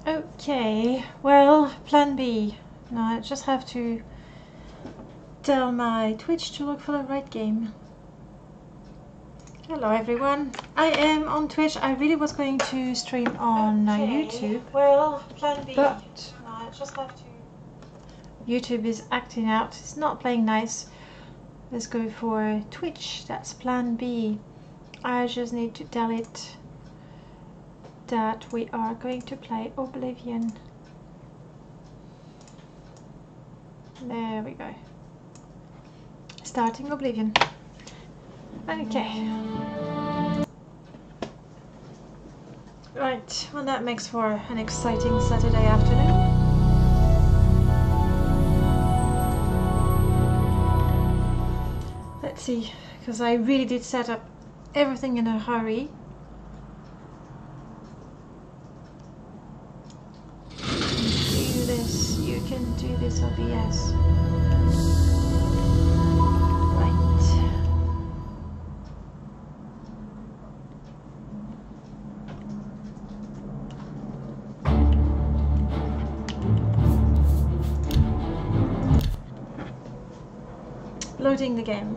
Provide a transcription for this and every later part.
Okay, well, plan B. Now I just have to tell my Twitch to look for the right game. Hello everyone, I am on Twitch. I really was going to stream on YouTube. Well, plan B. But no, I just have to. YouTube is acting out. It's not playing nice. Let's go for Twitch. That's plan B. I just need to tell it that we are going to play Oblivion. There we go. Starting Oblivion. Okay. Right, well that makes for an exciting Saturday afternoon. Let's see, because I really did set up everything in a hurry. You can do this OBS. Right. Loading the game.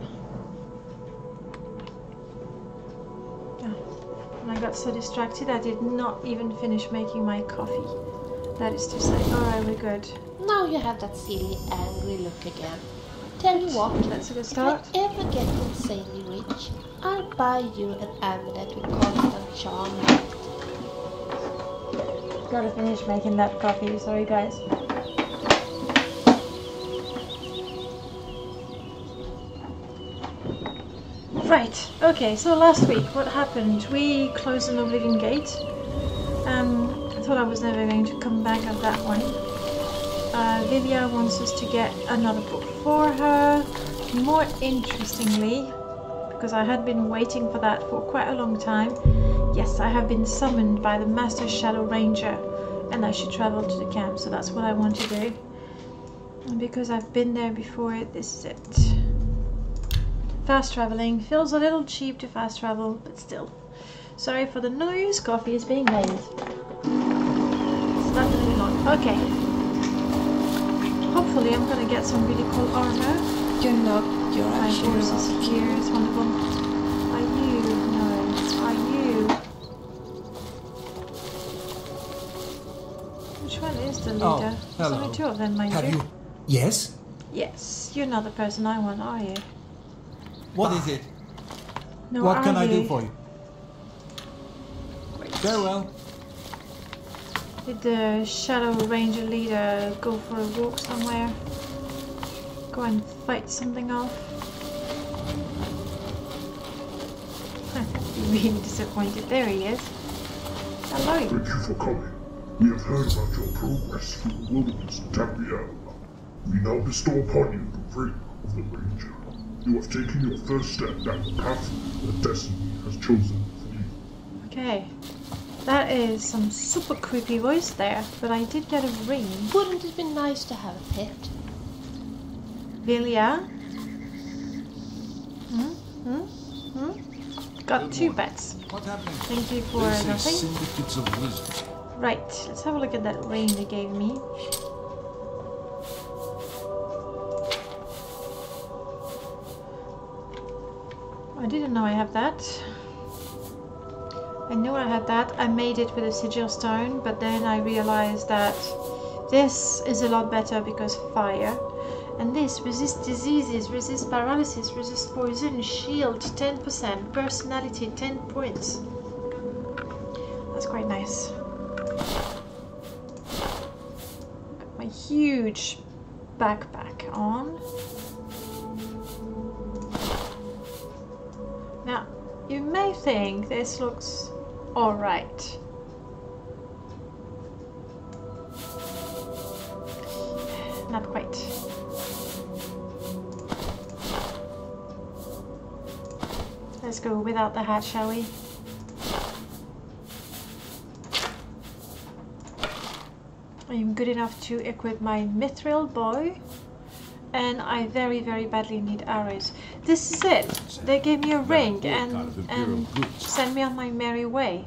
Oh, and I got so distracted I did not even finish making my coffee. That is to say, alright, we're good. Now you have that silly, angry look again. Tell you what, that's a good start. If I ever get insanely rich, I'll buy you an amulet with constant charm. Gotta finish making that coffee, sorry guys. Right, okay, so last week, what happened? We closed an Oblivion gate. I thought I was never going to come back at that one. Vilia wants us to get another book for her. More interestingly, because I had been waiting for that for quite a long time, yes, I have been summoned by the Master Shadow Ranger and I should travel to the camp, so that's what I want to do. And because I've been there before, this is it. Fast traveling feels a little cheap to fast travel, but still. Sorry for the noise, coffee is being made. It's not really long. Okay. Hopefully I'm gonna get some really cool armor. You're not, you're my actually horse is here, it's wonderful. Are you? No. Are you? Which one is the leader? Oh, There's only two of them, mind Have you. you? Yes? Yes, you're not the person I want, are you? What is it? No, What can are I do you? for you? Great. Very well. Did the Shadow Ranger leader go for a walk somewhere? Go and fight something off? Really disappointed. There he is. Hello. Thank you for coming. We have heard about your progress through the wilderness of Dryad. We now bestow upon you the ring of the Ranger. You have taken your first step down the path that destiny has chosen for you. Okay. That is some super creepy voice there, but I did get a ring. Wouldn't it be nice to have a pet? Vilia? Got two pets. What's happening? Thank you for They say nothing. syndicates of wizards. Right, let's have a look at that ring they gave me. I didn't know I have that. I knew I had that. I made it with a sigil stone, but then I realized that this is a lot better because fire. And this resists diseases, resists paralysis, resists poison, shield 10%, personality 10 points. That's quite nice. Got my huge backpack on. Now, you may think this looks alright. Not quite. Let's go without the hat, shall we? I'm good enough to equip my mithril bow, and I very, very badly need arrows. This is it. They gave me a ring and sent me on my merry way.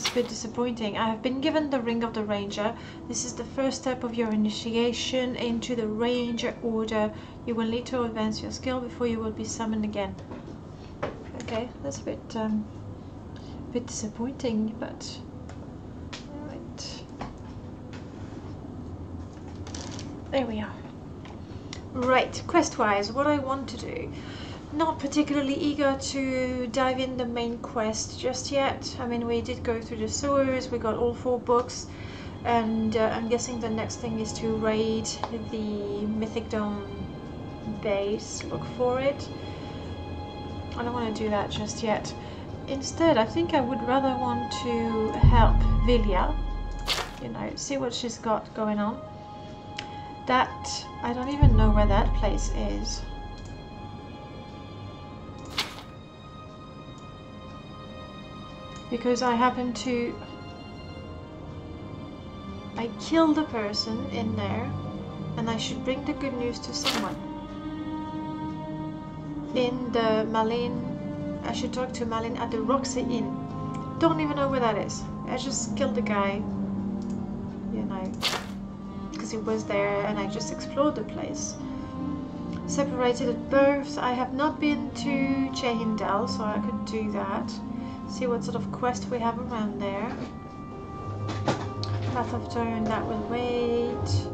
a bit disappointing. I have been given the Ring of the Ranger. This is the first step of your initiation into the Ranger Order. You will need to advance your skill before you will be summoned again. Okay, that's a bit disappointing, but alright. There we are. Right, quest-wise, what I want to do. Not particularly eager to dive in the main quest just yet. I mean, we did go through the sewers, we got all 4 books, and I'm guessing the next thing is to raid the Mythic Dome base, look for it. I don't want to do that just yet. Instead, I think I would rather want to help Vilya, you know, see what she's got going on. That, I don't even know where that place is. Because I happen to... I killed a person in there, and I should bring the good news to someone. In the Malin... I should talk to Malin at the Roxy Inn. Don't even know where that is. I just killed the guy, you know, because he was there, and I just explored the place. Separated at birth. I have not been to Chehindal, so I could do that. See what sort of quest we have around there. Path of Turn, that will wait.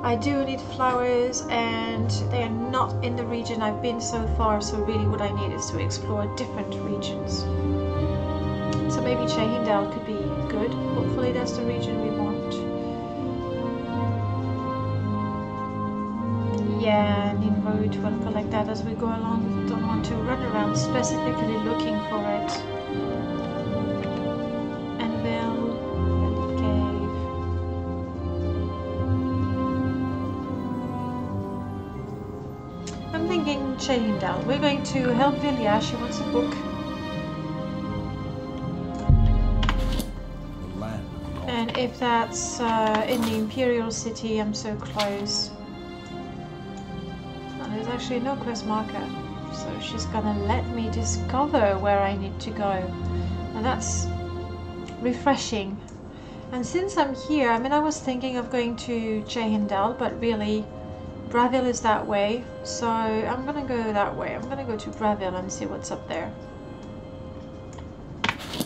I do need flowers, and they are not in the region I've been so far, so really what I need is to explore different regions. So maybe Chehindal could be good. Hopefully that's the region we want. Yeah, Nimrod will collect that as we go along. Don't want to run around specifically looking for it. Chehindal. We're going to help Vilya. She wants a book. And if that's in the Imperial City, I'm so close. And there's actually no quest marker. So she's gonna let me discover where I need to go. And that's refreshing. And since I'm here, I mean, I was thinking of going to Chehindal, but really Bravil is that way, so I'm gonna go that way. I'm gonna go to Bravil and see what's up there.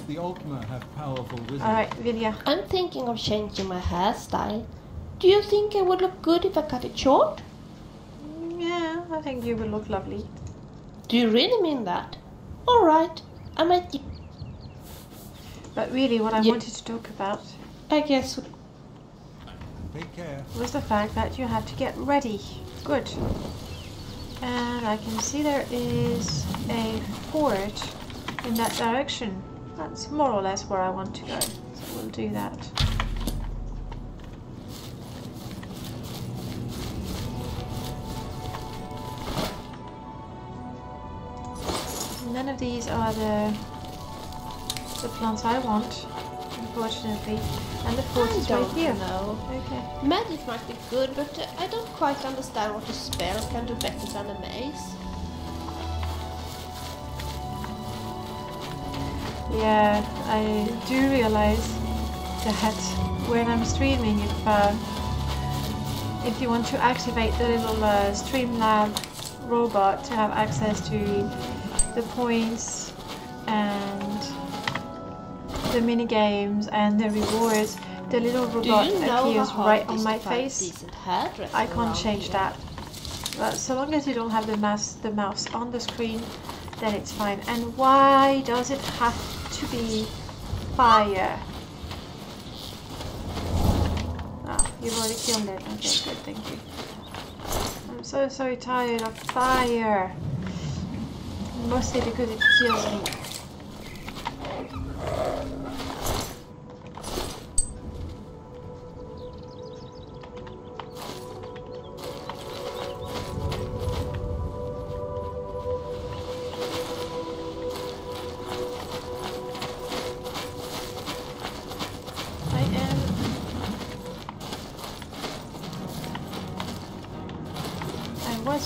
The Ultima have powerful wisdom. Alright, Vilya. I'm thinking of changing my hairstyle. Do you think it would look good if I cut it short? Yeah, I think you will look lovely. Do you really mean that? Alright, I might... But really what I wanted to talk about, I guess... Take care. Was the fact that you have to get ready. Good. And I can see there is a fort in that direction. That's more or less where I want to go. So we'll do that. None of these are the plants I want, unfortunately. And the fort is right here. No. Okay. Magic might be good, but I don't quite understand what a spell can do better than a maze. Yeah, I do realize that when I'm streaming, if you want to activate the little Streamlab robot to have access to the points and the mini games and the rewards, the little robot appears right on my face. I can't change that. But so long as you don't have the mouse on the screen, then it's fine. And why does it have to be fire? Ah, you've already killed it. Okay, good, thank you. I'm so tired of fire. Mostly because it kills me.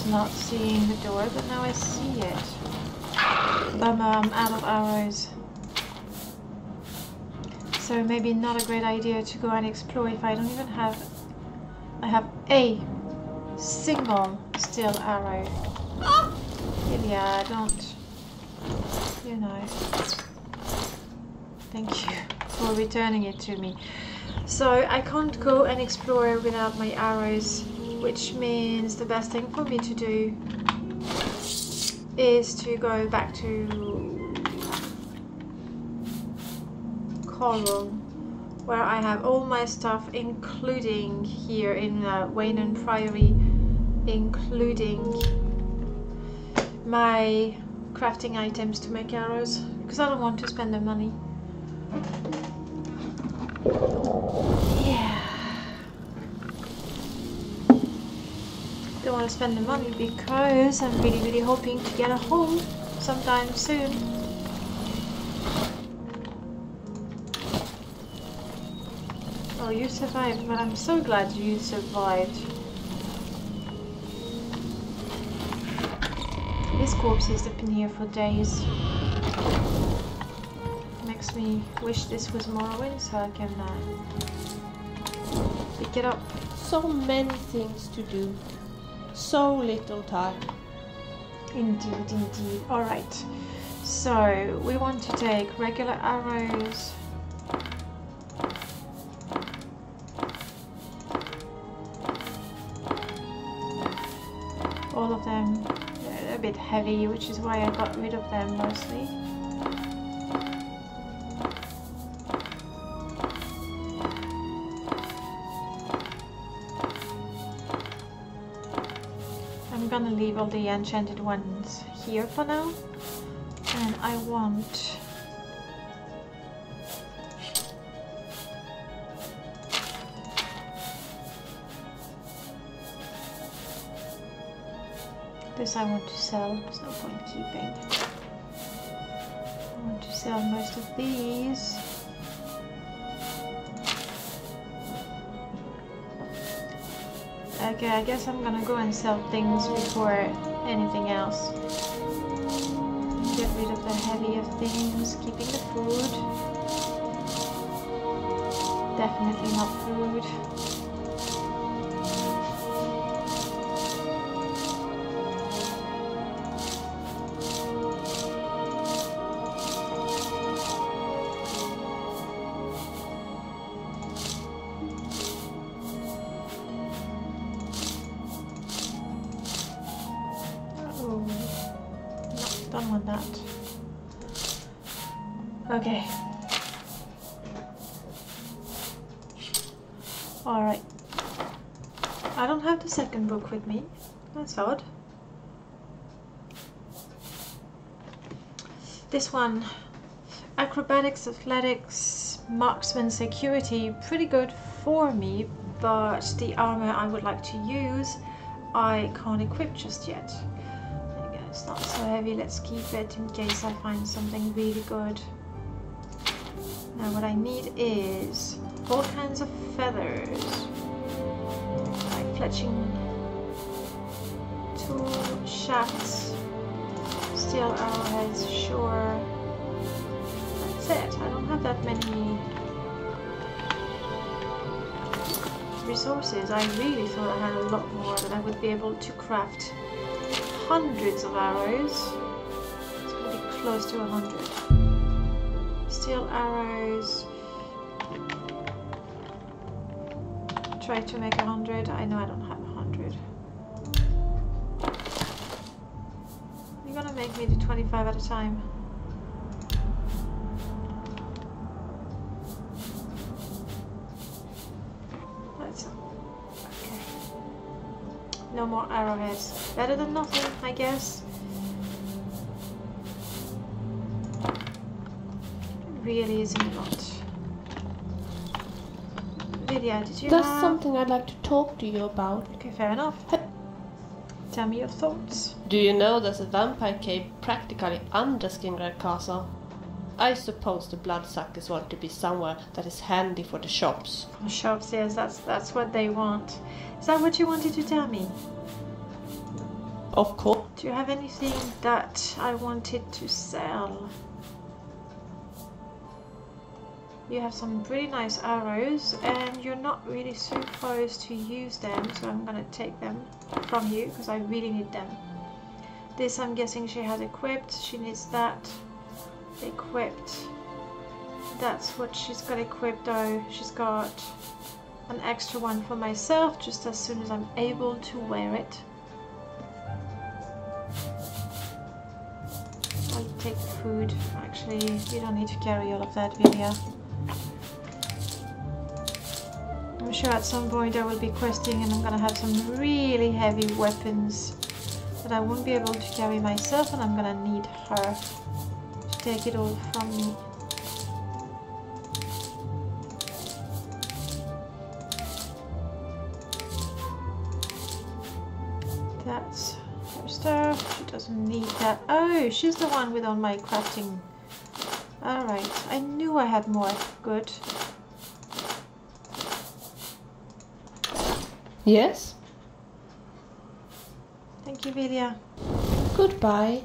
Not seeing the door, but now I see it. Bummer, I'm out of arrows. so maybe not a great idea to go and explore if I don't even have... I have a single steel arrow. Yeah, don't... You know. Thank you for returning it to me. So I can't go and explore without my arrows, which means the best thing for me to do is to go back to Coral, where I have all my stuff, including here in Wayne Priory, including my crafting items to make arrows, because I don't want to spend the money. Yeah. Don't want to spend the money because I'm really hoping to get a home sometime soon. Oh, you survived, but I'm so glad you survived. This corpse has been here for days. Makes me wish this was Morrowind so I can pick it up. So many things to do. So little time. Indeed, indeed. Alright. So, we want to take regular arrows. All of them. They're a bit heavy, which is why I got rid of them mostly. I'm gonna leave all the enchanted ones here for now, and I want this. I want to sell, there's no point keeping. I want to sell most of these. Okay, I guess I'm gonna go and sell things before anything else. Get rid of the heavier things, keeping the food. Definitely not food. Don't want that. Okay. Alright. I don't have the second book with me. That's odd. This one. Acrobatics, athletics, marksman, security. Pretty good for me, but the armor I would like to use, I can't equip just yet. It's not so heavy, let's keep it in case I find something really good. Now what I need is all kinds of feathers, like fletching tool, shafts, steel arrowheads, sure. That's it, I don't have that many resources. I really thought I had a lot more, that I would be able to craft hundreds of arrows. It's going to be close to 100. Steel arrows. Try to make 100. I know I don't have 100. You're gonna make me do 25 at a time. That's okay. No more arrowheads. Better than nothing, I guess. It really isn't a lot. Lydia, did you There's have... something I'd like to talk to you about. Okay, fair enough. Tell me your thoughts. Do you know there's a vampire cave practically under Skingard Castle? I suppose the bloodsuckers want to be somewhere that is handy for the shops. Shops, yes, that's what they want. Is that what you wanted to tell me? Of course. Do you have anything that I wanted to sell? You have some pretty nice arrows, and you're not really supposed to use them, so I'm gonna take them from you because I really need them. This I'm guessing she has equipped. She needs that equipped. That's what she's got equipped though. She's got an extra one for myself just as soon as I'm able to wear it. I'll take food. Actually, you don't need to carry all of that, Vilya. I'm sure at some point I will be questing and I'm gonna have some really heavy weapons that I won't be able to carry myself, and I'm gonna need her to take it all from me. That's her stuff. She doesn't need that. Oh, she's the one with all my crafting. Alright, I knew I had more. Good. Yes? Thank you, Vilya. Goodbye.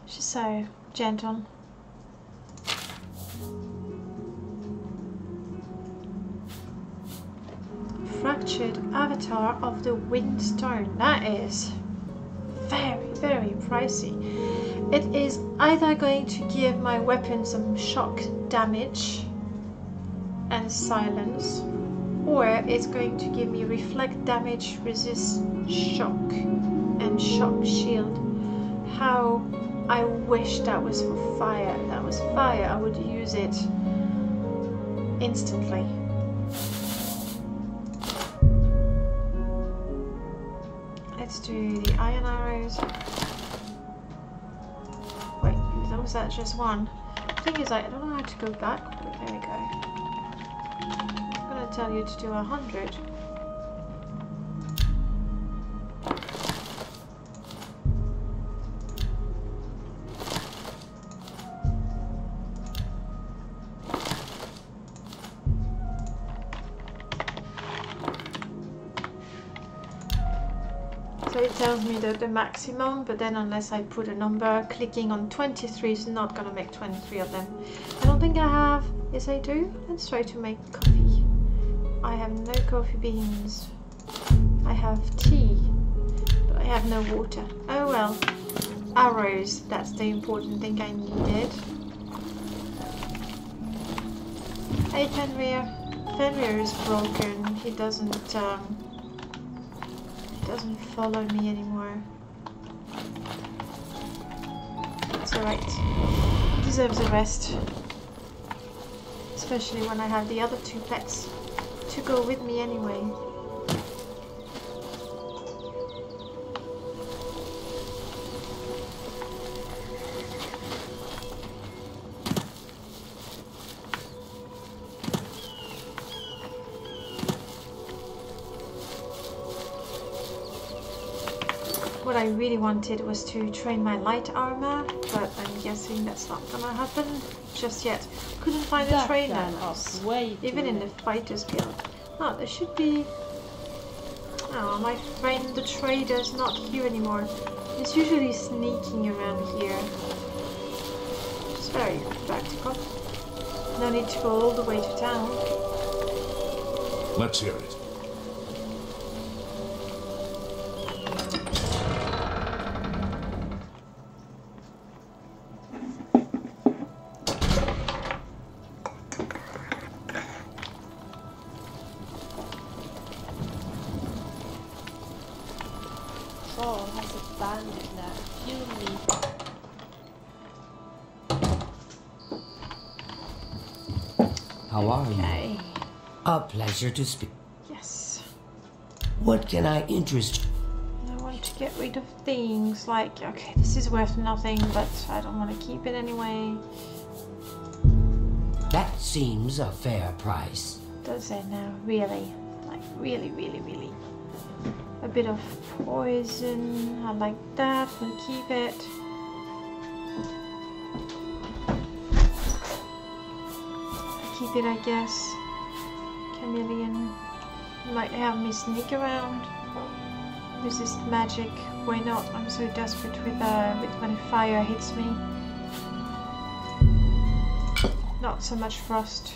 She's so gentle. Fractured avatar of the Windstone. That is very, very pricey. It is either going to give my weapon some shock damage and silence, or it's going to give me reflect damage, resist shock, and shock shield. How I wish that was for fire. If that was fire, I would use it instantly. Let's do the iron arrows. Wait, was that just one? The thing is, I don't know how to go back. There we go. I'm gonna tell you to do 100. So it tells me the maximum, but then unless I put a number, clicking on 23 is not gonna make 23 of them. I don't think I have. Yes, I do. Let's try to make coffee. I have no coffee beans. I have tea, but I have no water. Oh well. Arrows, that's the important thing I needed. Hey Fenrir. Fenrir is broken. He doesn't follow me anymore. It's alright. He deserves a rest. Especially when I have the other two pets to go with me anyway. What I really wanted was to train my light armor, but I'm guessing that's not gonna happen just yet. Couldn't find a trainer, even in the Fighters Guild. Oh, there should be... Oh, my friend the trader's not here anymore. He's usually sneaking around here. It's very practical. No need to go all the way to town. Let's hear it. How are you? A pleasure to speak. Yes. What can I interest you? I want to get rid of things like, okay, this is worth nothing, but I don't want to keep it anyway. That seems a fair price. Does it now? Really? Like, really? A bit of poison. I like that. We'll keep it. Keep it, I guess. Chameleon might have me sneak around. Resist magic. Why not? I'm so desperate with when fire hits me. not so much frost.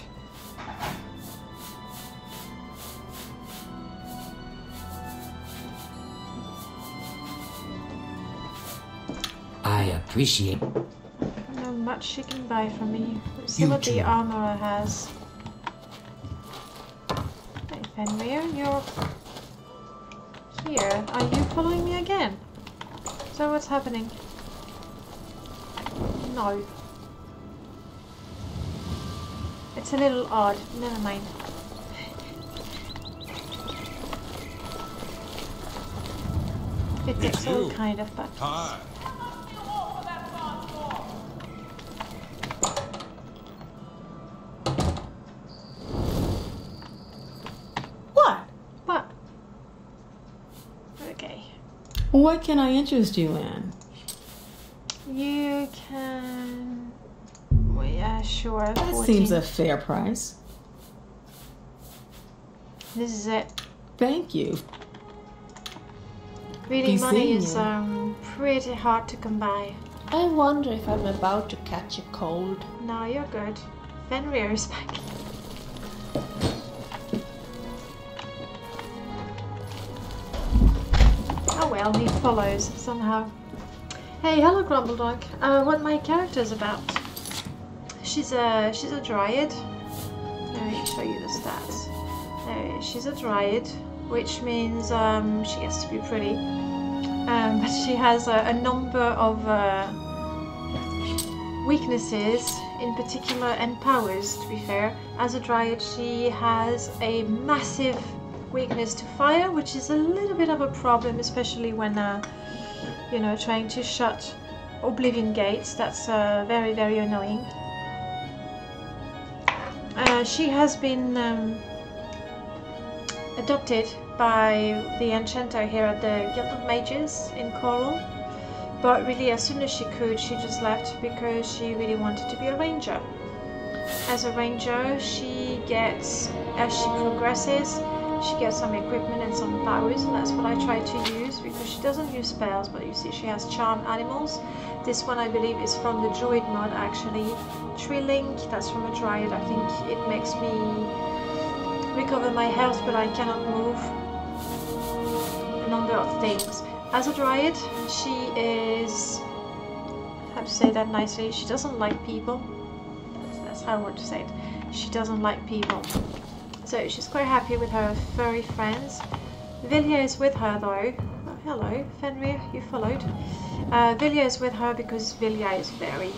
I appreciate. Not much she can buy from me. Some of the armor has. Hey Fenrir, you're here. Are you following me again? So what's happening? No. It's a little odd. Never mind. It gets all kind of buttons. Hi. What? What? Okay. What can I interest you in? You can... Well, yeah, sure. That 14. seems a fair price. This is it. Thank you. Really, Be money seeing is you. pretty hard to come by. I wonder if I'm about to catch a cold. No, you're good. Fenrir is back. Oh well, he follows somehow. Hey, hello Grumbledog. What my character's about? She's a Dryad. Let me show you the stats. She's a Dryad, which means she gets to be pretty. But she has a number of weaknesses in particular, and powers, to be fair. As a Dryad, she has a massive weakness to fire, which is a little bit of a problem, especially when you know, trying to shut Oblivion gates. That's very, very annoying. She has been adopted by the enchanter here at the Guild of Mages in Coral, but really as soon as she could, she just left because she really wanted to be a ranger. As a ranger, she gets, as she progresses, she gets some equipment and some powers, and that's what I try to use, because she doesn't use spells, but you see she has charm animals. This one I believe is from the druid mod actually. Tree Link, that's from a Dryad. I think it makes me recover my health, but I cannot move. A number of things. As a Dryad, she is, how to say that nicely, she doesn't like people. That's how I want to say it. She doesn't like people. So she's quite happy with her furry friends. Vilya is with her though. Oh, hello, Fenrir, you followed. Vilya is with her because Vilya is very,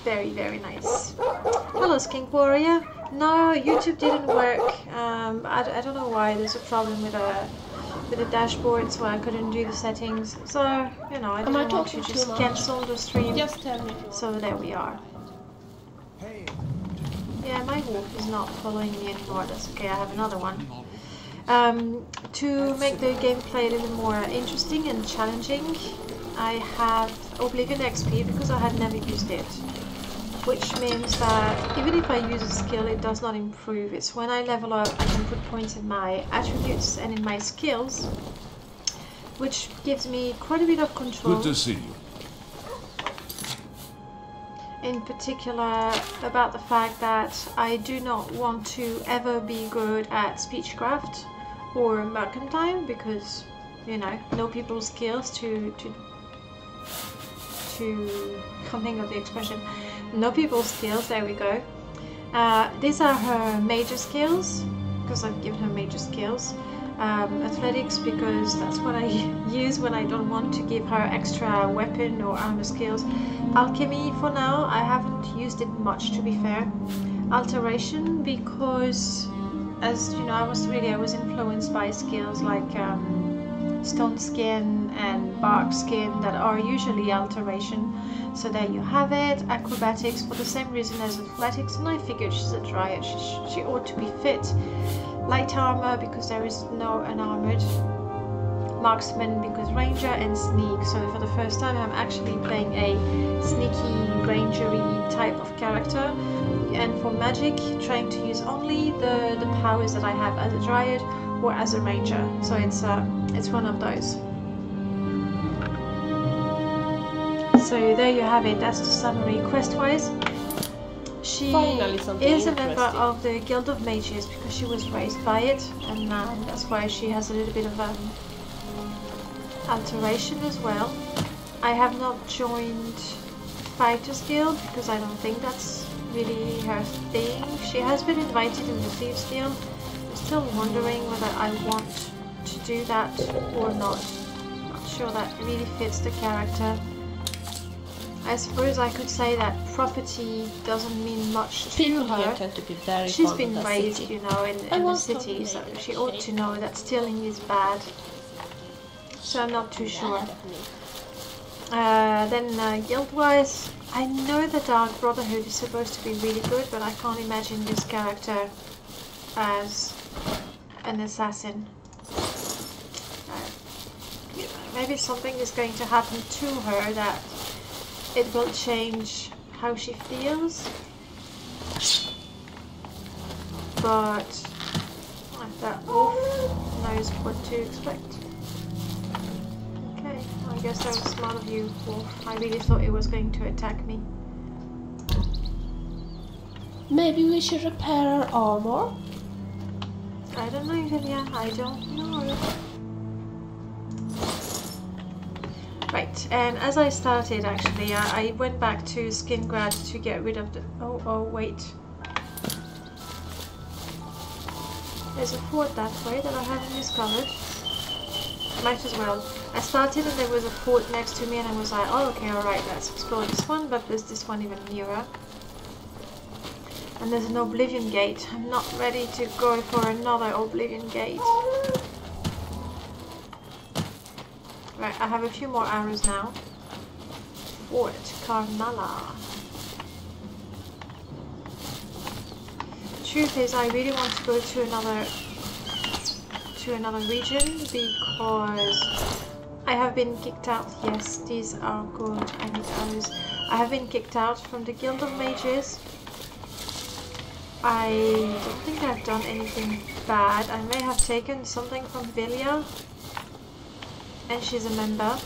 very, very nice. Hello, Skink Warrior. No, YouTube didn't work. I don't know why. There's a problem with the dashboard, so I couldn't do the settings. So, you know, I didn't want to just cancel the stream. Just tell me. So there we are. Hey. Yeah, my wolf is not following me anymore. That's okay, I have another one. To make the gameplay a little more interesting and challenging, I have Oblivion XP because I had never used it. Which means that even if I use a skill, it does not improve. It's when I level up, I can put points in my attributes and in my skills, which gives me quite a bit of control. Good to see you. In particular about the fact that I do not want to ever be good at speechcraft or mercantile, because, you know people's skills to can't think of the expression. Know people's skills, there we go. These are her major skills, because I've given her major skills. Athletics, because that's what I use when I don't want to give her extra weapon or armor skills. Alchemy, for now, I haven't used it much, to be fair. Alteration, because, as you know, I was influenced by skills like stone skin and bark skin that are usually alteration. So there you have it. Acrobatics, for the same reason as athletics, and I figured she's a Dryad, she ought to be fit. Light armor, because there is no unarmored. Marksman, because ranger, and sneak. So for the first time I'm actually playing a sneaky, rangery type of character. And for magic, trying to use only the powers that I have as a Dryad or as a ranger. So it's one of those. So there you have it. That's the summary. Quest-wise, She Finally something is a member interesting. of the Guild of Mages because she was raised by it, and that's why she has a little bit of alteration as well. I have not joined Fighters Guild because I don't think that's really her thing. She has been invited in the Thieves Guild. I'm still wondering whether I want to do that or not. Not sure that really fits the character. I suppose I could say that property doesn't mean much to People her. here tend to be very She's fond been of the raised, city. you know, in the once city, so thought she maybe ought to know that stealing is bad. So I'm not too sure. Then guild-wise, I know the Dark Brotherhood is supposed to be really good, but I can't imagine this character as an assassin. Maybe something is going to happen to her that it will change how she feels. But that wolf knows what to expect. Okay, I guess that was smart of you, wolf. I really thought it was going to attack me. Maybe we should repair our armor? I don't know, Julia. I don't know. Right, and as I started, actually, I went back to Skingrad to get rid of the... Oh, wait. There's a fort that way that I haven't discovered. Might as well. I started and there was a fort next to me and I was like, oh, okay, alright, let's explore this one, but there's this one even nearer. And there's an Oblivion gate. I'm not ready to go for another Oblivion gate. Right, I have a few more arrows now. Fort Carnala. The truth is, I really want to go to another region because I have been kicked out. Yes, these are good. I need arrows. I have been kicked out from the Guild of Mages. I don't think I've done anything bad. I may have taken something from Vilya. And she's a member.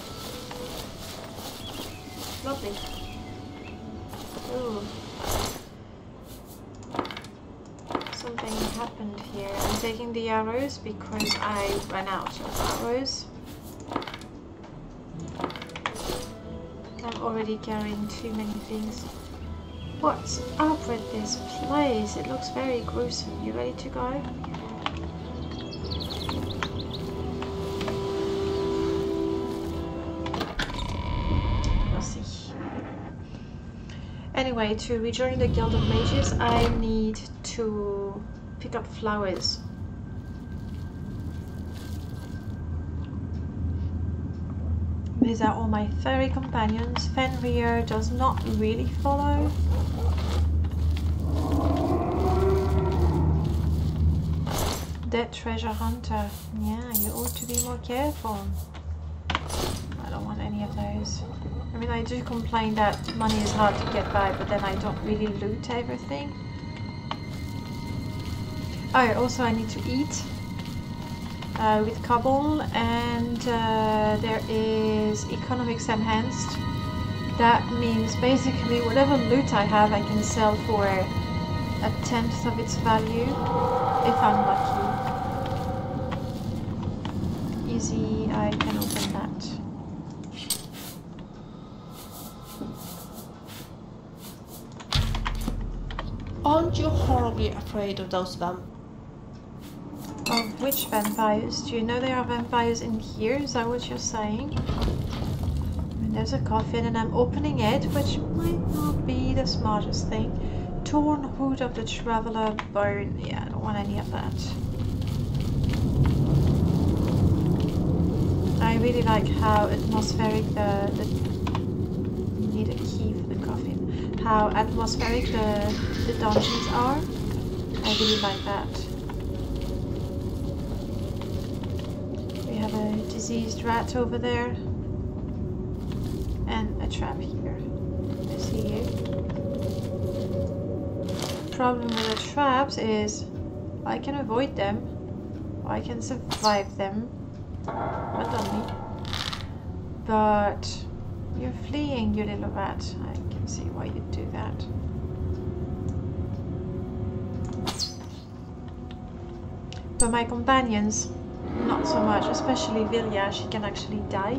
Lovely. Ooh. Something happened here. I'm taking the arrows because I ran out of arrows. I'm already carrying too many things. What's up with this place? It looks very gruesome. You ready to go? Anyway, to rejoin the Guild of Mages, I need to pick up flowers. These are all my fairy companions. Fenrir does not really follow. Dead treasure hunter. Yeah, you ought to be more careful. I don't want any of those. I mean, I do complain that money is hard to get by, but then I don't really loot everything. Oh, also I need to eat with Kabul, and there is economics enhanced. That means basically whatever loot I have, I can sell for 1/10 of its value, if I'm lucky. Easy, I can open that. Aren't you horribly afraid of those vampires? Of which vampires? Do you know there are vampires in here? Is that what you're saying? And there's a coffin and I'm opening it, which might not be the smartest thing. Torn hood of the traveler bone. Yeah, I don't want any of that. I really like how atmospheric the need a key for the coffin. How atmospheric the dungeons are. I really like that. We have a diseased rat over there. And a trap here. I see you. The problem with the traps is I can avoid them. I can survive them. Well done me. But you're fleeing, you little rat. I can see why you'd do that. But my companions, not so much, especially Vilya, she can actually die.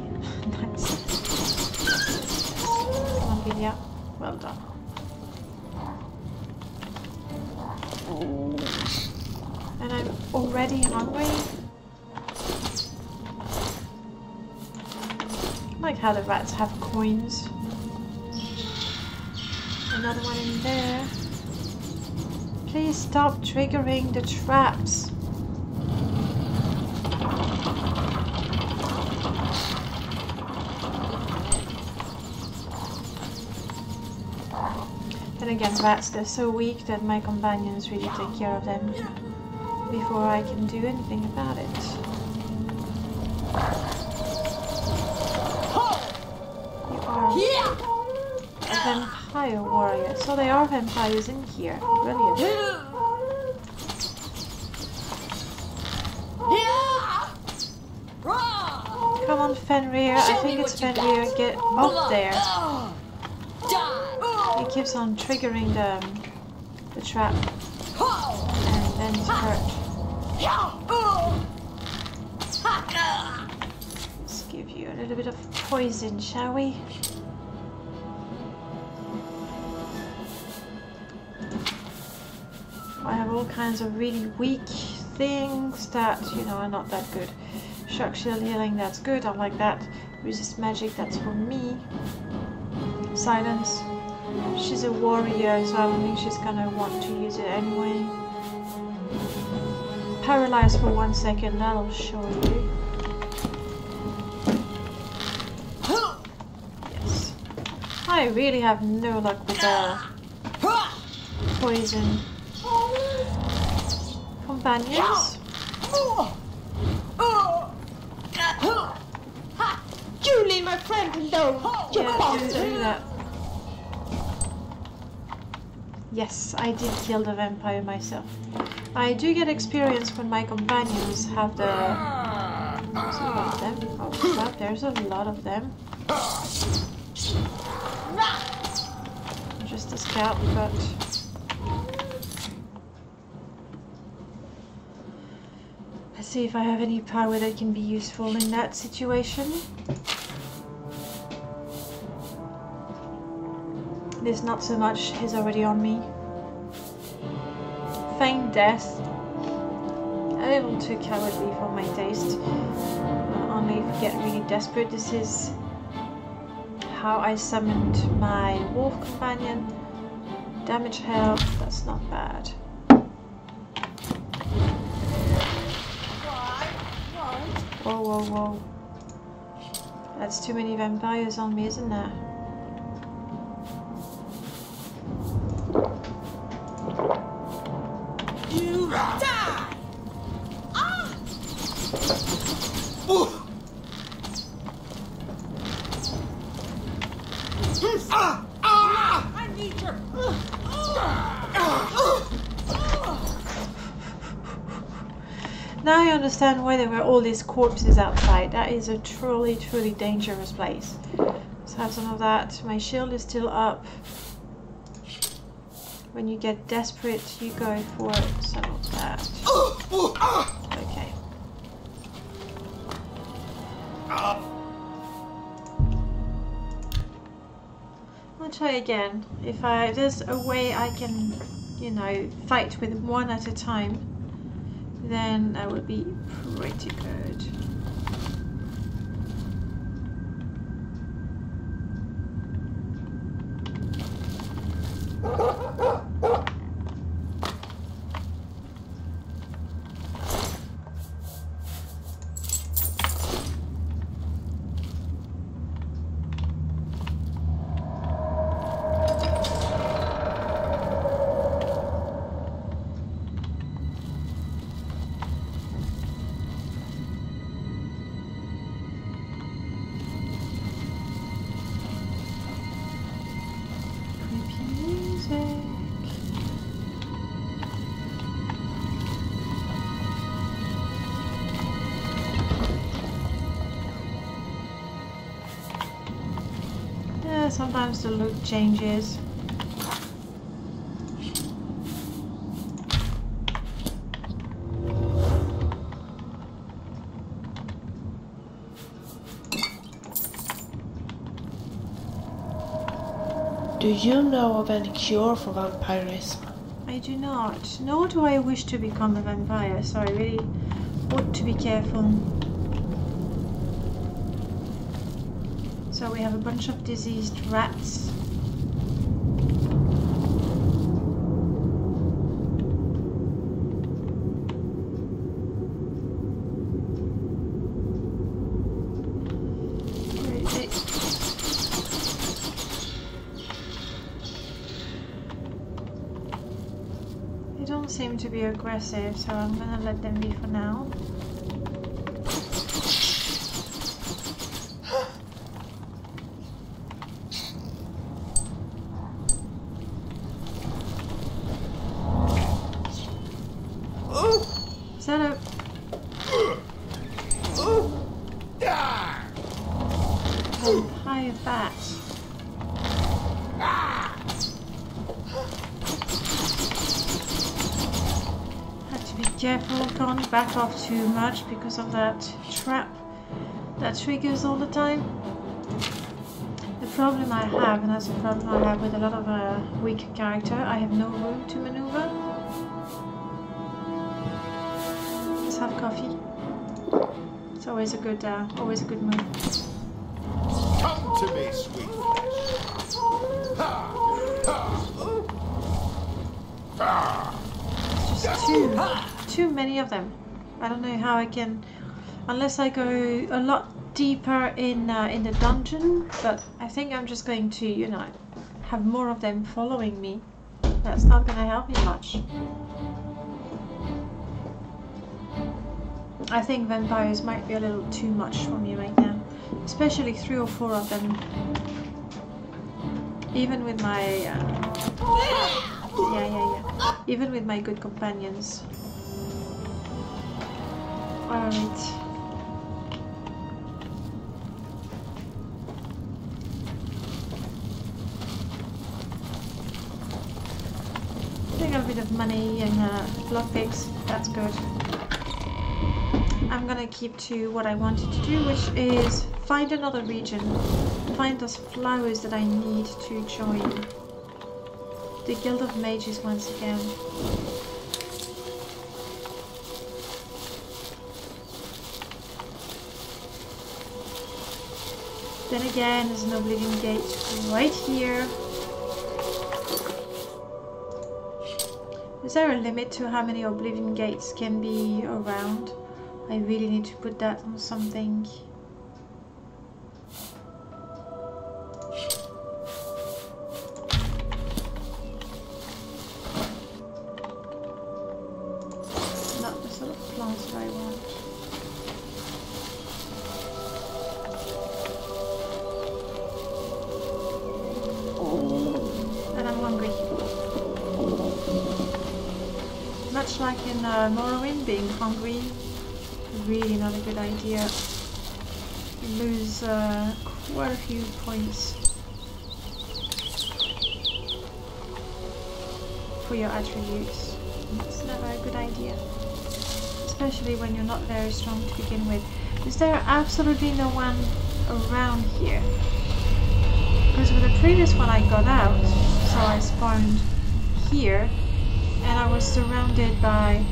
Nice. Come on, Vilya. Well done. And I'm already hungry. I like how the rats have coins. Another one in there. Please stop triggering the traps. And again, rats, they're so weak that my companions really take care of them before I can do anything about it. You are a vampire warrior. So there are vampires in here. Brilliant. Come on, Fenrir. I think it's Fenrir. Get up there. He keeps on triggering the trap. And then he's hurt. Let's give you a little bit of poison, shall we? I have all kinds of really weak things that, you know, are not that good. Shock shield healing, that's good, I like that. Resist magic, that's for me. Silence. She's a warrior, so I don't think she's gonna want to use it anyway. Paralyzed for 1 second, that'll show you. Yes. I really have no luck with poison. Companions? You leave my friend alone! You Yeah, bastard! do that. Yes, I did kill the vampire myself. I do get experience when my companions have the... There's a lot of them. Oh crap, there's a lot of them. Just a scout, but... Let's see if I have any power that can be useful in that situation. There's not so much, he's already on me. Feign death. A little too cowardly for my taste. Only if you get really desperate. This is how I summoned my wolf companion. Damage health, that's not bad. Whoa, whoa, whoa. That's too many vampires on me, isn't there? You die! Ah! I need your... Now I understand why there were all these corpses outside. That is a truly, truly dangerous place. Let's have some of that. My shield is still up. When you get desperate, you go for some of that. Okay. I'll try again. If there's a way I can, you know, fight with one at a time, then that would be pretty good. Sometimes the look changes. Do you know of any cure for vampirism? I do not. Nor do I wish to become a vampire, so I really ought to be careful. So we have a bunch of diseased rats. Where is it? They don't seem to be aggressive, so I'm gonna let them be for now. Set up. Vampire bat. Have to be careful, can't back off too much because of that trap that triggers all the time. The problem I have, and that's a problem I have with a lot of weak character, I have no room to maneuver. Let's have coffee. It's always a good move. Come to me, sweet flesh. It's just too many of them. I don't know how I can, unless I go a lot deeper in the dungeon. But I think I'm just going to, you know, have more of them following me. That's not going to help me much. I think vampires might be a little too much for me right now, especially 3 or 4 of them. Even with my even with my good companions. Alright. I got a bit of money and lockpicks. That's good. I'm gonna keep to what I wanted to do, which is find another region, find those flowers that I need to join the Guild of Mages once again. Then again, there's an Oblivion gate right here. Is there a limit to how many Oblivion gates can be around? I really need to put that on something. Not the sort of plants that I want. And I'm hungry. Much like in Morrowind, being hungry, really not a good idea. You lose quite a few points for your attributes. It's never a good idea, especially when you're not very strong to begin with. Is there absolutely no one around here? Because with the previous one I got out, so I spawned here, and I was surrounded by,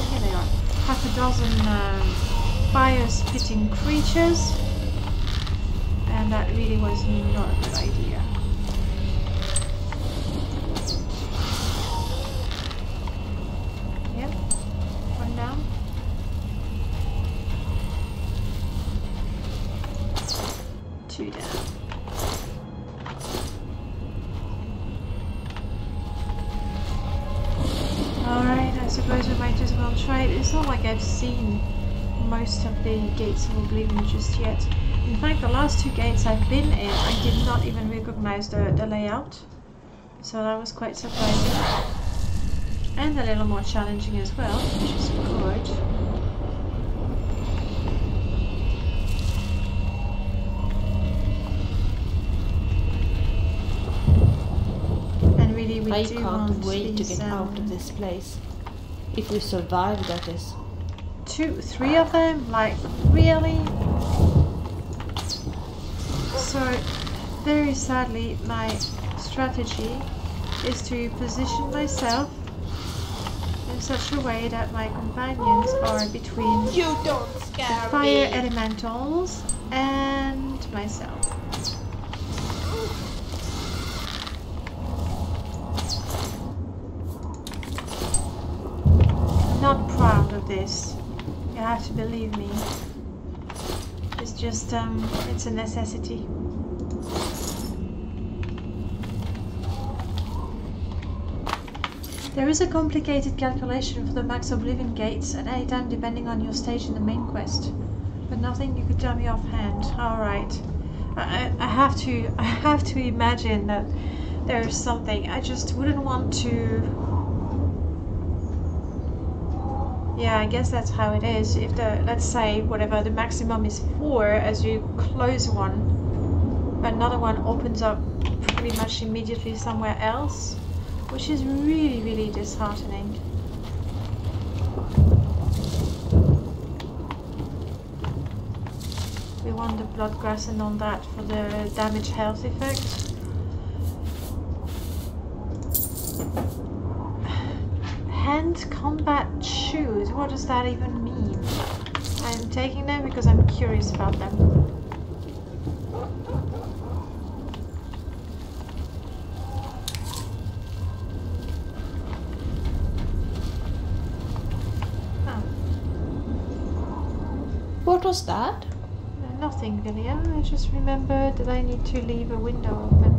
here they are, half a dozen fire-spitting creatures, and that really was not a good idea. Yep, one down. Two down. Alright, I suppose we might as well try it. It's not like I've seen most of the gates of Oblivion just yet. In fact, the last 2 gates I've been in, I did not even recognize the layout. So that was quite surprising. And a little more challenging as well, which is good. I can't wait to get out of this place. If we survive, that is. 2, 3 of them? Like, really? So, very sadly, my strategy is to position myself in such a way that my companions are between You don't scare fire me. elementals and myself. I'm not proud of this. You have to believe me. It's just, it's a necessity. There is a complicated calculation for the max Oblivion gates at any time depending on your stage in the main quest. But nothing you could tell me offhand. Alright. I have to imagine that there's something. I just wouldn't want to. Yeah, I guess that's how it is. If the, let's say, whatever, the maximum is 4, as you close one, another one opens up pretty much immediately somewhere else, which is really, really disheartening. We want the blood grass and all that for the damage health effect. Hand combat shoes, what does that even mean? I'm taking them because I'm curious about them. Oh. What was that? Nothing, William. I just remembered that I need to leave a window open.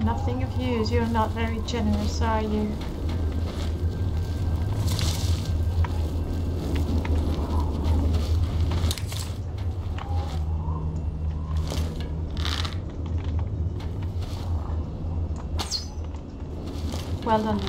Nothing of use. You're not very generous, are you? Well done.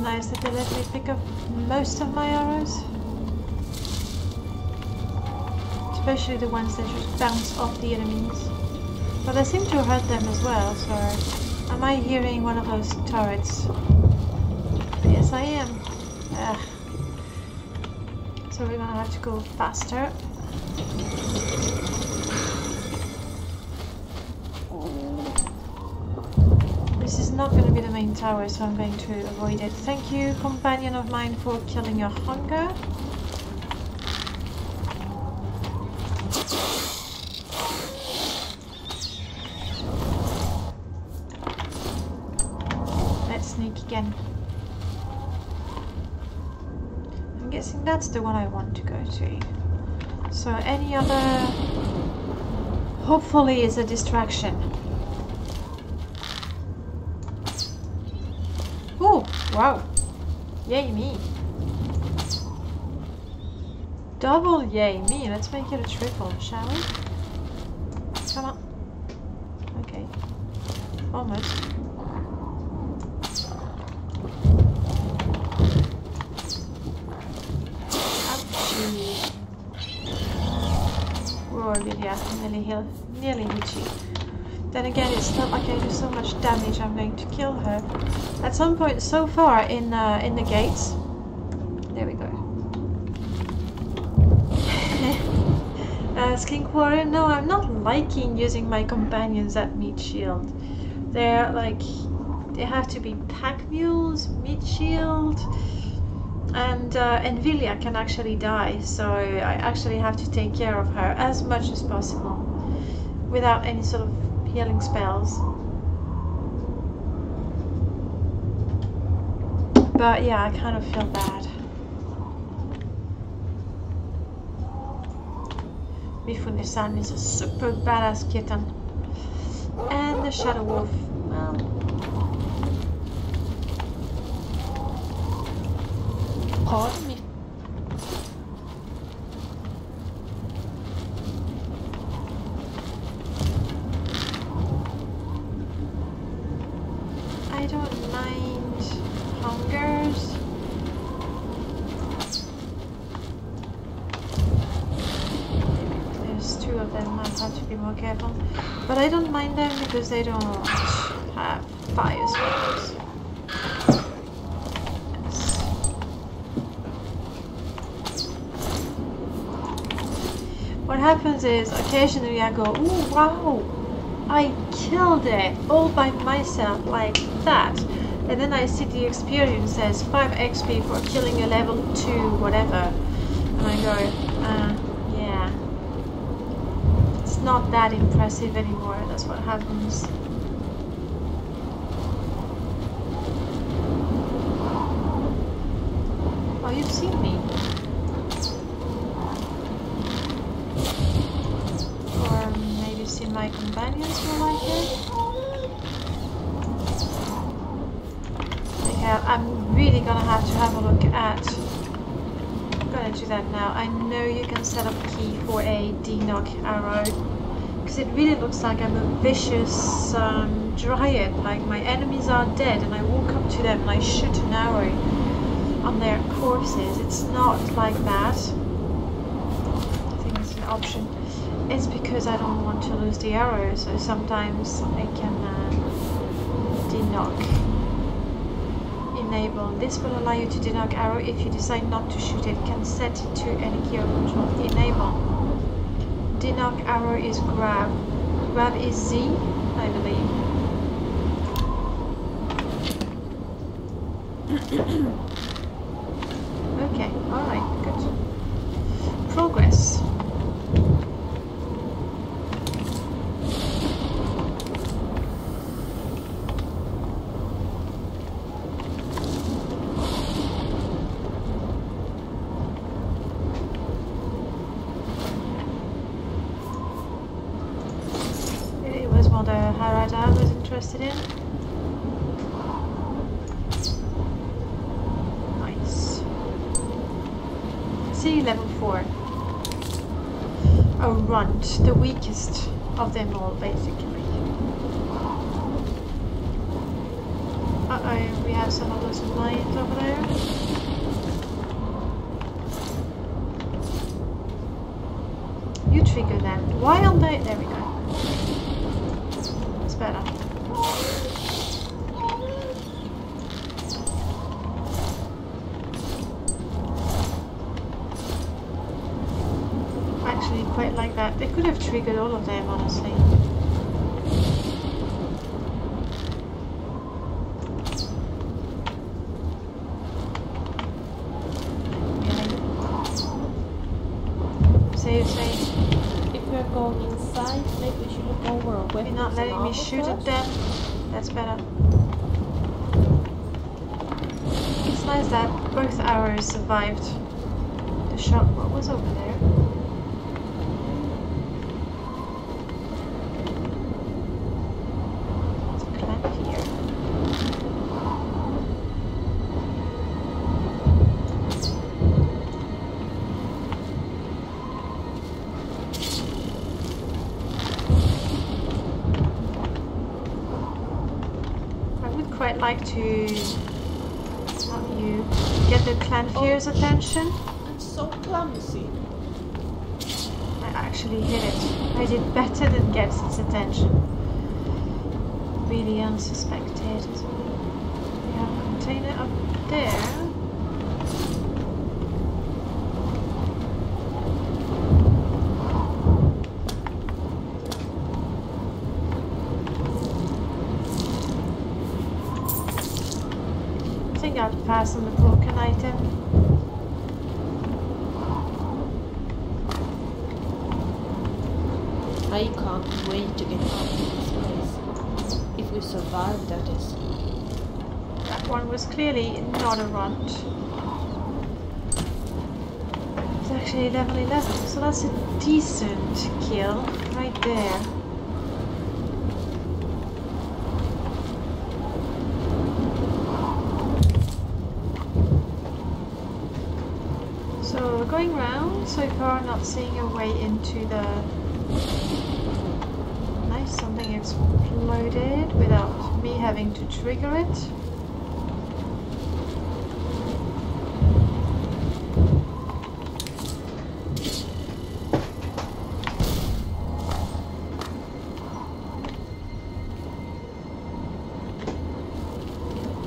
Nice that they let me pick up most of my arrows. Especially the ones that just bounce off the enemies. But I seem to hurt them as well, so... Am I hearing one of those turrets? Yes, I am. Ugh. So we're gonna have to go faster. This is not going to be the main tower, so I'm going to avoid it. Thank you, companion of mine, for killing your hunger. Let's sneak again. I'm guessing that's the one I want to go to. So any other... Hopefully it's a distraction. Oh, wow. Yay me. Double yay me. Let's make it a triple, shall we? Come on. Okay. Almost. Ouchie. Roar, Lydia. Nearly hit you. Then again, it's not like I do so much damage, I'm going to kill her. At some point so far in the gates... There we go. Skink Warrior, no, I'm not liking using my companions at meat shield. They're like... They have to be pack mules, meat shield... And Vilya can actually die, so I actually have to take care of her as much as possible. Without any sort of healing spells. But yeah, I kind of feel bad. Mifune-san is a super badass kitten. And the Shadow Wolf, well... Pardon me. I don't mind hungers. There's two of them, I'll have to be more careful. But I don't mind them because they don't have fire spells. What happens is occasionally I go, ooh, wow, I killed it all by myself like that. And then I see the experience says 5 XP for killing a level 2 whatever. And I go, yeah. It's not that impressive anymore, that's what happens. Oh, you've seen me. My companions will like it. Okay, I'm really gonna have to have a look at. I'm gonna do that now. I know you can set up a key for a D-knock arrow because it really looks like I'm a vicious Dryad. Like my enemies are dead, and I walk up to them and I shoot an arrow on their corpses. It's not like that. I think it's an option. It's because I don't want to lose the arrow, so sometimes I can denock. Enable. This will allow you to denock arrow. If you decide not to shoot it, can set it to any key or control. Enable. Denock arrow is grab. Grab is Z, I believe. Okay, alright, good. Progress. I was interested in. Nice. See, level 4. A runt, the weakest of them all, basically. Uh-oh, we have some of those lions over there. You trigger them. Why aren't they? There we go. Better. Actually, quite like that. They could have triggered all of them, honestly. Save. If we're going inside, maybe we should look over our weapons. You're not letting me shoot at them. That's better. It's nice that both arrows survived the shot. What was over there? It's a clamp here. Quite like to not you get the Clanfear's attention. It's so clumsy. I actually hit it. I did better than get its attention. Really unsuspected. We have a container up there. I'd pass on the broken item. I can't wait to get out of this place. If we survive, that is. That one was clearly not a runt. It's actually level 11, so that's a decent kill right there. So going round, so far not seeing a way into the... Nice, something exploded without me having to trigger it.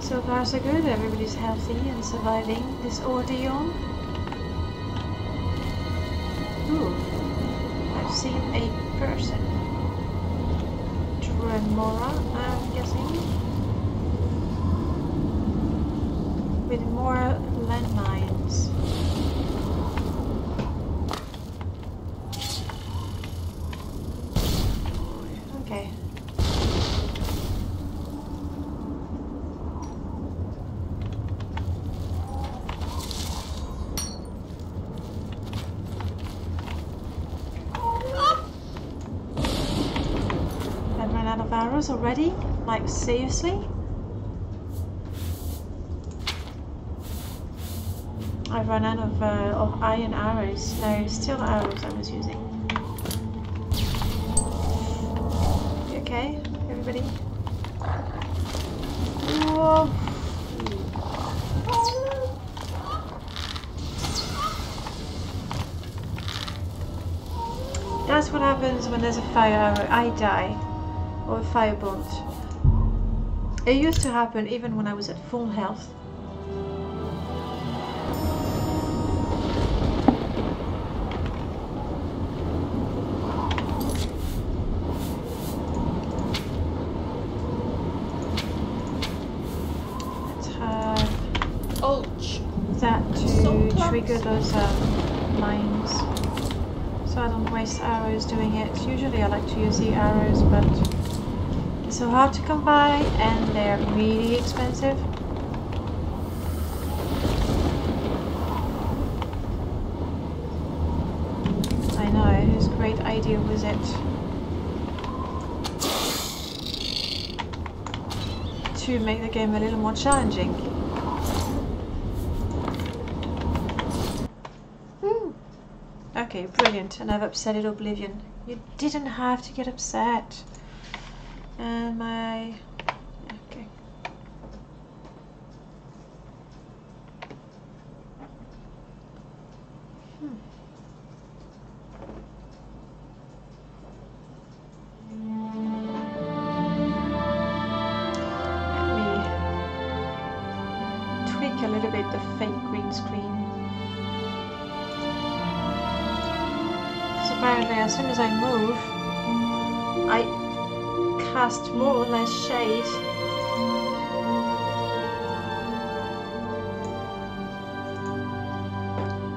So far so good, everybody's healthy and surviving this ordeal. Ooh, I've seen a person. Dremora, I'm guessing. With more landmines. Okay. Arrows already? Like, seriously? I've run out of iron arrows. No, still arrows I was using. You okay, everybody? Whoa. That's what happens when there's a fire arrow. I die. Or a firebolt. It used to happen even when I was at full health. Let's have that to trigger those mines. So I don't waste arrows doing it. Usually I like to use the arrows, but they're so hard to come by and they're really expensive. I know, whose great idea was it? To make the game a little more challenging. Okay, brilliant, and I've upsetted Oblivion. You didn't have to get upset. And my... okay. Let me tweak a little bit the fake green screen. Apparently, as soon as I move, I cast more or less shade.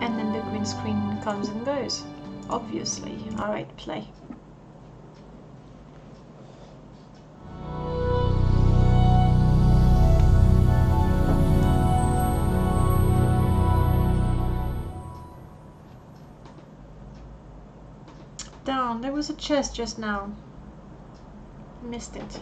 And then the green screen comes and goes. Obviously. Alright, play. Down, there was a chest just now. Missed it.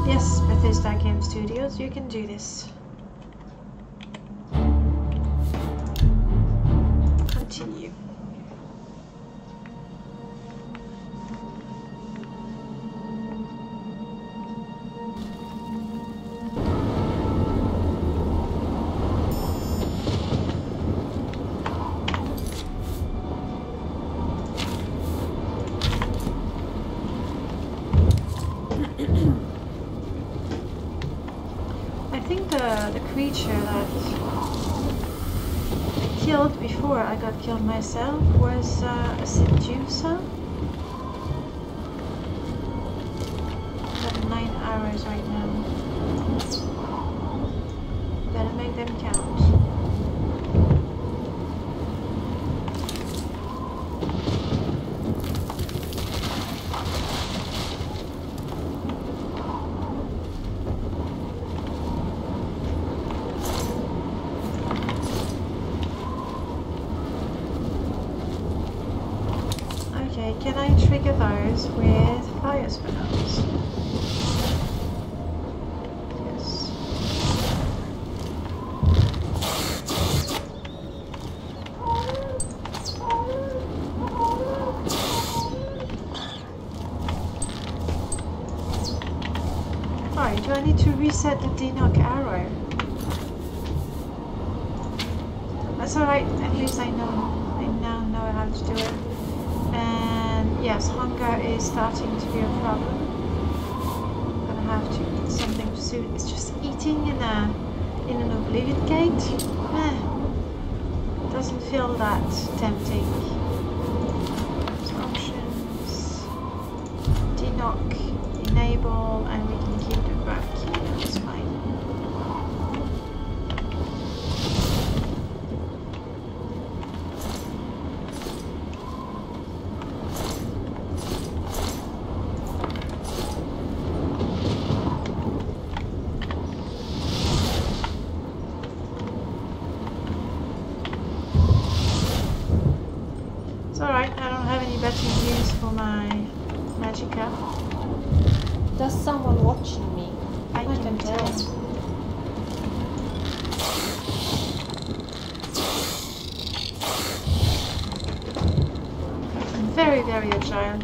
Yes, Bethesda Game Studios, you can do this. Continue. The creature that I killed before I got killed myself was a seducer. I've got 9 arrows right now. Better make them count. Can I trigger those with fire spells? Right, do I need to reset the Denock arrow? That's alright, at least I now know how to do it. And yes, hunger is starting to be a problem. I'm gonna have to eat something soon. It's just eating in an Oblivion gate. Doesn't feel that tempting. Options. Denock, enable, and we can keep it back. That's fine. It's alright, I don't have any better use for my magicka. There's someone watching me. I can tell. I'm very, very agile.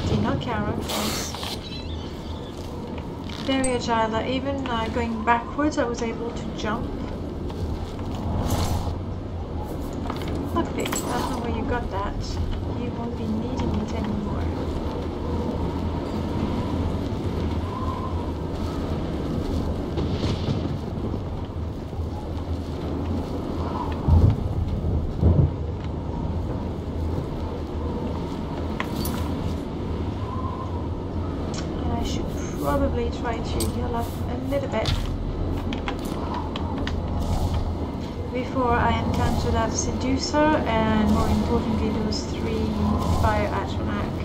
Denock arrow, yes. Very agile. Even going backwards, I was able to jump. Lovely. I don't know where you got that. You won't be needing it anymore. And I should probably try to heal up a little bit before I encounter that seducer, and more importantly those 3 fire atronach.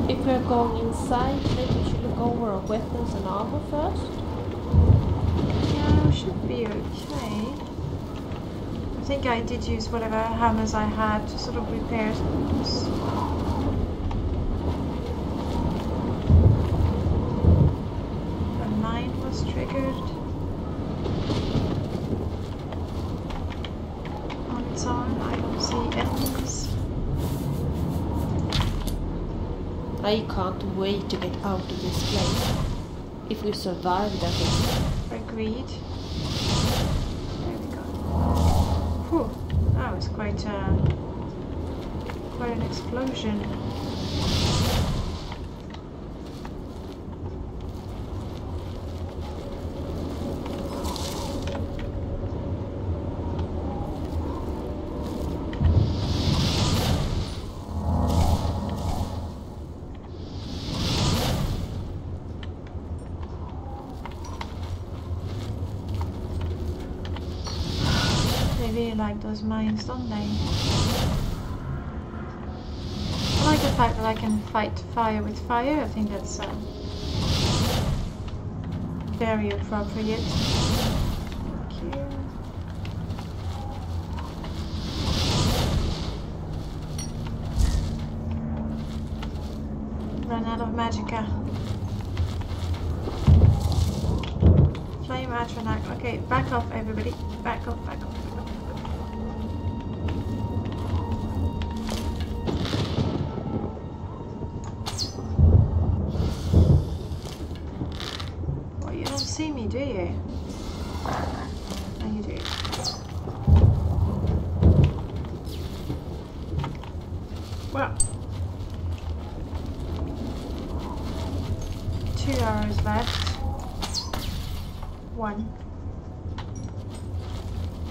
If we're going inside, maybe we should look over our weapons and armor first. Yeah, should be okay. I think I did use whatever hammers I had to sort of repair things. A mine was triggered on its own. I don't see enemies. I can't wait to get out of this place. If we survive that is. Agreed. There we go. Whew, that was quite an explosion. They like those mines, don't they? I like the fact that I can fight fire with fire. I think that's very appropriate. Thank you. Run out of magicka. Flame atronach. Okay, back off everybody. Back off, back off, back off. Well, you don't see me, do you? No, you do. Well. 2 arrows left. 1.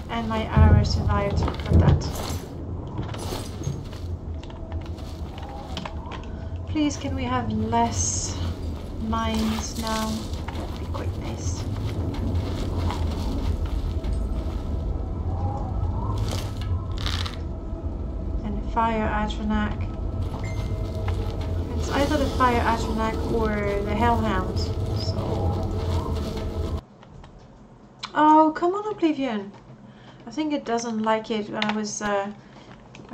And my arrow survived. Look at that. Please, can we have less mines now? That'd be quite nice. And fire atronach. It's either the fire atronach or the hellhounds. So. Oh, come on, Oblivion! I think it doesn't like it when I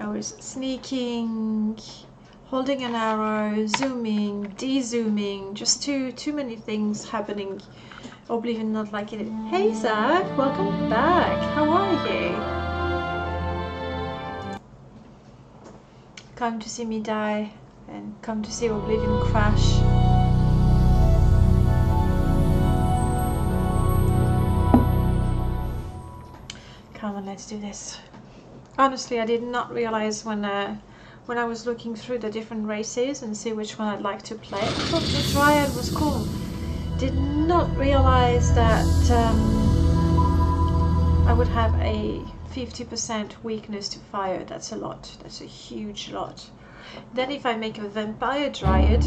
was sneaking, holding an arrow, zooming, de-zooming, just too many things happening. Oblivion not liking it. Hey Zach, welcome back. How are you? Come to see me die and come to see Oblivion crash. Come on, let's do this. Honestly, I did not realize when I was looking through the different races and see which one I'd like to play. I thought the Dryad was cool. Did not realize that I would have a 50% weakness to fire. That's a lot. That's a huge lot. Then if I make a vampire Dryad,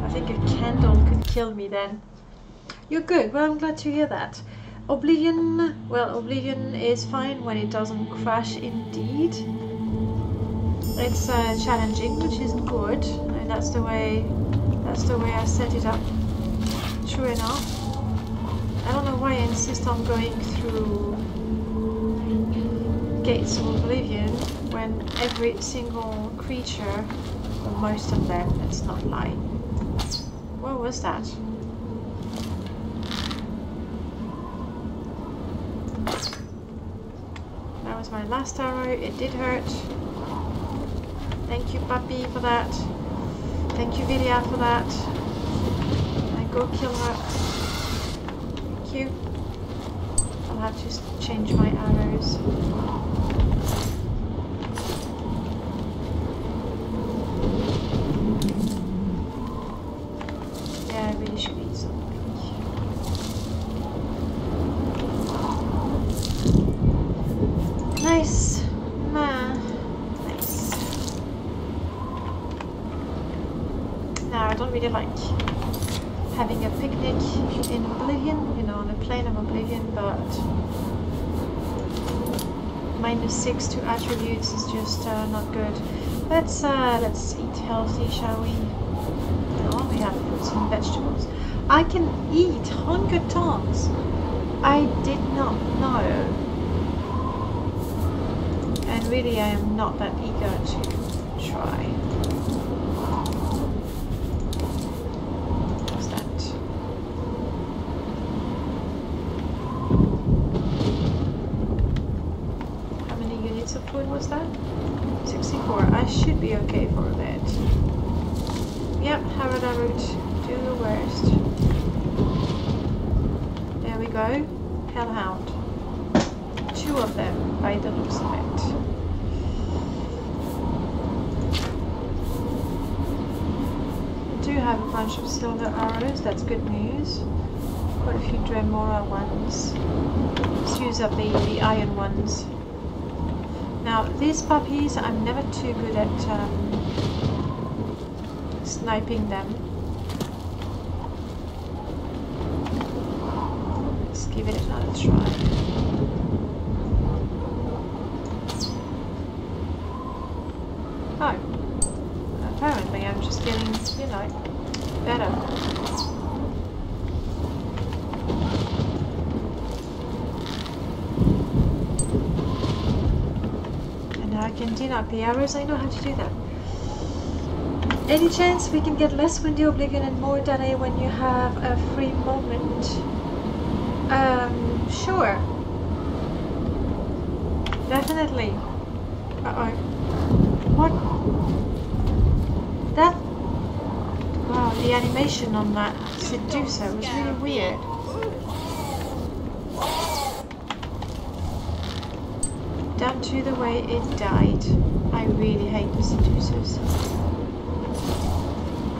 I think a candle could kill me then. You're good. Well, I'm glad to hear that. Oblivion, well, Oblivion is fine when it doesn't crash indeed. It's challenging, which is good, and that's the way I set it up. True enough. I don't know why I insist on going through gates of Oblivion when every single creature, or most of them, let's not lie. What was that? That was my last arrow. It did hurt. Thank you, puppy, for that. Thank you, Vilya, for that. I go kill her. Thank you. I'll have to change my arrows. Yeah, I really should eat something. Nice. Nice. Now, I don't really like having a picnic in Oblivion, you know, on the plane of Oblivion, but -6 to attributes is just not good. Let's eat healthy, shall we? No, we have fruits and vegetables. I can eat hunger tongs. I did not know. And really, I am not that eager to try. What's that? How many units of food was that? 64. I should be okay for a bit. Yep, Harada root. Do the worst. There we go. Hellhound. 2 of them, by the looks of it. I do have a bunch of silver arrows, that's good news. Quite a few Dremora ones. Let's use up the iron ones. Now, these puppies, I'm never too good at sniping them. Let's give it another try. Oh, apparently I'm just getting, you know, better. And now I can denuck the arrows. I know how to do that. Any chance we can get less windy Oblivion and more Danae when you have a free moment? Sure. Definitely. Uh-oh. What? That? Wow, the animation on that seducer was really weird. Down to the way it died. I really hate the seducers.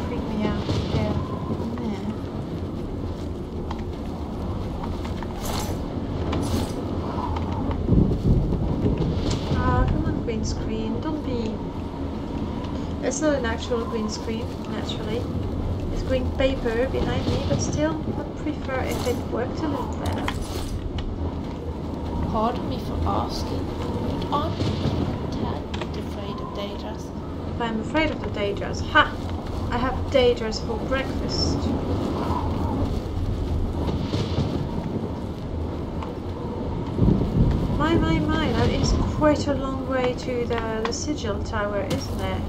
Freak me out. Yeah. Come on, green screen. Don't be... It's not an actual green screen, naturally. It's green paper behind me, but still, I'd prefer if it worked a little better. Pardon me for asking, but aren't you a tad bit afraid of Daedras? If I'm afraid of the Daedras, ha! I have Daedras for breakfast. My My, that is quite a long way to the sigil tower, isn't it?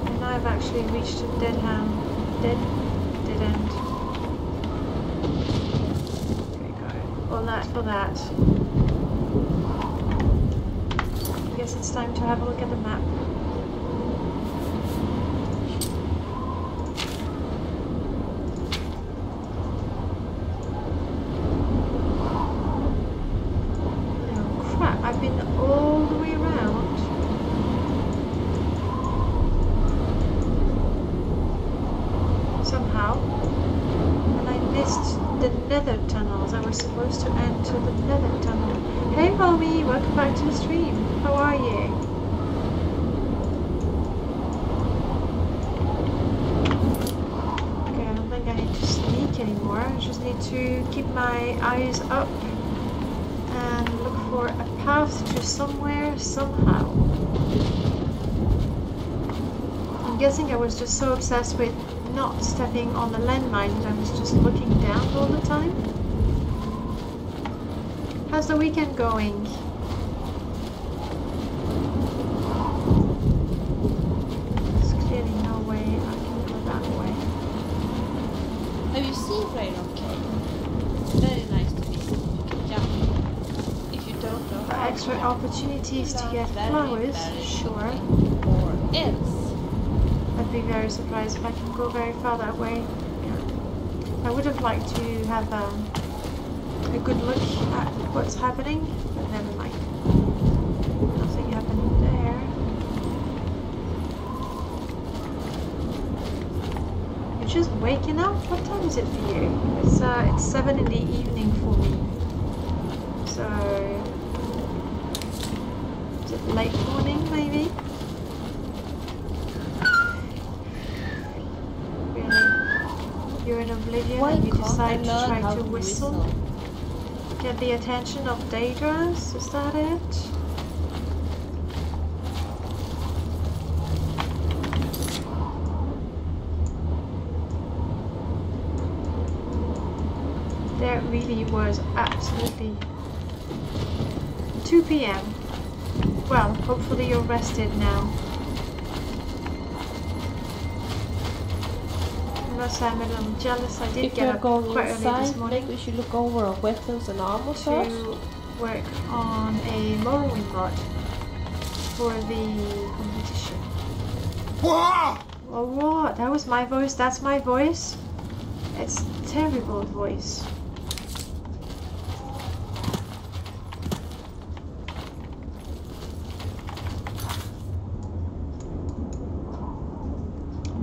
And I've actually reached a dead end. There we go. All that for that. I guess it's time to have a look at the map. I've been all the way around. Somehow. And I missed the nether tunnels. I was supposed to enter the nether tunnel. Hey Romy, welcome back to the stream. How are you? Okay, I don't think I need to sneak anymore. I just need to keep my eyes up and look for a path to somewhere, somehow. I'm guessing I was just so obsessed with not stepping on the landmine that I was just looking down all the time. How's the weekend going? There's clearly no way I can go that way. Have you seen Rain on Cave? Very nice to visit. You can jump. If you don't know how Extra opportunities to get flowers, sure. Or else. I'd be very surprised if I can go very far that way. Yeah. I would have liked to have a good look at what's happening, but never mind. Nothing happening there. You're just waking up? What time is it for you? It's 7 in the evening for me. So is it late morning maybe? You're in Oblivion and you decide to try to whistle. Get the attention of Daedras, is that it? There really was absolutely 2 PM. Well, hopefully you're rested now. I'm a little jealous. I did get up quite early this morning. Maybe we should look over our weapons and armor first. To work on a Morrowind mod for the competition. Oh, what? That was my voice? That's my voice? It's a terrible voice.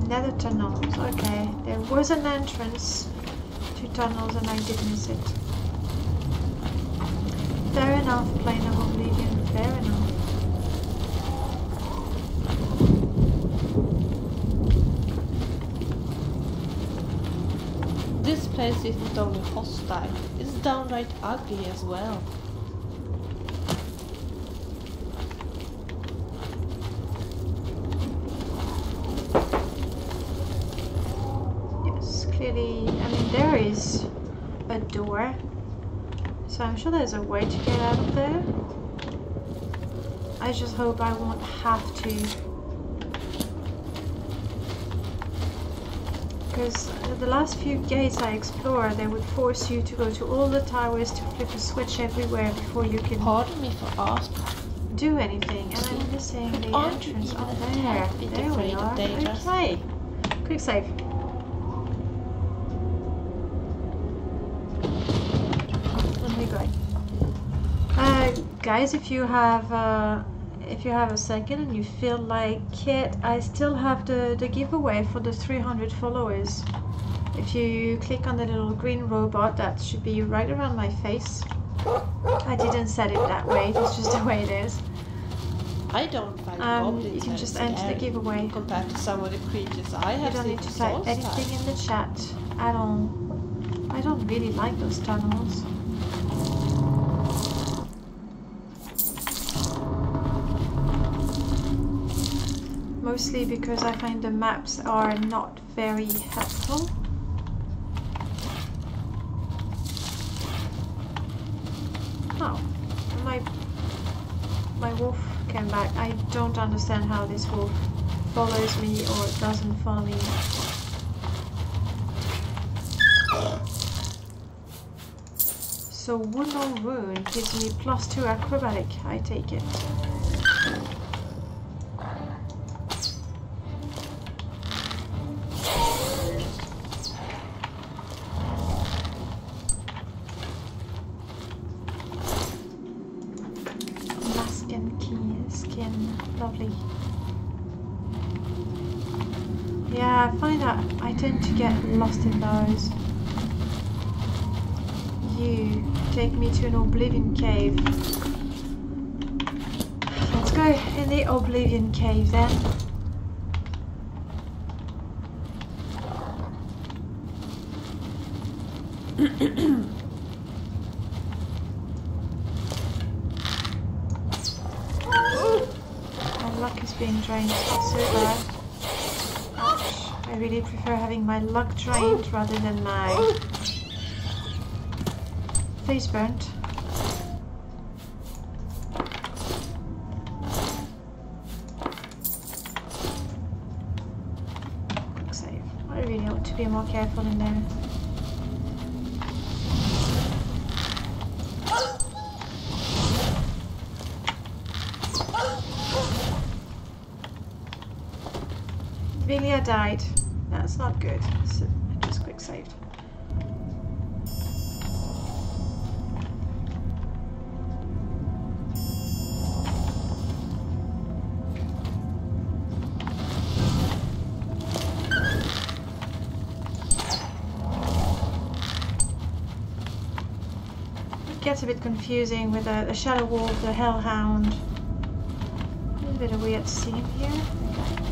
Nether tunnels, okay. There was an entrance to tunnels and I did miss it. Fair enough, Plane of Oblivion, fair enough. This place isn't only hostile, it's downright ugly as well. Clearly, I mean, there is a door, so I'm sure there's a way to get out of there. I just hope I won't have to, because the last few gates I explored, they would force you to go to all the towers to flip a switch everywhere before you can Pardon me for asking. do anything, and I'm missing the entrance. Oh, there. There we are. Okay. Quick save. Guys, if you have a second and you feel like it, I still have the giveaway for the 300 followers. If you click on the little green robot, that should be right around my face. I didn't set it that way, it's just the way it is. I don't find goblins you can just enter the giveaway. Compared to some of the creatures I have You don't need to type anything in the chat at all. I don't really like those tunnels. Mostly because I find the maps are not very helpful. wolf came back. I don't understand how this wolf follows me or doesn't follow me. So wound on wound gives me +2 acrobatic, I take it. Mask and key skin, lovely. Yeah, I find that I tend to get lost in those. You take me to an Oblivion cave. Let's go in the Oblivion cave then. My luck is being drained so bad. Ouch. I really prefer having my luck drained rather than my face burnt. Quick save. I really ought to be more careful in there. Vilia died. That's not good. So I just quick saved. Gets a bit confusing with the Shadow Wolf, the Hellhound. A bit of weird scene here. Okay.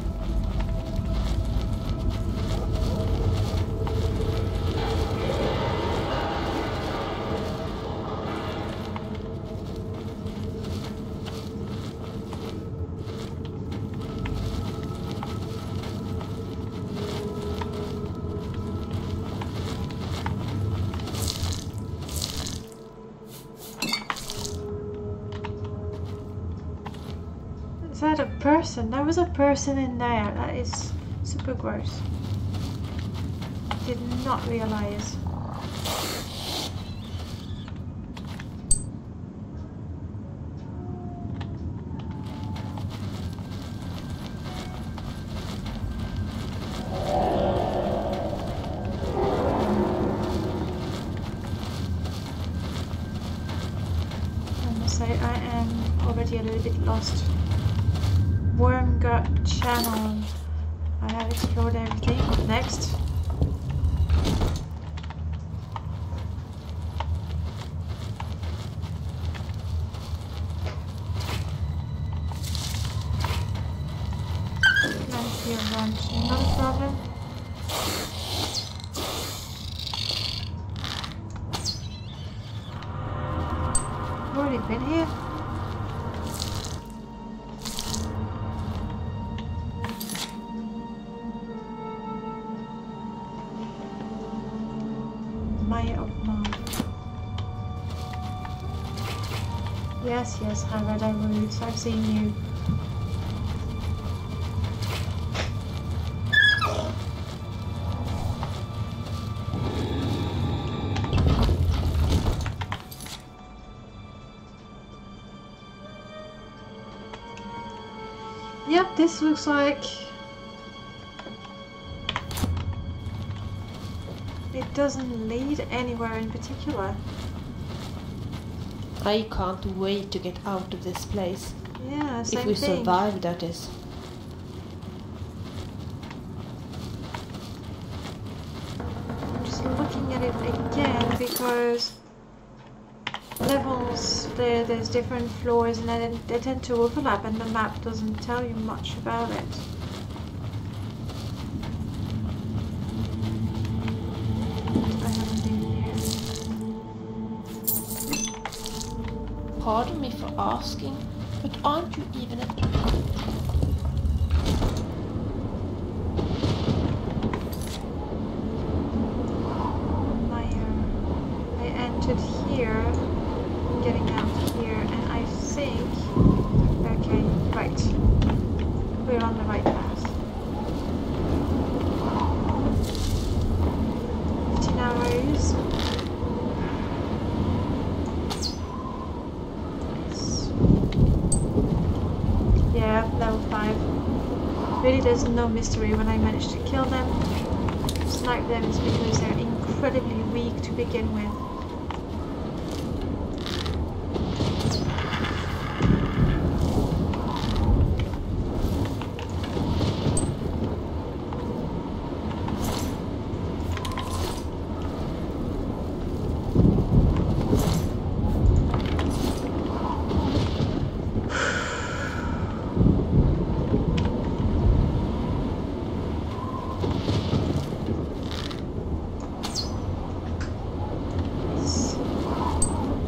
Is that a person? There was a person in there. That is super gross. Did not realize. I must say I am already a little bit lost. Worm gut channel. I have explored everything. Next. Plenty of lunch. Not a problem. I've already been here. Yes, hi Red Eye Roots, I've seen you. Yep, this looks like it doesn't lead anywhere in particular. I can't wait to get out of this place. Yeah, same if we thing. survive, that is. I'm just looking at it again because levels, there's different floors and they tend to overlap and the map doesn't tell you much about it. I haven't been here. Pardon me for asking, but aren't you even a... I entered here, getting out here, and I think Yeah, level 5. Really, there's no mystery when I manage to kill them. Snipe them, it's because they're incredibly weak to begin with.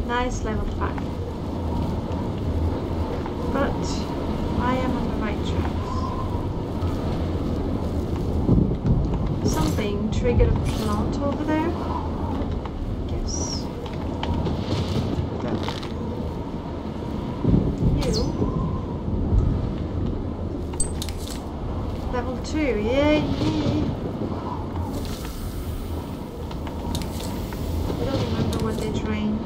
Nice level 5. But I am on the right track. Something triggered a plant over there. Guess. You. Level 2, yay! I don't remember what they drain.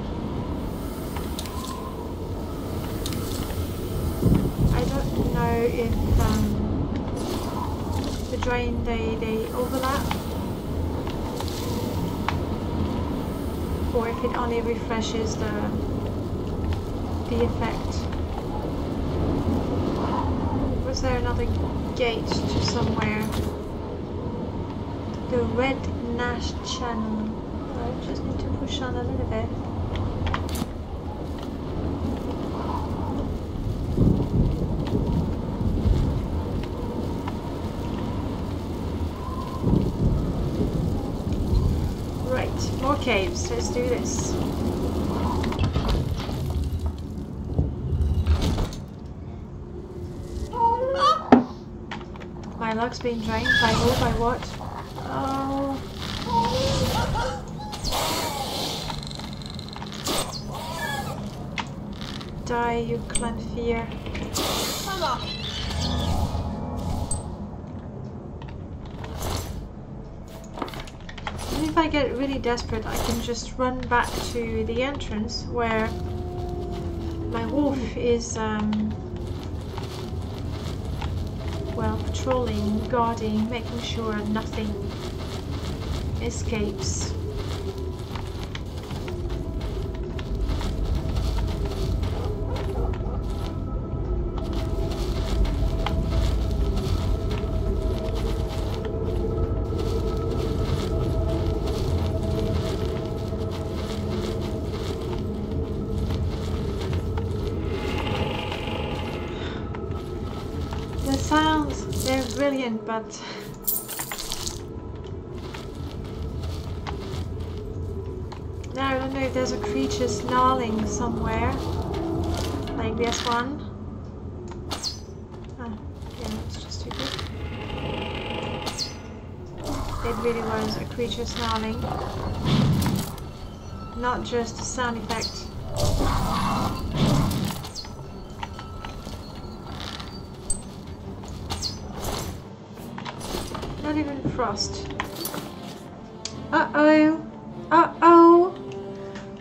If the drain they overlap, or if it only refreshes the effect. Was there another gate to somewhere? The red Nash channel. I just need to push on a little bit. More caves, let's do this. My luck's being drained by who, by what? Oh. Die, you Clanfear. If I get really desperate, I can just run back to the entrance where my wolf is, well, patrolling, guarding, making sure nothing escapes. Sounds, they're brilliant, but now I don't know if there's a creature snarling somewhere, like this one. Oh, yeah, that's just too good. It really was a creature snarling, not just a sound effect. Not even frost. Uh-oh. Uh-oh.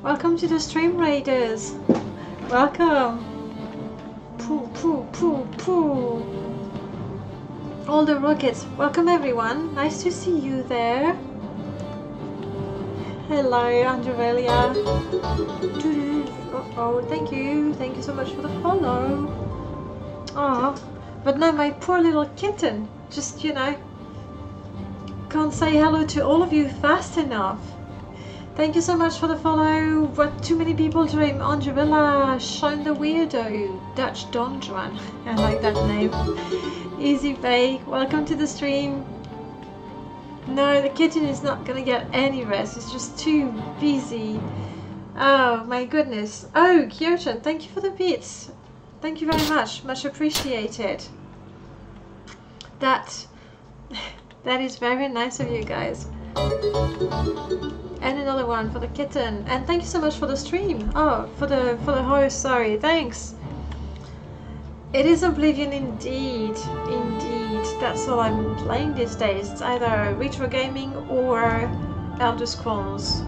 Welcome to the stream, Raiders. Welcome. Poo, poo, poo, poo. All the rockets. Welcome, everyone. Nice to see you there. Hello, Andrevelia. Uh-oh, thank you. Thank you so much for the follow. Oh, but now my poor little kitten. Just, you know, can't say hello to all of you fast enough. Thank you so much for the follow. What too many people dream. Angela, Shine the Weirdo, Dutch Dondran. I like that name. Easy Bake, welcome to the stream. No, the kitten is not gonna get any rest. It's just too busy. Oh my goodness. Oh, Kyoton, thank you for the bits. Thank you very much. Much appreciated. That is very nice of you guys. And another one for the kitten. And thank you so much for the stream. Oh, for the host, sorry. Thanks. It is Oblivion indeed. Indeed. That's all I'm playing these days. It's either retro gaming or Elder Scrolls.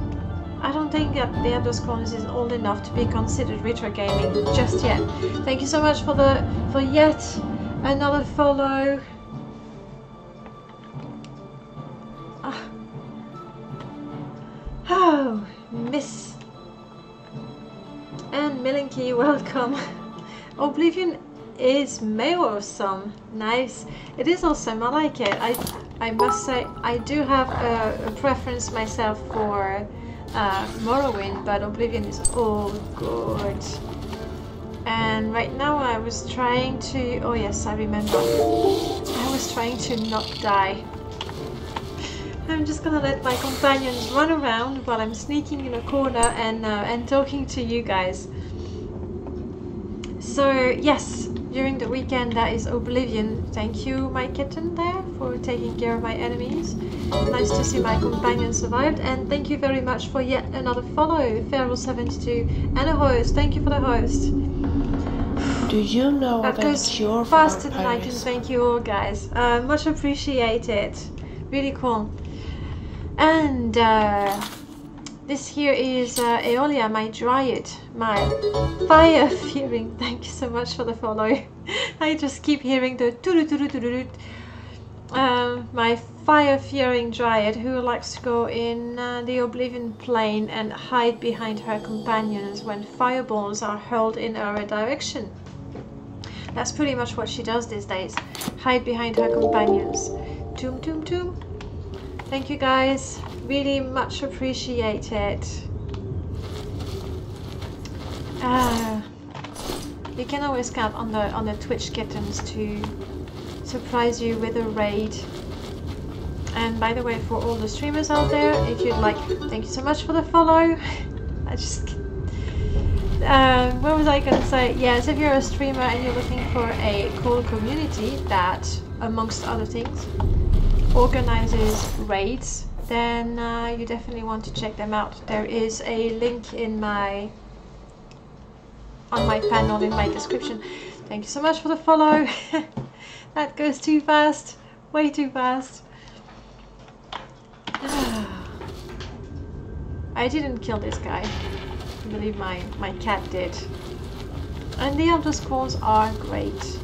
I don't think that the Elder Scrolls is old enough to be considered retro gaming just yet. Thank you so much for yet another follow. Oh, Miss and Milinky, welcome. Oblivion is awesome. Nice. It is awesome. I like it. I must say I do have a preference myself for Morrowind, but Oblivion is all good. And right now I was trying to... Oh yes, I remember. I was trying to not die. I'm just gonna let my companions run around while I'm sneaking in a corner and talking to you guys. So yes, during the weekend that is Oblivion. Thank you, my kitten there, for taking care of my enemies. Nice to see my companion survived, and thank you very much for yet another follow, Feral72, and a host. Thank you for the host. Do you know that goes your faster than I can thank you all, guys. Much appreciated. Really cool. And this here is Aeolia, my Dryad, my fire-fearing. Thank you so much for the follow. I just keep hearing the doo-doo-doo-doo-doo-doo. My fire-fearing Dryad who likes to go in the Oblivion plane and hide behind her companions when fireballs are hurled in her direction. That's pretty much what she does these days. Hide behind her companions. Toom toom toom. Thank you guys. Really much appreciated. You can always count on the Twitch kittens to surprise you with a raid. And by the way, for all the streamers out there, if you'd like, thank you so much for the follow. I just what was I gonna say? Yes, if you're a streamer and you're looking for a cool community that, amongst other things, organizes raids, then you definitely want to check them out. There is a link in on my panel in my description. Thank you so much for the follow. That goes too fast, way too fast. I didn't kill this guy. I believe my cat did. And the Elder Scrolls are great.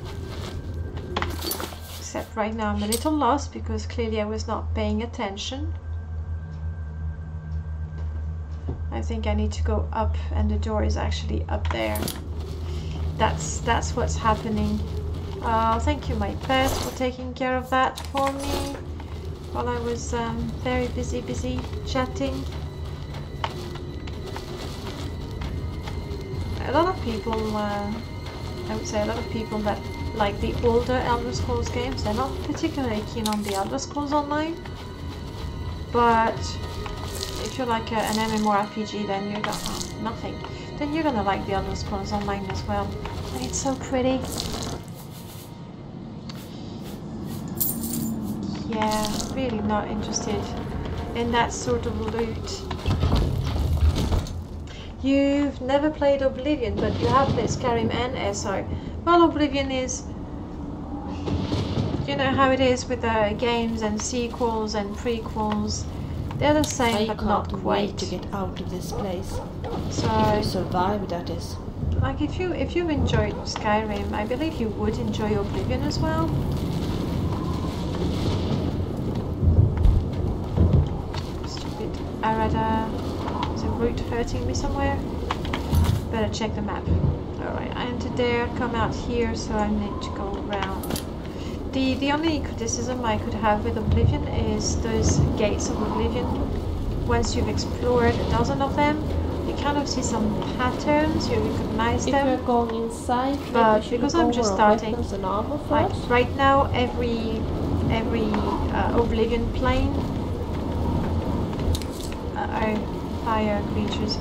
Except right now I'm a little lost because clearly I was not paying attention. I think I need to go up and the door is actually up there. That's what's happening. Thank you, my pet, for taking care of that for me while I was very busy chatting. A lot of people, I would say a lot of people that like the older Elder Scrolls games, they're not particularly keen on the Elder Scrolls Online. But if you're like an MMORPG, then you're gonna nothing. Then you're gonna like the Elder Scrolls Online as well. And it's so pretty. Yeah, really not interested in that sort of loot. You've never played Oblivion, but you have played Skyrim and SO. Well, Oblivion is, you know how it is with games and sequels and prequels. They're the same, but not quite. I can't wait to get out of this place. So, if you survive, that is. Like if you enjoyed Skyrim, I believe you would enjoy Oblivion as well. Stupid Arada. Is a root hurting me somewhere? Better check the map. Alright, I entered there, come out here, so I need to go around. The only criticism I could have with Oblivion is those gates of Oblivion. Once you've explored a dozen of them, you kind of see some patterns, you recognize them. If you're going inside, but because I'm just starting, like right now every Oblivion plane, fire creatures,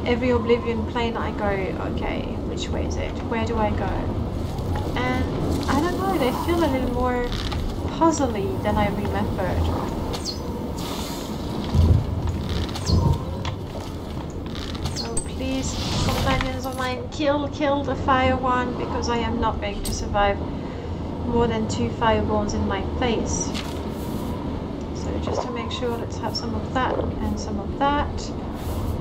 every Oblivion plane I go, okay, which way is it? Where do I go? And I don't know, they feel a little more puzzly than I remembered. So please, companions of mine, kill the fire one, because I am not going to survive more than 2 fireballs in my face. So just to make sure, let's have some of that and some of that.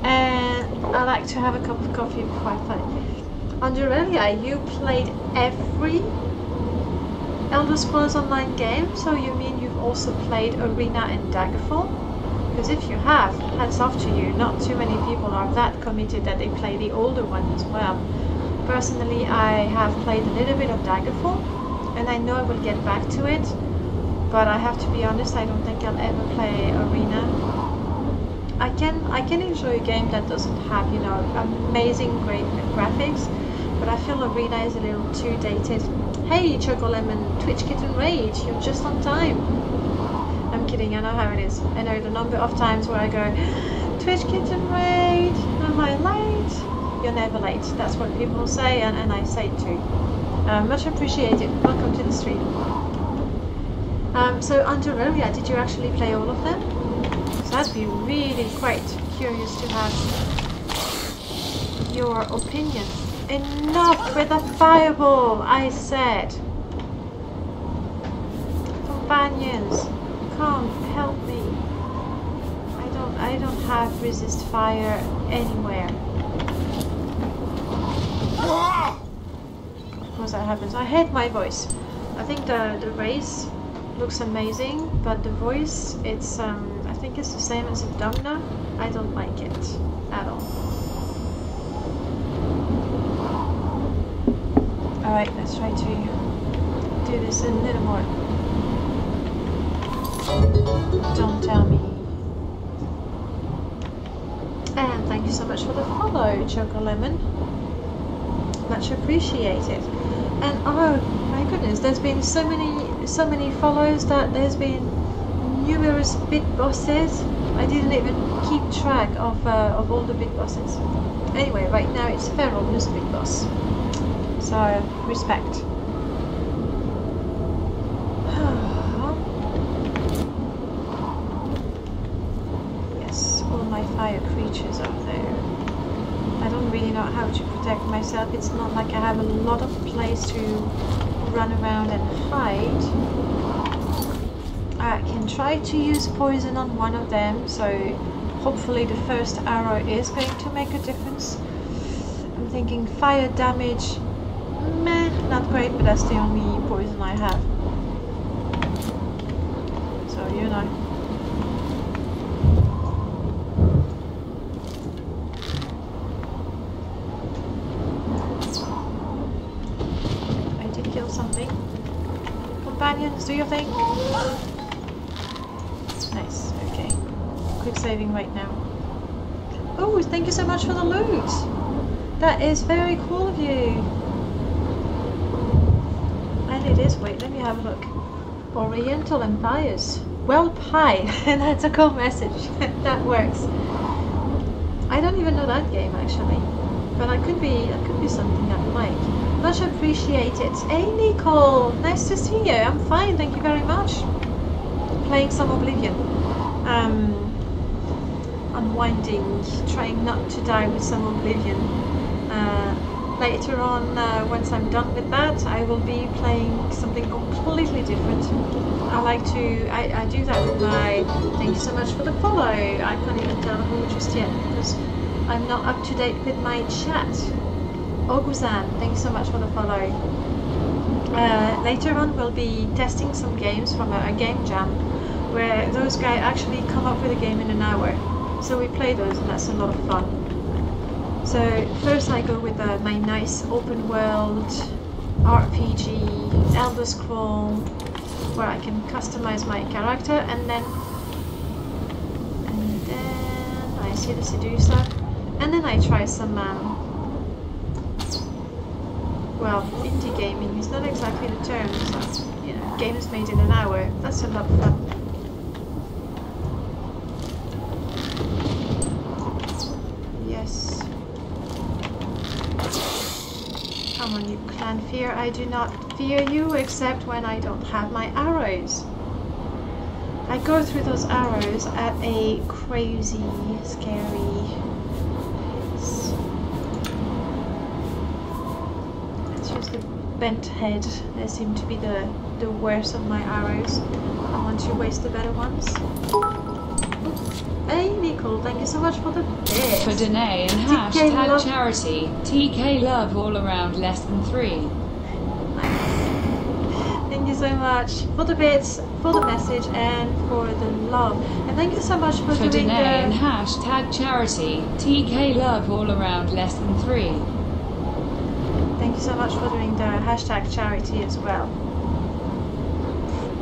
and I like to have a cup of coffee before I play. Under Dryad, you played every Elder Scrolls Online game, so you mean you've also played Arena and Daggerfall? Because if you have, hats off to you. Not too many people are that committed that they play the older one as well. Personally, I have played a little bit of Daggerfall, and I know I will get back to it, but I have to be honest, I don't think I'll ever play Arena. I can enjoy a game that doesn't have, you know, amazing great graphics, but I feel Arena is a little too dated. Hey, Chocolemon, Twitch Kitten Rage, you're just on time. I'm kidding, I know how it is. I know the number of times where I go, Twitch Kitten Rage, am I late? You're never late, that's what people say, and I say it too. Much appreciated, welcome to the stream. So under Dryad, did you actually play all of them? So that'd be really quite curious to have your opinion. Enough with the fireball, I said. Companions, come help me. I don't have resist fire anywhere. Of course that happens. I hate my voice. I think the race looks amazing, but the voice, it's I think it's the same as a Dumna. I don't like it at all. Alright, let's try to do this a little more. Don't tell me. And thank you so much for the follow, Chocolemon. Much appreciated. And oh my goodness, there's been so many follows that there's been numerous bit bosses. I didn't even keep track of all the bit bosses. Anyway, right now it's Feral who's the big boss. So, respect. Yes, all my fire creatures are there. I don't really know how to protect myself. It's not like I have a lot of place to run around and hide. I can try to use poison on one of them, so hopefully the first arrow is going to make a difference. I'm thinking fire damage. Meh, not great, but that's the only poison I have. So, you know. I did kill something. Companions, do your thing. Nice, okay. Quick saving right now. Oh, thank you so much for the loot! That is very cool of you. And it is, wait, let me have a look. Oriental Empires. Well, pie. That's a cool message. That works. I don't even know that game actually, but that could be something I'd like. Much appreciated. Hey, Nicole, nice to see you. I'm fine, thank you very much. Playing some Oblivion. Unwinding, trying not to die with some Oblivion. Later on, once I'm done with that, I will be playing something completely different. I do that with my, thank you so much for the follow. I can't even tell who just yet because I'm not up to date with my chat. Oguzan, thank you so much for the follow. Later on, we'll be testing some games from a game jam where those guys actually come up with a game in an hour. So we play those and that's a lot of fun. So first I go with my nice open world RPG Elder Scroll where I can customize my character, and then I see the Seducer, and then I try some well, indie gaming is not exactly the term, so, you know, games made in an hour. That's a lot of fun. Yes. Come on, you clan fear. I do not fear you except when I don't have my arrows. I go through those arrows at a crazy, scary pace. Let's use the bent head. They seem to be the worst of my arrows. I want to waste the better ones. Hey Nicole, thank you so much for the bits. For Danae and TK hashtag love. charity. TK love all around less than 3. Thank you so much for the bits, for the message, and for the love. And thank you so much for For doing Danae and the... hashtag charity. TK love all around less than 3. Thank you so much for doing the hashtag charity as well.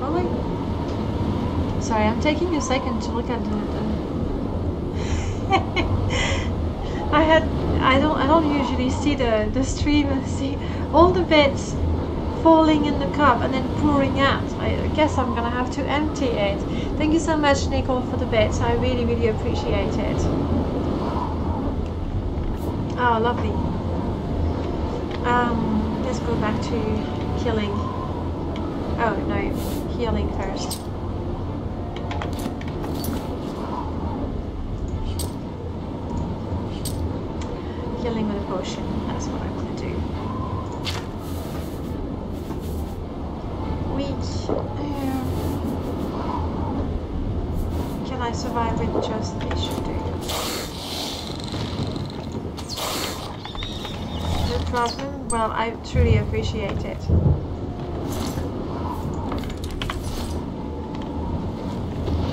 Oh wait. Sorry, I'm taking a second to look at the I don't usually see the stream and see all the bits falling in the cup and then pouring out. I guess I'm gonna have to empty it. Thank you so much, Nicole, for the bits. I really, really appreciate it. Oh, lovely. Let's go back to killing. Oh no, healing first. Healing with a potion, that's what I want to do. Weak. Can I survive with just this? Should do. No problem. Well, I truly appreciate it.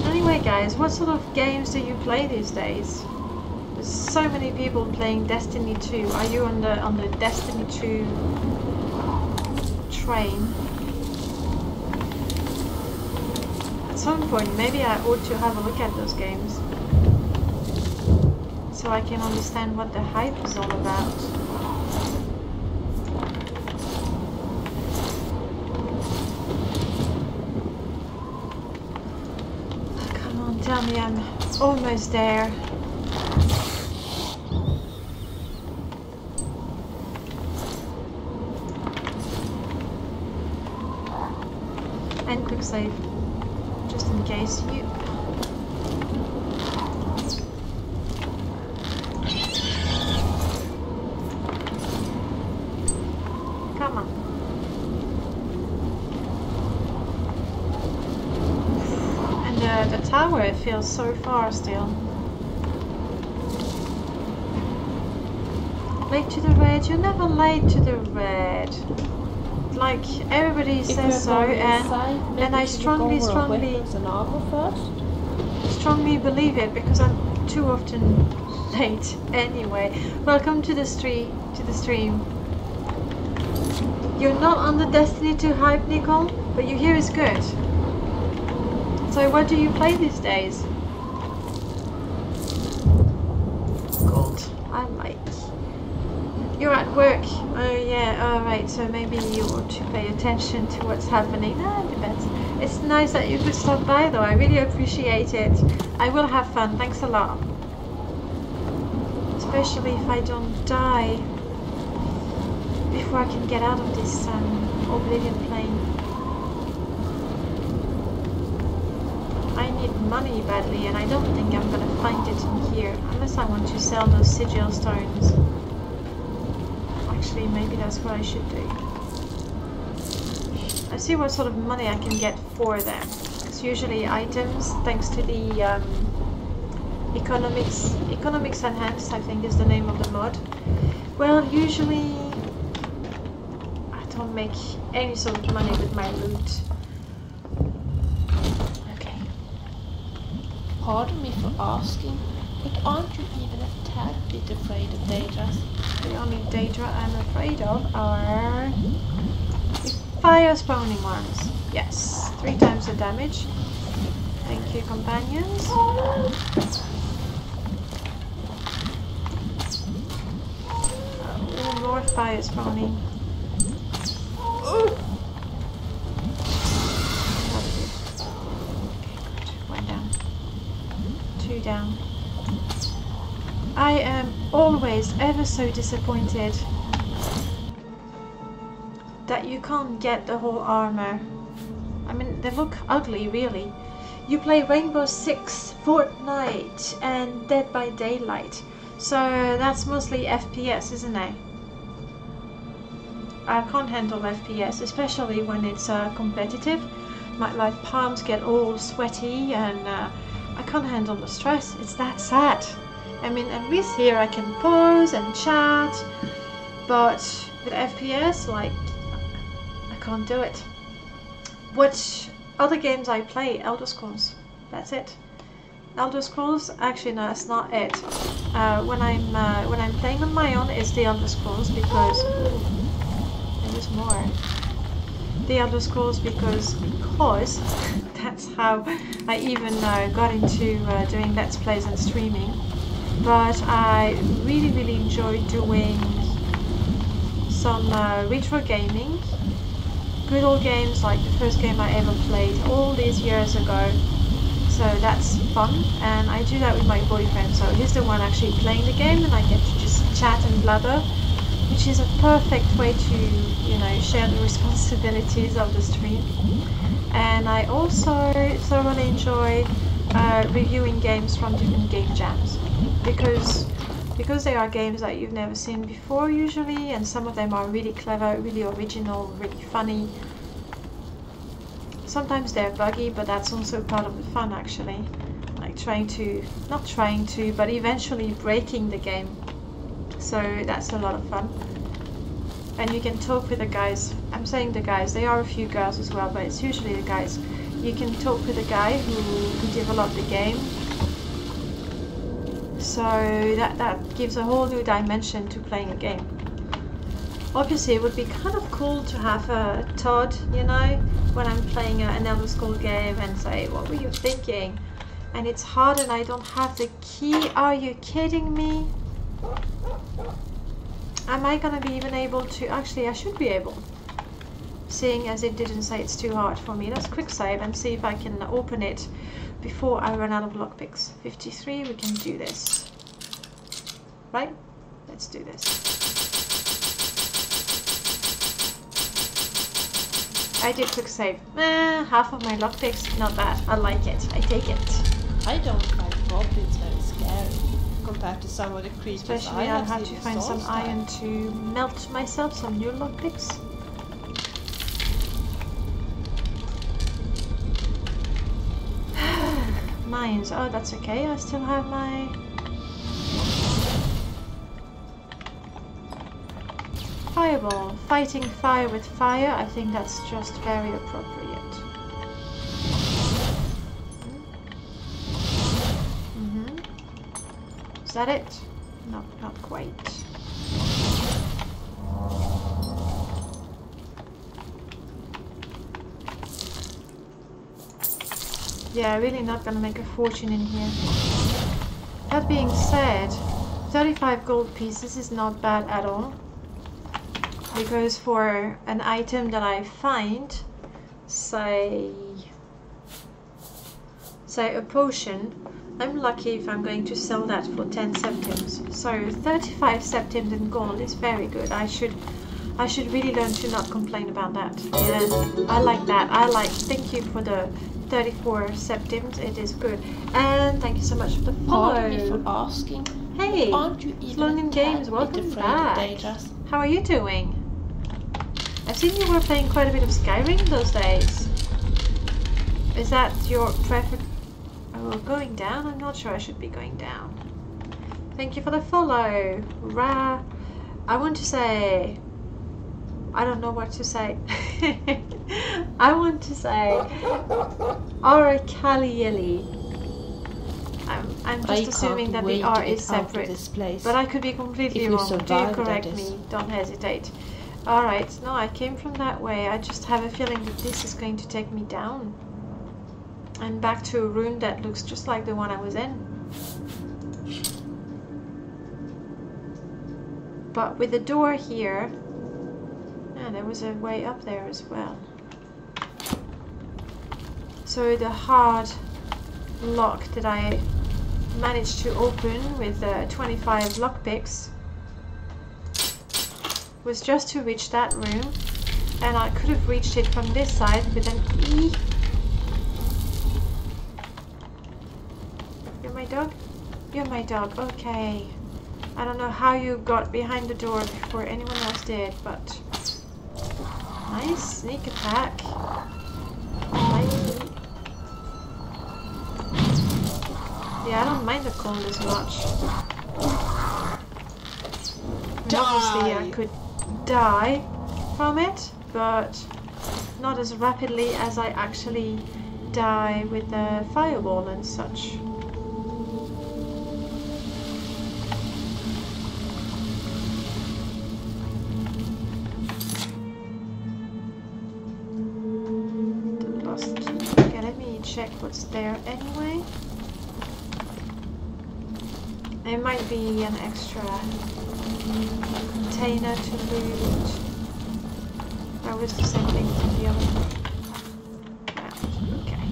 Anyway, guys, what sort of games do you play these days? There's so many people playing Destiny 2. Are you on the Destiny 2 train? At some point, maybe I ought to have a look at those games, so I can understand what the hype is all about. Oh, come on, tell me I'm almost there. And quick save, just in case you... Come on. And the tower, it feels so far still. Late to the red? You're never late to the red. Like everybody says so, and I strongly believe it because I'm too often late. Anyway, welcome to the stream. You're not on the Destiny 2 hype, Nicole, but you hear it's good. So what do you play these days? Gold. I like. You're at work. Oh yeah, alright, so maybe you ought to pay attention to what's happening. Ah, depends. It's nice that you could stop by though, I really appreciate it. I will have fun, thanks a lot. Especially if I don't die before I can get out of this Oblivion plane. I need money badly and I don't think I'm gonna find it in here, unless I want to sell those sigil stones. Actually, maybe that's what I should do. I see what sort of money I can get for them. It's usually items, thanks to the economics enhanced, I think is the name of the mod. Well, usually I don't make any sort of money with my loot. Okay. Pardon me for asking, but aren't you even a tad bit afraid of Daedras? The only Daedra I'm afraid of are the fire spawning ones. Yes, 3 times the damage. Thank you, companions. More fire spawning. Okay, good. 1 down. 2 down. I am always ever so disappointed that you can't get the whole armor. I mean, they look ugly, really. You play Rainbow Six, Fortnite, and Dead by Daylight, so that's mostly FPS, isn't it? I can't handle FPS, especially when it's competitive. My palms get all sweaty and I can't handle the stress. It's that sad. I mean, at least here I can pause and chat, but with FPS, like, I can't do it. What other games I play? Elder Scrolls. That's it. Elder Scrolls. Actually, no, that's not it. When I'm playing on my own, it's the Elder Scrolls because there is more. The Elder Scrolls because that's how I even got into doing Let's Plays and streaming. But I really enjoy doing some retro gaming. Good old games like the first game I ever played all these years ago. So that's fun, and I do that with my boyfriend. So he's the one actually playing the game, and I get to just chat and blabber, which is a perfect way to, you know, share the responsibilities of the stream. And I also thoroughly enjoy reviewing games from different game jams, because they are games that you've never seen before usually, and some of them are really clever, really original, really funny. Sometimes they're buggy, but that's also part of the fun actually. Like not trying to, but eventually breaking the game. So that's a lot of fun. And you can talk with the guys. I'm saying the guys, there are a few girls as well, but it's usually the guys. You can talk with the guy who developed the game. So that gives a whole new dimension to playing a game. Obviously, it would be kind of cool to have a Todd, you know, when I'm playing an Elder Scrolls game and say, what were you thinking? And it's hard and I don't have the key. Are you kidding me? Am I gonna be even able to? Actually, I should be able. Seeing as it didn't say it's too hard for me. Let's quick save and see if I can open it before I run out of lockpicks. 53, we can do this. Right? Let's do this. I did quick save. Half of my lockpicks, not bad. I like it. I take it. I don't find goblins very scary compared to some of the creatures. Especially I'll have to find some iron to melt myself some new lockpicks. Mines. Oh, that's okay. I still have my... Fireball. Fighting fire with fire. I think that's just very appropriate. Is that it? No, not quite. Yeah, really not gonna make a fortune in here. That being said, 35 gold pieces is not bad at all. Because for an item that I find, say a potion, I'm lucky if I'm going to sell that for 10 septims. So 35 septims in gold is very good. I should really learn to not complain about that. Yeah, I like that. Thank you for the 34 septims. It is good. And thank you so much for the follow. Pardon me for asking. Hey, aren't you even London Games, welcome back. How are you doing? I've seen you were playing quite a bit of Skyrim those days. Is that your preferred? Oh, going down? I'm not sure I should be going down. Thank you for the follow. Ra. I want to say... I don't know what to say. I want to say... Arcalieli. I'm just assuming that the R is separate. But I could be completely wrong. Do correct me. Don't hesitate. Alright, no, I came from that way. I just have a feeling that this is going to take me down. And back to a room that looks just like the one I was in. But with the door here... Yeah, there was a way up there as well. So the hard lock that I managed to open with 25 lockpicks was just to reach that room, and I could have reached it from this side with an E. You're my dog? You're my dog, okay. I don't know how you got behind the door before anyone else did, but... Nice sneak attack. I like it. don't mind the cold as much. Obviously I could die from it, but not as rapidly as I actually die with the fireball and such. The lost key. Okay, let me check what's there anyway. It might be an extra container to loot. That was the same thing as the other one. Okay.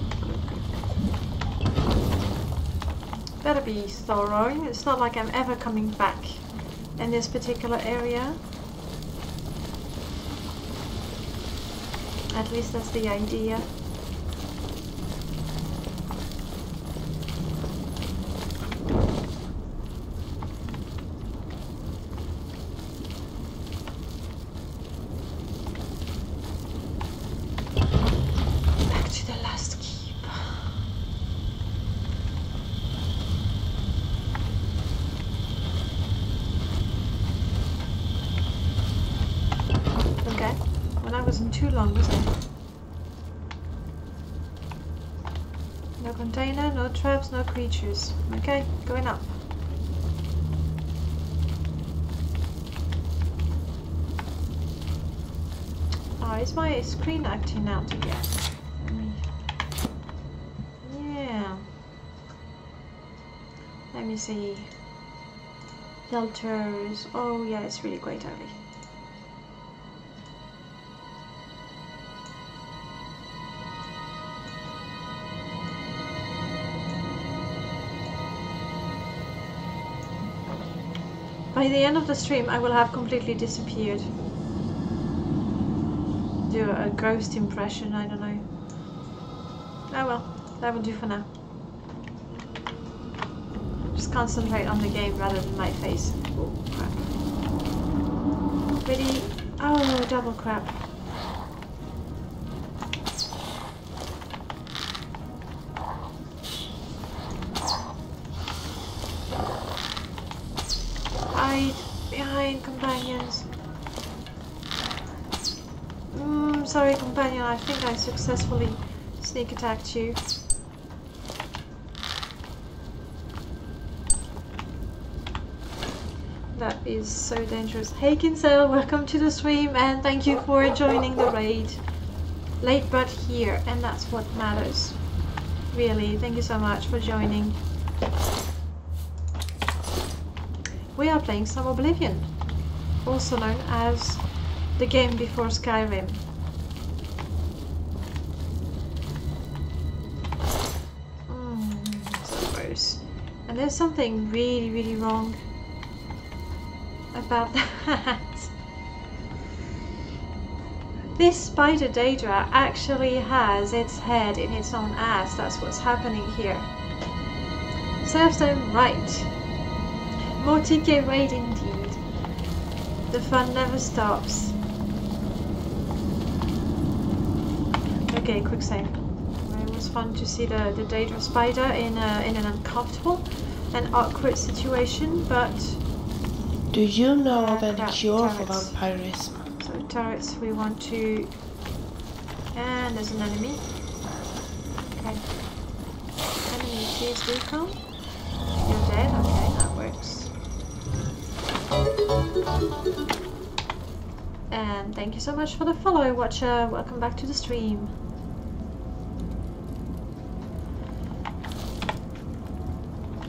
Better be thorough. It's not like I'm ever coming back in this particular area. At least that's the idea. Too long, was it? No container, no traps, no creatures. Okay, going up. Oh, is my screen acting out again? Yeah. Let me see. Filters. Oh yeah, it's really quite early. By the end of the stream, I will have completely disappeared. Do a ghost impression, I don't know. Oh well, that will do for now. Just concentrate on the game rather than my face. Oh, crap. Ready? Oh, double crap. Behind companions. Sorry companion, I think I successfully sneak attacked you. That is so dangerous. Hey Kinsale, welcome to the stream and thank you for joining the raid. Late but here, and that's what matters. Really, thank you so much for joining. We are playing some Oblivion, also known as the game before Skyrim. So gross. And there's something really, really wrong about that. This spider Daedra actually has its head in its own ass. That's what's happening here. Serves them right. More TK raid indeed. The fun never stops. Okay, quick save. It was fun to see the Daedra spider in an uncomfortable and awkward situation, but... Do you know of any cure for turrets. vampirism? So turrets we want to... And there's an enemy. Okay. Enemy, please do come. You're dead? Okay, that works. And thank you so much for the follow, Watcher. Welcome back to the stream.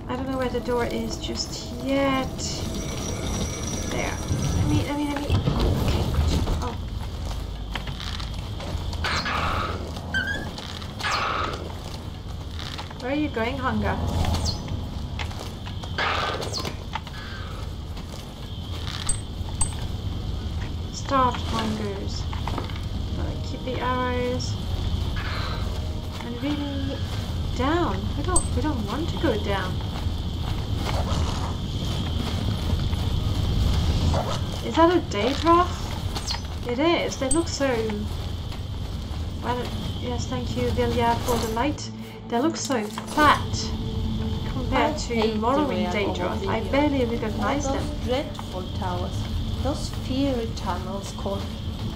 I don't know where the door is just yet. There. Let me. Okay, good. Oh. Where are you going, Hunger? Starved hungers. Gotta keep the arrows. And really down. We don't want to go down. Is that a Daedra? It is. They look so... Well, yes, thank you, Vilya, for the light. They look so fat compared to Morrowind Daedra. I barely recognize them. Those dreadful towers. Those fiery tunnels called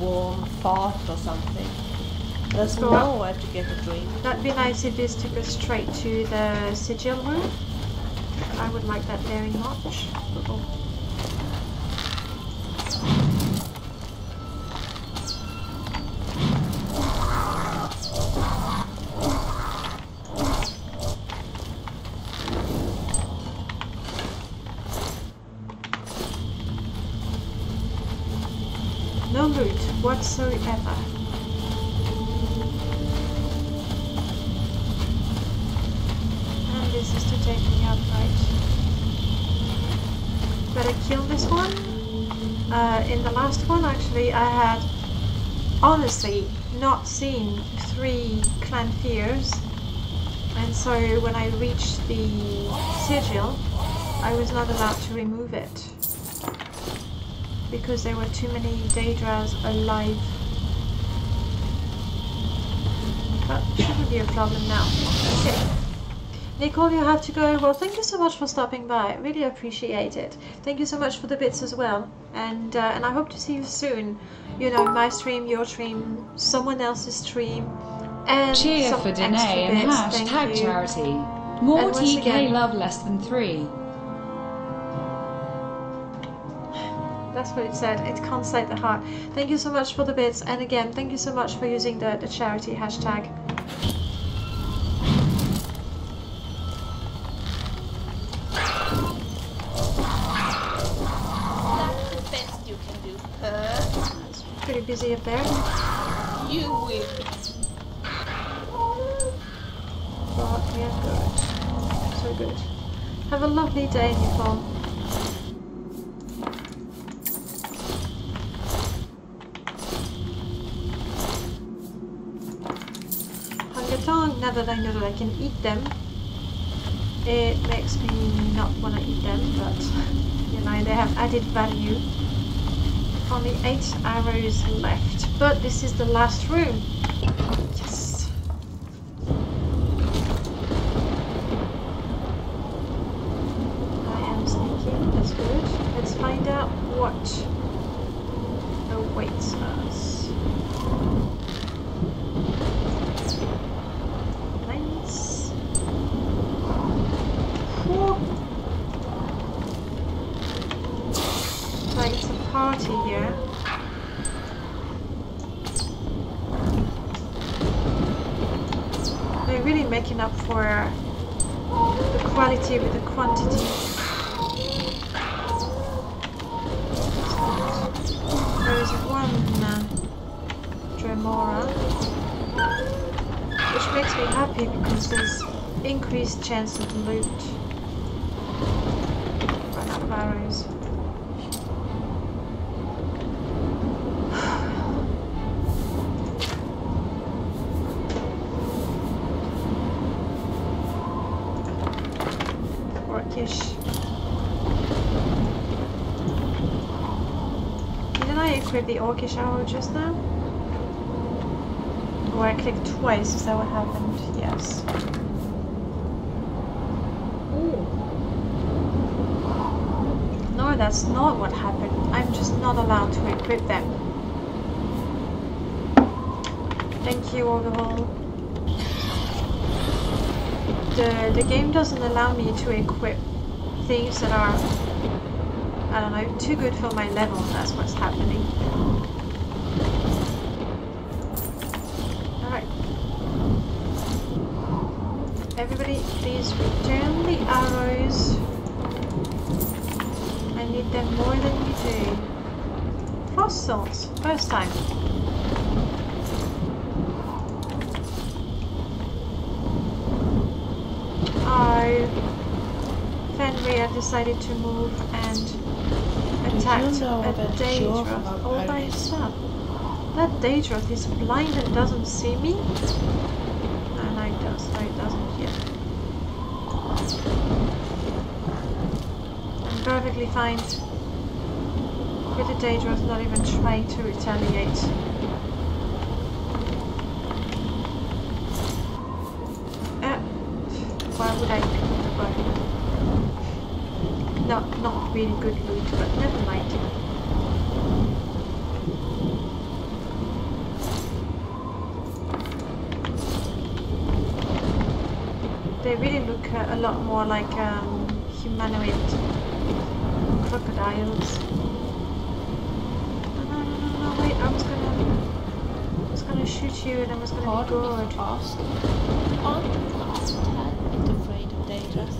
Warm Fart or something. There's Go up. nowhere to get a drink. That'd be nice if this took us straight to the sigil room. I would like that very much. Uh-oh. No loot whatsoever. And this is to take me up, right? Better kill this one. In the last one, actually, I had honestly not seen 3 clan fears, and so when I reached the sigil, I was not allowed to remove it because there were too many Daedras alive. But shouldn't be a problem now. Okay. Nicole, you have to go. Well, thank you so much for stopping by. Really appreciate it. Thank you so much for the bits as well. And I hope to see you soon. You know, my stream, your stream, someone else's stream. And Cheer some for extra Danae and bits. hashtag Thank you. charity. More And once TK again- love less than 3. That's what it said. It can't say the heart. Thank you so much for the bits. And again, thank you so much for using the charity hashtag. That's the best you can do, huh? It's pretty busy up there. You will. But we are good. So good. Have a lovely day, Nicole. Hungatong, now that I know that I can eat them, it makes me not want to eat them, but you know, they have added value. Only 8 arrows left, but this is the last room. Yes! I am sneaking, that's good. Let's find out what awaits us. Nice. Whew. Like it's a party here. They're really making up for the quality with the quantity. There is one Dremora, which makes me happy because there's increased chance of loot. Run out of arrows. Orcish. Didn't I equip the Orcish arrow just now? Or I clicked twice, is that what happened? Yes. No, that's not what happened. I'm just not allowed to equip them. Thank you, Overhaul. The game doesn't allow me to equip things that are, I don't know, too good for my level. That's what's happening. Alright. Everybody, please return the arrows. I need them more than you do. Frost salts, first time. Fenrir decided to move and attack a Daedra all by himself. That Daedra is blind and doesn't see me? And I does, no, it doesn't yet. I'm perfectly fine with the Daedra not even trying to retaliate. Why would I pick up the bow? not really good loot, but never mind. They really look a lot more like humanoid crocodiles. No, wait, I was gonna shoot you and I was gonna be good. Ask. I'm a bit afraid of dangerous.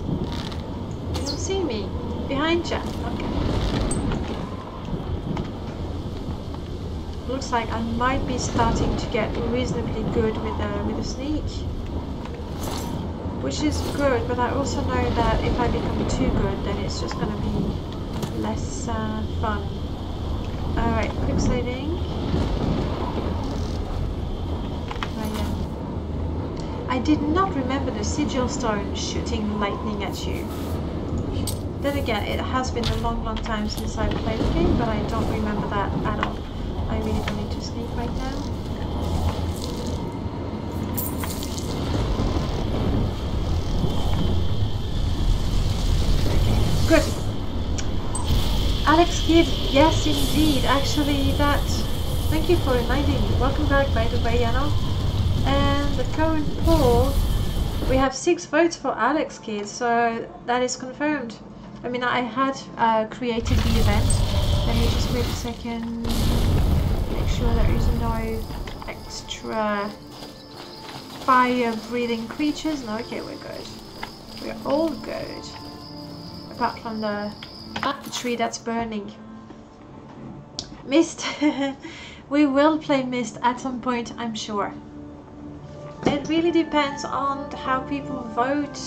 You don't see me? Behind you? Okay. Looks like I might be starting to get reasonably good with a sneak. Which is good, but I also know that if I become too good, then it's just gonna be less fun. Alright, quick saving. I did not remember the sigil stone shooting lightning at you. Then again, it has been a long time since I played the game, but I don't remember that at all. I really don't need to sneak right now. Good. Alex Kidd, yes indeed. Actually, that. Thank you for reminding me. Welcome back, by the way, Yana. And the current poll, we have 6 votes for Alex Kidd, so that is confirmed. I mean, I had created the event. Let me just wait a second. Make sure there is no extra fire-breathing creatures. No, okay, we're good. We're all good. Apart from the tree that's burning. Mist. We will play Mist at some point, I'm sure. It really depends on how people vote.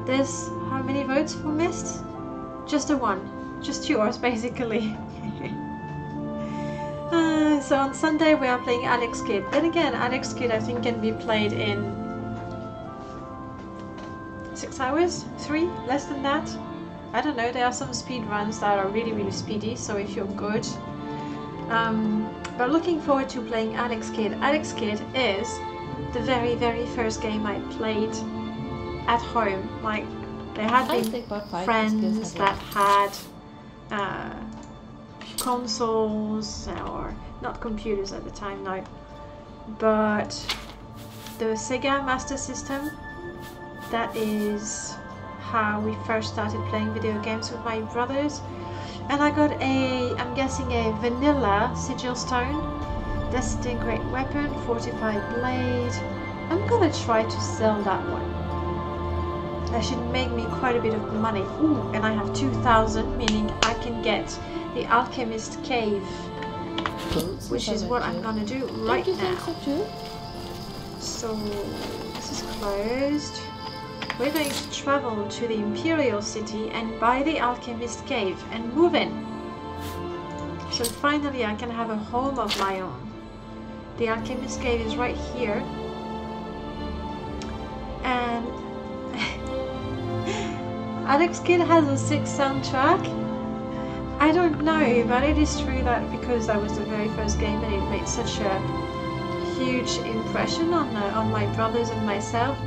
There's how many votes for Mist? Just the one. Just yours, basically. So on Sunday we are playing Alex Kidd. Then again, Alex Kidd I think can be played in 6 hours? 3? Less than that? I don't know, there are some speed runs that are really speedy, so if you're good. But looking forward to playing Alex Kidd. Alex Kidd is the very first game I played at home. Like, there had been friends that had consoles, or not computers at the time, no. But the Sega Master System, that is how we first started playing video games with my brothers. And I got a, I'm guessing a vanilla sigil stone, disintegrate weapon, fortified blade. I'm gonna try to sell that one. That should make me quite a bit of money. Ooh, and I have 2,000, meaning I can get the alchemist cave, which is what I'm gonna do right now. So this is closed. We're going to travel to the Imperial City and buy the Alchemist Cave and move in. So finally I can have a home of my own. The Alchemist Cave is right here. And Alex Kidd has a sick soundtrack. I don't know, but it is true that because that was the very first game and it made such a huge impression on my brothers and myself,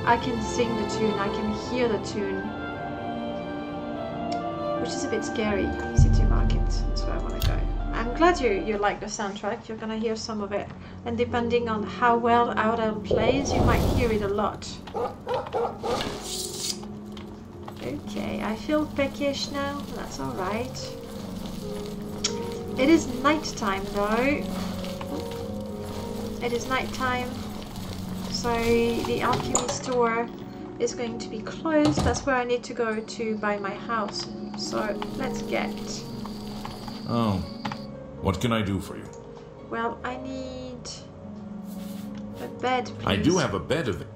I can sing the tune, I can hear the tune, which is a bit scary. City Market, that's where I want to go. I'm glad you like the soundtrack, you're gonna hear some of it, and depending on how well Aurel plays, you might hear it a lot. Okay, I feel peckish now, that's alright. It is night time though. It is night time. So the alchemy store is going to be closed. That's where I need to go to buy my house. So let's get. Oh, what can I do for you? Well, I need a bed, please. I do have a bed of it.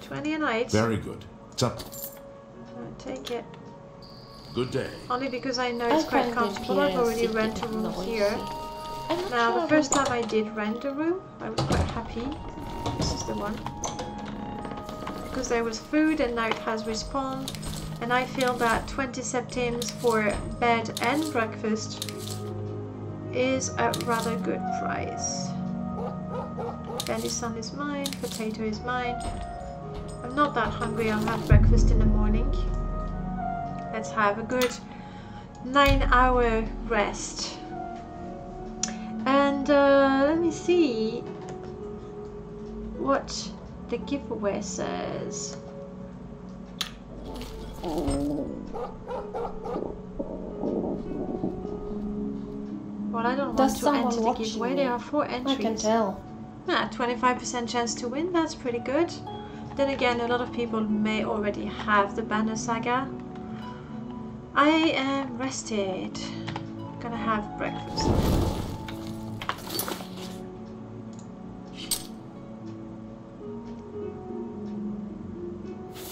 20 a night. Very good. It's up. I'll take it. Good day. Only because I know it's quite comfortable. I've already rented a room here. Now, the first time I did rent a room, I was quite happy. This is the one. Because there was food and now it has respawned. And I feel that 20 septims for bed and breakfast is a rather good price. Venison is mine, potato is mine. I'm not that hungry. I'll have breakfast in the morning. Let's have a good 9-hour rest. And let me see what the giveaway says. Well, I don't want to enter the giveaway. There are 4 entries. I can tell. 25% chance to win. That's pretty good. Then again, a lot of people may already have the Banner Saga. I am rested. Gonna have breakfast.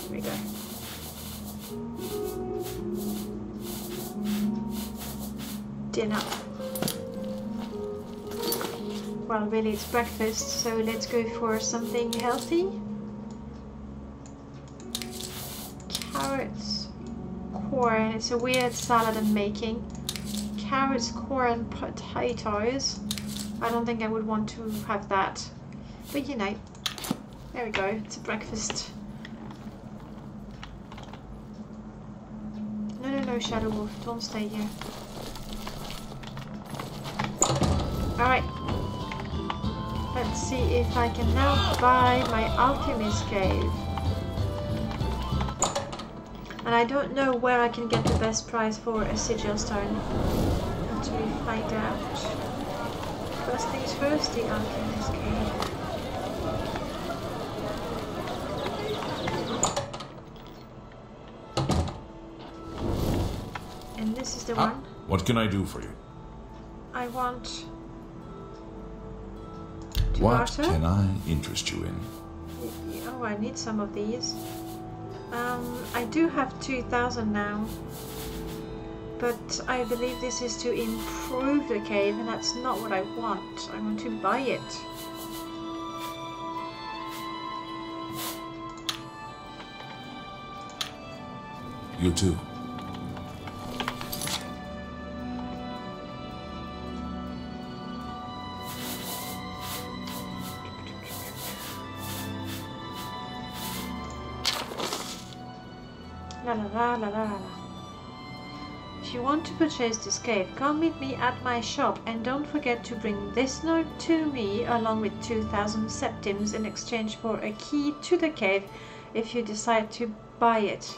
Here we go. Dinner. Well, really it's breakfast, so let's go for something healthy. Carrots, corn. It's a weird salad I'm making. Carrots, corn, potatoes. I don't think I would want to have that. But you know, there we go. It's a breakfast. No, Shadow Wolf. Don't stay here. Alright. Let's see if I can now buy my alchemist cave. And I don't know where I can get the best price for a sigil stone. Until we find out. First things first, the alchemist cave. And this is the one. What can I do for you? I want... What can I interest you in? Oh, I need some of these. I do have 2,000 now, but I believe this is to improve the cave, and that's not what I want. I want to buy it. You too. La la la la la la. If you want to purchase this cave, come meet me at my shop, and don't forget to bring this note to me along with 2,000 septims in exchange for a key to the cave if you decide to buy it.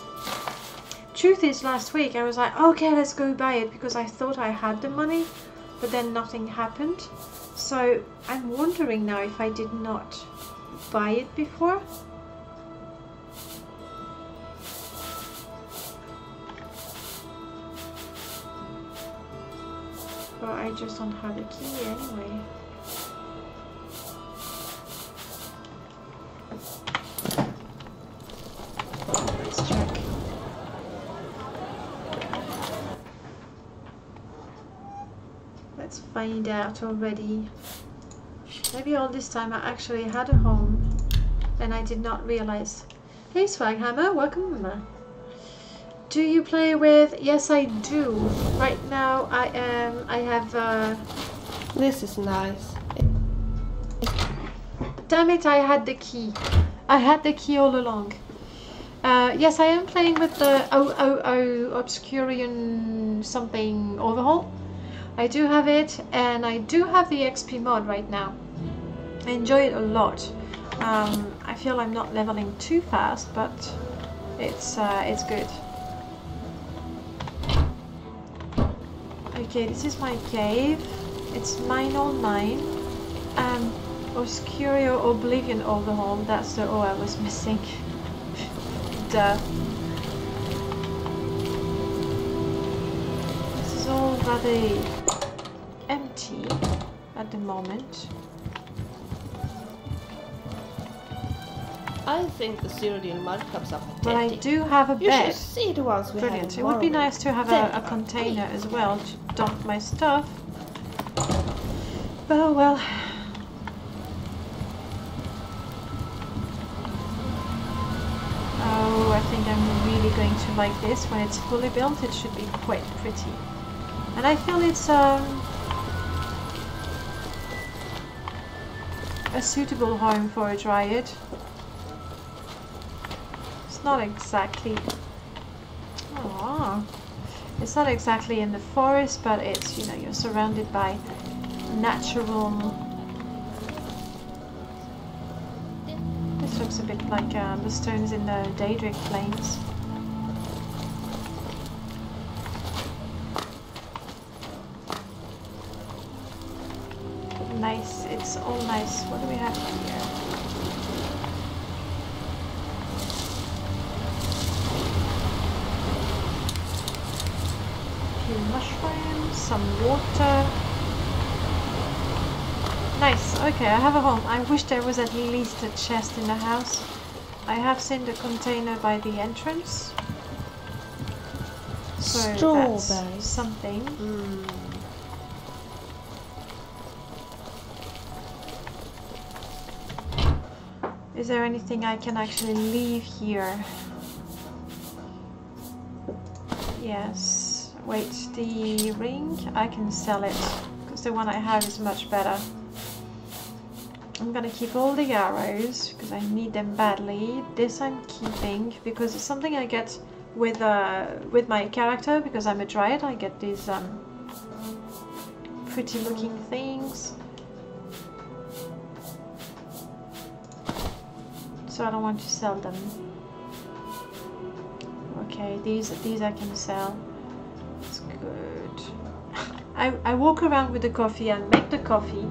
Truth is, last week I was like, okay, let's go buy it, because I thought I had the money, but then nothing happened. So I'm wondering now if I did not buy it before. But I just don't have the key anyway. Let's check. Let's find out already. Maybe all this time I actually had a home and I did not realize. Hey Swaghammer, welcome. Do you play with? Yes, I do. Right now, I have. This is nice. Damn it! I had the key. I had the key all along. Yes, I am playing with the Obscurian something overhaul. I do have it, and I do have the XP mod right now. I enjoy it a lot. I feel I'm not leveling too fast, but it's good. Okay, this is my cave. It's 909. Obscurio Oblivion overhaul. That's the O I was missing. Duh. This is all rather empty at the moment. I think the cereal mud cups are pathetic. But I do have a You bed. should see the ones we Brilliant. have. It would be nice to have a container as well to dump my stuff. But oh well. Oh, I think I'm really going to like this. When it's fully built, it should be quite pretty. And I feel it's a suitable home for a Dryad. it's not exactly... Oh, it's not exactly in the forest, but it's, you know, you're surrounded by natural... This looks a bit like the stones in the Daedric Plains. Nice, it's all nice. What do we have here? A few mushrooms, some water. Nice, okay, I have a home. I wish there was at least a chest in the house. I have seen the container by the entrance. So Strawberries. that's something. Is there anything I can actually leave here? Yes. Wait, the ring? I can sell it, because the one I have is much better. I'm gonna keep all the arrows, because I need them badly. This I'm keeping, because it's something I get with my character, because I'm a Dryad. I get these pretty looking things. So I don't want to sell them. Okay, these I can sell. That's good. I walk around with the coffee and make the coffee.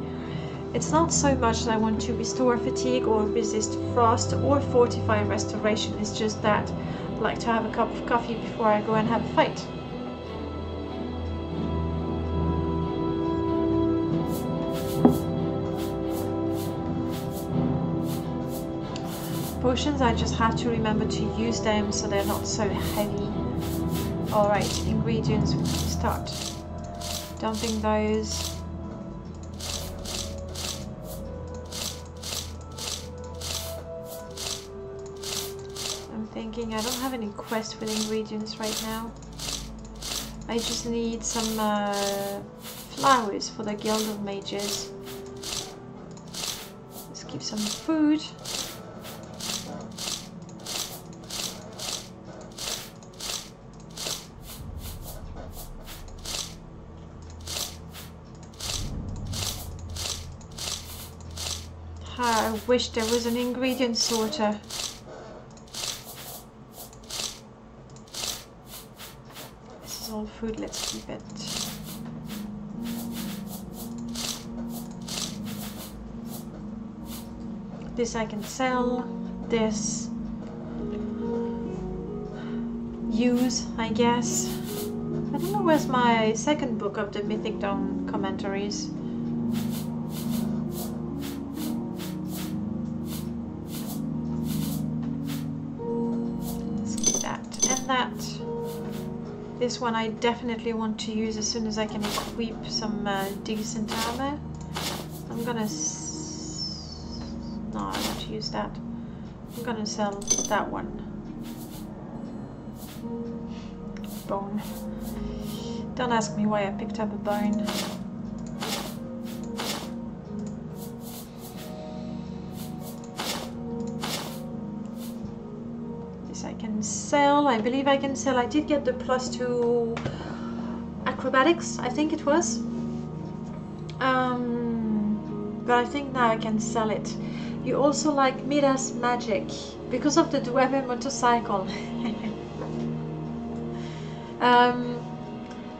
It's not so much that I want to restore fatigue or resist frost or fortify restoration. It's just that I like to have a cup of coffee before I go and have a fight. Potions, I just have to remember to use them so they're not so heavy. Alright, ingredients, we can start dumping those. I'm thinking I don't have any quest with ingredients right now. I just need some flowers for the Guild of Mages. Let's keep some food. I wish there was an ingredient sorter. This is all food, let's keep it. This I can sell. This use, I guess. I don't know where's my second book of the Mythic Dawn commentaries. This one I definitely want to use as soon as I can equip some decent armor. I'm gonna... No, I want to use that. I'm gonna sell that one. Bone. Don't ask me why I picked up a bone. Sell, I believe I can sell. I did get the +2 acrobatics, I think it was. But I think now I can sell it. You also like Midas magic because of the Dwemer motorcycle.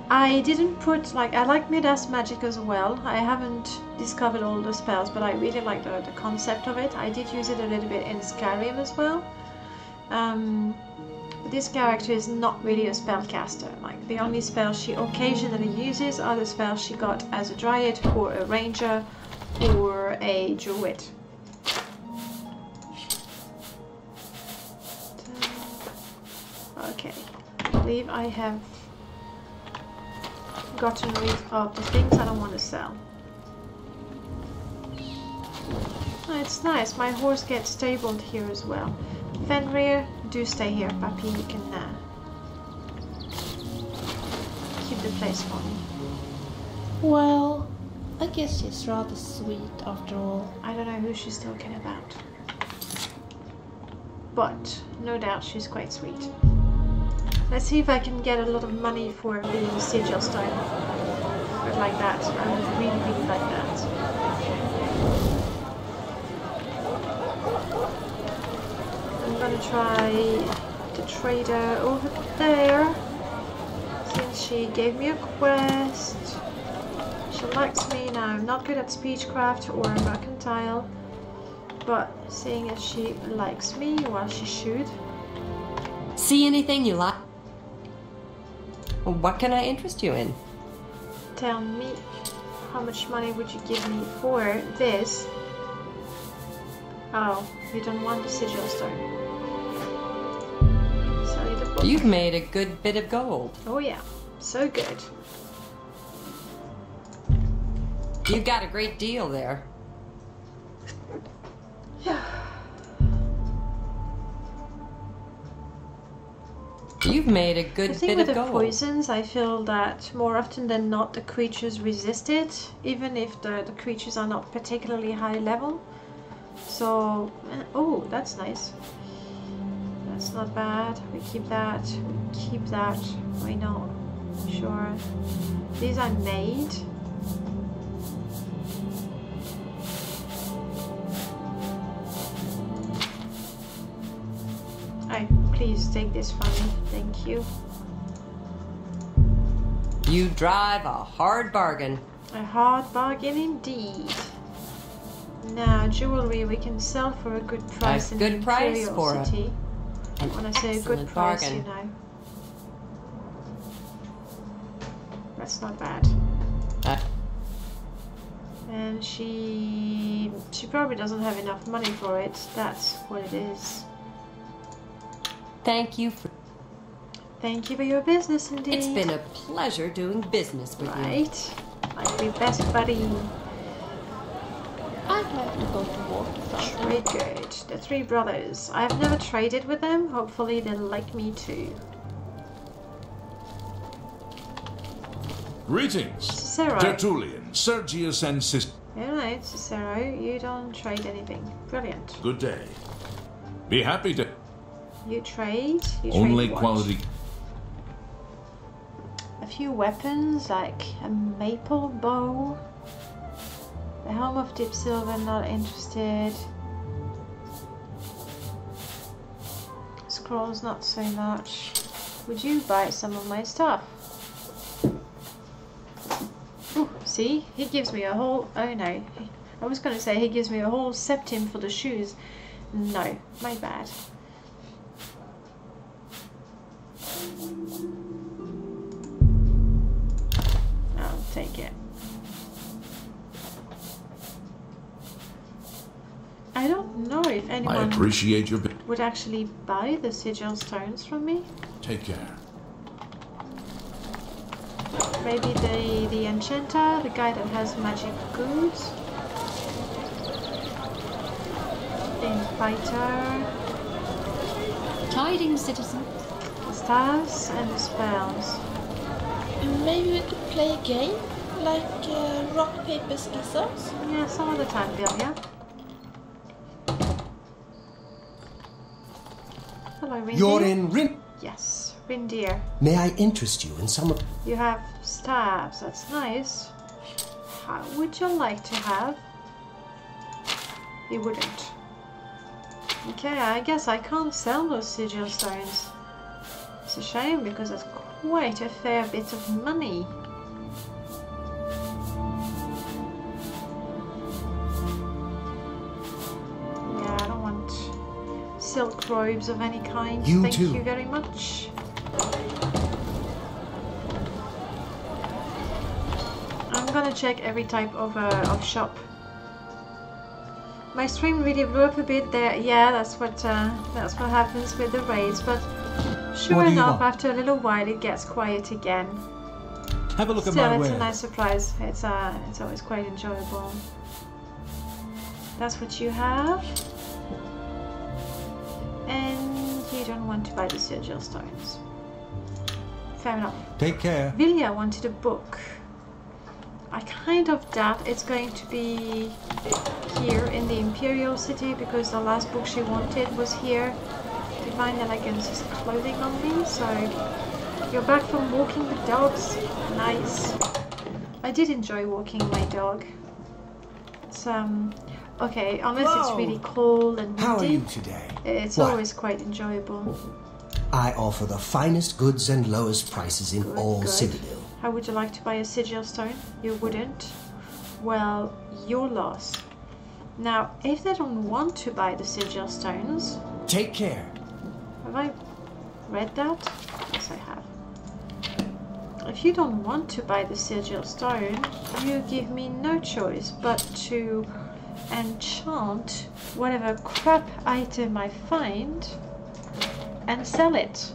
I didn't put, like, I like Midas magic as well. I haven't discovered all the spells, but I really like the concept of it. I did use it a little bit in Skyrim as well. This character is not really a spellcaster. Like, the only spells she occasionally uses are the spells she got as a Dryad or a Ranger or a Druid. Okay, I believe I have gotten rid of the things I don't want to sell. Oh, it's nice, my horse gets stabled here as well. Fenrir, do stay here, puppy. You can keep the place for me. Well, I guess she's rather sweet after all. I don't know who she's talking about. but no doubt she's quite sweet. Let's see if I can get a lot of money for the sigil stone. But like that, I would really, really like that. I'm gonna try the trader over there, since she gave me a quest. She likes me. Now I'm not good at speechcraft or mercantile, but seeing as she likes me, well, she should. See anything you like? What can I interest you in? Tell me, how much money would you give me for this? Oh, you don't want the sigil stone. Sell you the book. You've made a good bit of gold. Oh yeah, so good. You've got a great deal there. Yeah. You've made a good The thing bit with of the gold. poisons, I feel that more often than not the creatures resist it, even if the creatures are not particularly high level. So, oh, that's nice. That's not bad. We keep that. We keep that. Why not? Sure. These I made. Please take this from me. Thank you. You drive a hard bargain. A hard bargain indeed. Now, jewelry we can sell for a good price. A good price for it. When I say a good price, bargain. you know. That's not bad. And she probably doesn't have enough money for it. That's what it is. Thank you for your business, indeed. It's been a pleasure doing business with you. Right. Like the best buddy. I'd like to go to waterfront. Very good. The three brothers. I've never traded with them. Hopefully they'll like me too. Greetings, Cicero. Tertullian, Sergius, and Sis. Alright, Cicero. You don't trade anything. Brilliant. Good day. Be happy to. You trade? You Only trade what? quality. A few weapons, like a maple bow. The helm of deep silver, not interested. Scrolls, not so much. Would you buy some of my stuff? Ooh, see? He gives me a whole... Oh no. I was going to say he gives me a whole septim for the shoes. No, my bad. I'll take it. I don't know if I anyone appreciate your. would actually buy the sigil stones from me. Take care. Maybe the enchanter, the guy that has magic goods. The fighter. Tidings, citizen. The stars and the spells. Maybe we could play a game? Like rock, paper, scissors? Yeah, some other time, Bill, yeah? Hello, Reindeer. You're in Rin. Yes, Reindeer. May I interest you in some of... You have staves, that's nice. How would you like to have? You wouldn't. Okay, I guess I can't sell those sigil stones. It's a shame because that's quite a fair bit of money. Yeah, I don't want silk robes of any kind. You Thank too. you very much. I'm gonna check every type of shop. My stream really blew up a bit there. Yeah, that's what happens with the raids. But sure What do you enough, want? after a little while, it gets quiet again. Have a look Still, at my it's a wares. nice surprise. It's always quite enjoyable. That's what you have, and you don't want to buy the sigil stones. Fair enough. Take care. Vilya wanted a book. I kind of doubt it's going to be here in the Imperial City because the last book she wanted was here. Divine Elegance is clothing only, so you're back from walking the dogs. Nice. I did enjoy walking my dog. It's okay, unless it's really cold and windy. How are you today? It's always quite enjoyable. I offer the finest goods and lowest prices in all Citadel. How would you like to buy a sigil stone? You wouldn't? Well, your loss. Now, if they don't want to buy the sigil stones... Take care. Have I read that? Yes, I have. If you don't want to buy the sigil stone, you give me no choice but to enchant whatever crap item I find and sell it.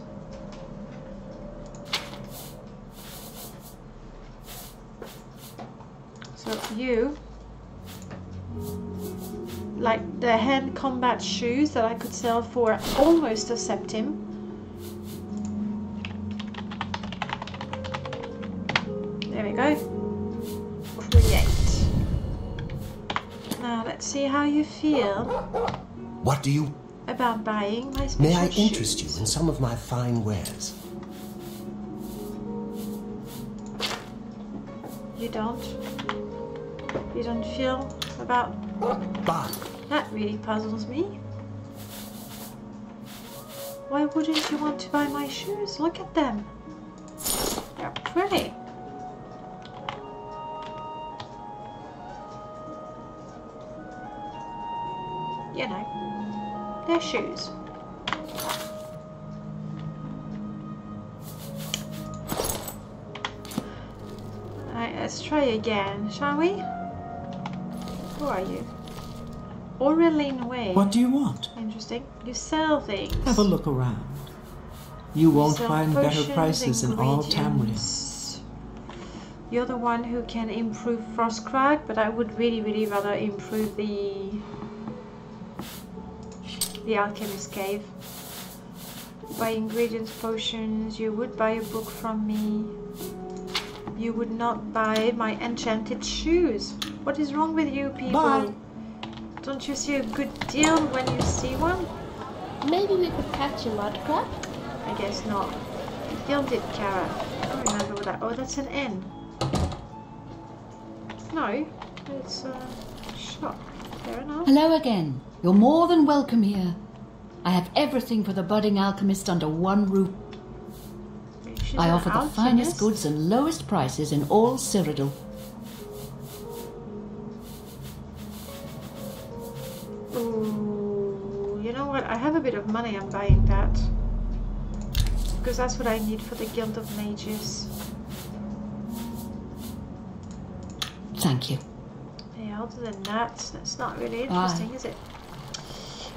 So you, like the hand combat shoes that I could sell for almost a septim. There we go. Create. Now let's see how you feel. What do you... About buying my special May I shoes. interest you in some of my fine wares? You don't? You don't feel about... Buy. That really puzzles me. Why wouldn't you want to buy my shoes? Look at them. They're pretty. You know, they're shoes. Alright, let's try again, shall we? Who are you? Aureline Way. What do you want? Interesting. You sell things. Have a look around. You won't Sell find better potions, prices in all Tamriel. ingredients. You're the one who can improve Frostcrag, but I would really rather improve the Alchemist Cave. Buy ingredients, potions. You would buy a book from me. You would not buy my enchanted shoes. What is wrong with you people? Bye. Don't you see a good deal when you see one? Maybe we could catch a mud crab? I guess not. Gilded carrot. I don't remember what that... Oh, that's an inn. No, it's a shop. Fair enough. Hello again. You're more than welcome here. I have everything for the budding alchemist under one roof. She's I an offer the alchemist. finest goods and lowest prices in all Cyrodiil. Ooh, you know what? I have a bit of money. I'm buying that. Because that's what I need for the Guild of Mages. Thank you. Yeah, other than that, that's not really interesting, is it?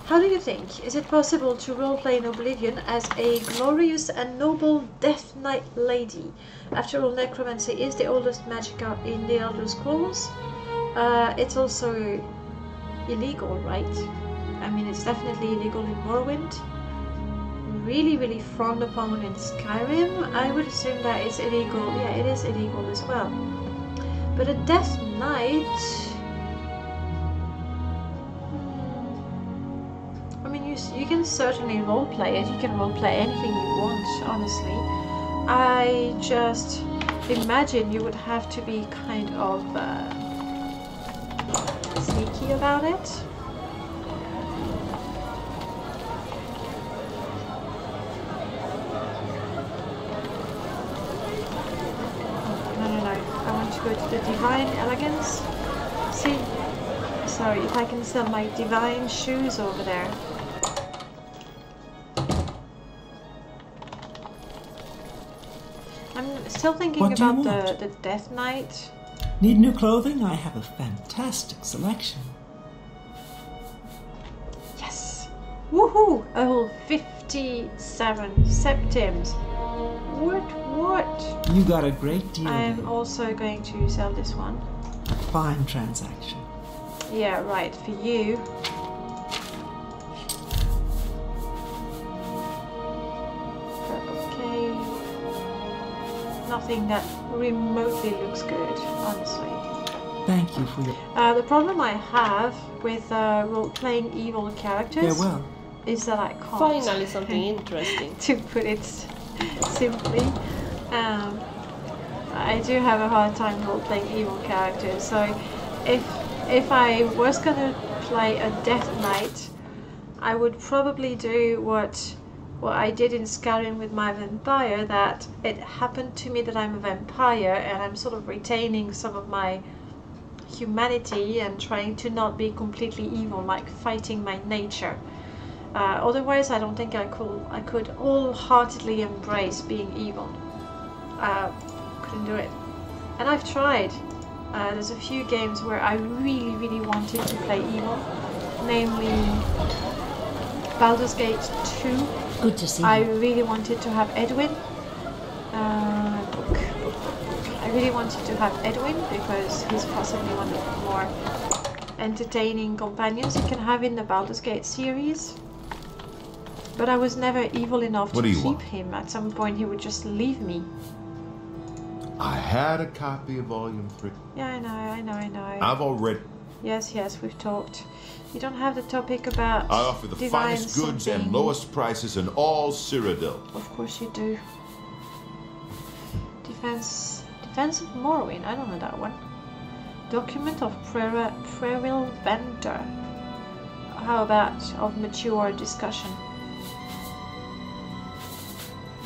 How do you think? Is it possible to roleplay in Oblivion as a glorious and noble Death Knight lady? After all, necromancy is the oldest magic art in the Elder Scrolls. It's also illegal, right? I mean, it's definitely illegal in Morrowind. Really frowned upon in Skyrim. I would assume that it's illegal. Yeah, it is illegal as well. But a Death Knight... I mean, you can certainly roleplay it. You can roleplay anything you want, honestly. I just imagine you would have to be kind of sneaky about it. I want to go to the Divine Elegance. See? Sorry, if I can sell my Divine shoes over there. I'm still thinking What do you about want? the Death Knight. Need new clothing? I have a fantastic selection. Yes! Woohoo! A whole 57 septims. What? You got a great deal. I'm there. also going to sell this one. Fine transaction. Yeah, right, for you. Purple cave. nothing that remotely looks good, honestly. Thank you for your... The problem I have with role-playing evil characters is that I can't. Finally something interesting. To put it simply. I do have a hard time role-playing evil characters, so if I was gonna play a Death Knight, I would probably do what I did in Skyrim with my vampire, that it happened to me that I'm a vampire and I'm sort of retaining some of my humanity and trying to not be completely evil, like fighting my nature. Otherwise I don't think I could wholeheartedly embrace being evil. Couldn't do it. And I've tried. There's a few games where I really wanted to play evil, namely Baldur's Gate 2. Good to see you. I really wanted to have Edwin. I really wanted to have Edwin because he's possibly one of the more entertaining companions you can have in the Baldur's Gate series. But I was never evil enough to keep him. At some point he would just leave me. I had a copy of Volume 3. Yeah, I know. I've already... Yes, we've talked. You don't have the topic about I offer the finest goods and lowest prices in all Cyrodiil. Of course you do. Defense of Morrowind, I don't know that one. Document of Preril Vendor. How about of mature discussion?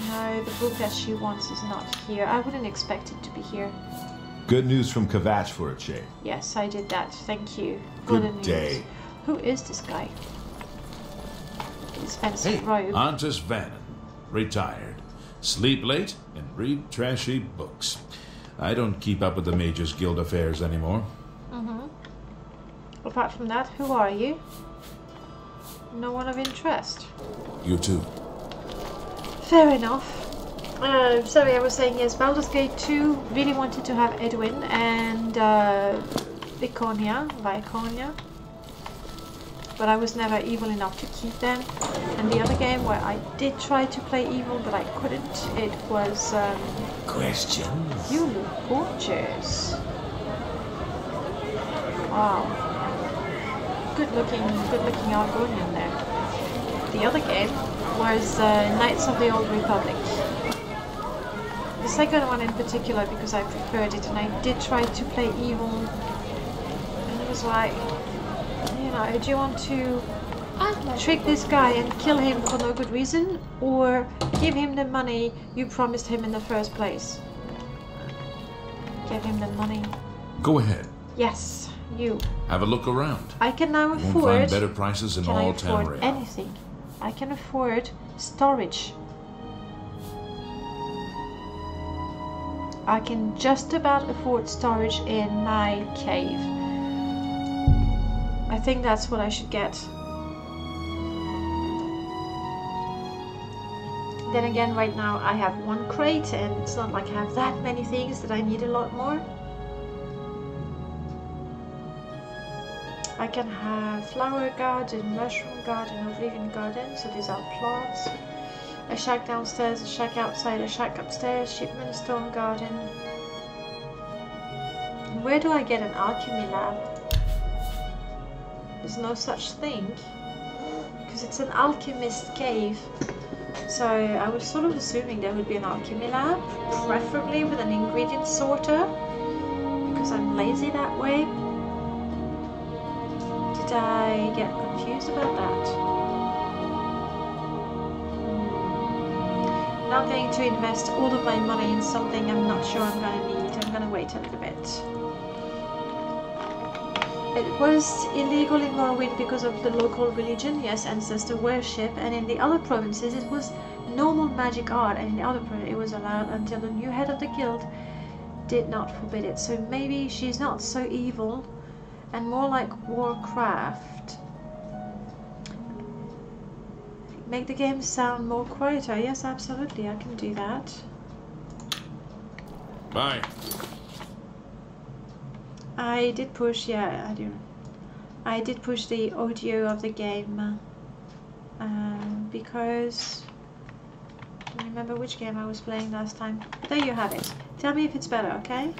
No, the book that she wants is not here. I wouldn't expect it to be here. Good news from Kvatch for a change. Yes, I did that. Thank you. Good day. Who is this guy? His fancy robe. Antus Vannon, retired. Sleep late and read trashy books. I don't keep up with the Mages Guild affairs anymore. Apart from that, who are you? No one of interest. You too. Fair enough. Sorry, I was saying yes, Baldur's Gate 2 really wanted to have Edwin and Viconia. But I was never evil enough to keep them. And the other game where I did try to play evil but I couldn't, it was... Questions? You look gorgeous. Wow. Good looking Argonian there. The other game was Knights of the Old Republic. The second one in particular because I preferred it, and I did try to play evil, and it was like, you know, do you want to trick this guy and kill him for no good reason, or give him the money you promised him in the first place? Give him the money. Go ahead. Yes, you. Have a look around. I can now afford... You won't find better prices in all Tamriel. Anything. I can afford storage. I can just about afford storage in my cave. I think that's what I should get. Then again, right now I have one crate and it's not like I have that many things that I need a lot more. I can have flower garden, mushroom garden, Oblivion garden, so these are plants. A shack downstairs, a shack outside, a shack upstairs, shipment stone garden. Where do I get an alchemy lab? There's no such thing, because it's an alchemist cave. So I was sort of assuming there would be an alchemy lab, preferably with an ingredient sorter, because I'm lazy that way. Did I get confused about that? Now I'm going to invest all of my money in something I'm not sure I'm going to need. I'm going to wait a little bit. It was illegal in Morrowind because of the local religion, yes, ancestor worship, and in the other provinces it was normal magic art, and in the other provinces it was allowed until the new head of the guild did not forbid it. So maybe she's not so evil and more like Warcraft. Make the game sound more quieter. Yes, absolutely, I can do that. Bye. I did push, yeah, I do. I did push the audio of the game because don't remember which game I was playing last time. But there you have it. Tell me if it's better, okay?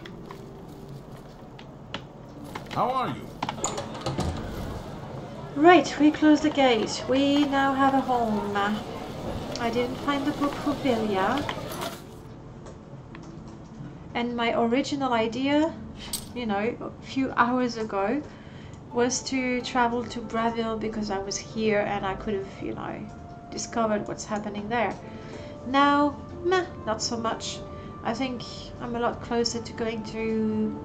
How are you? Right, we closed the gate. We now have a home. I didn't find the book for Vilya. And my original idea, you know, a few hours ago, was to travel to Braville because I was here and I could have, you know, discovered what's happening there. Now, meh, not so much. I think I'm a lot closer to going to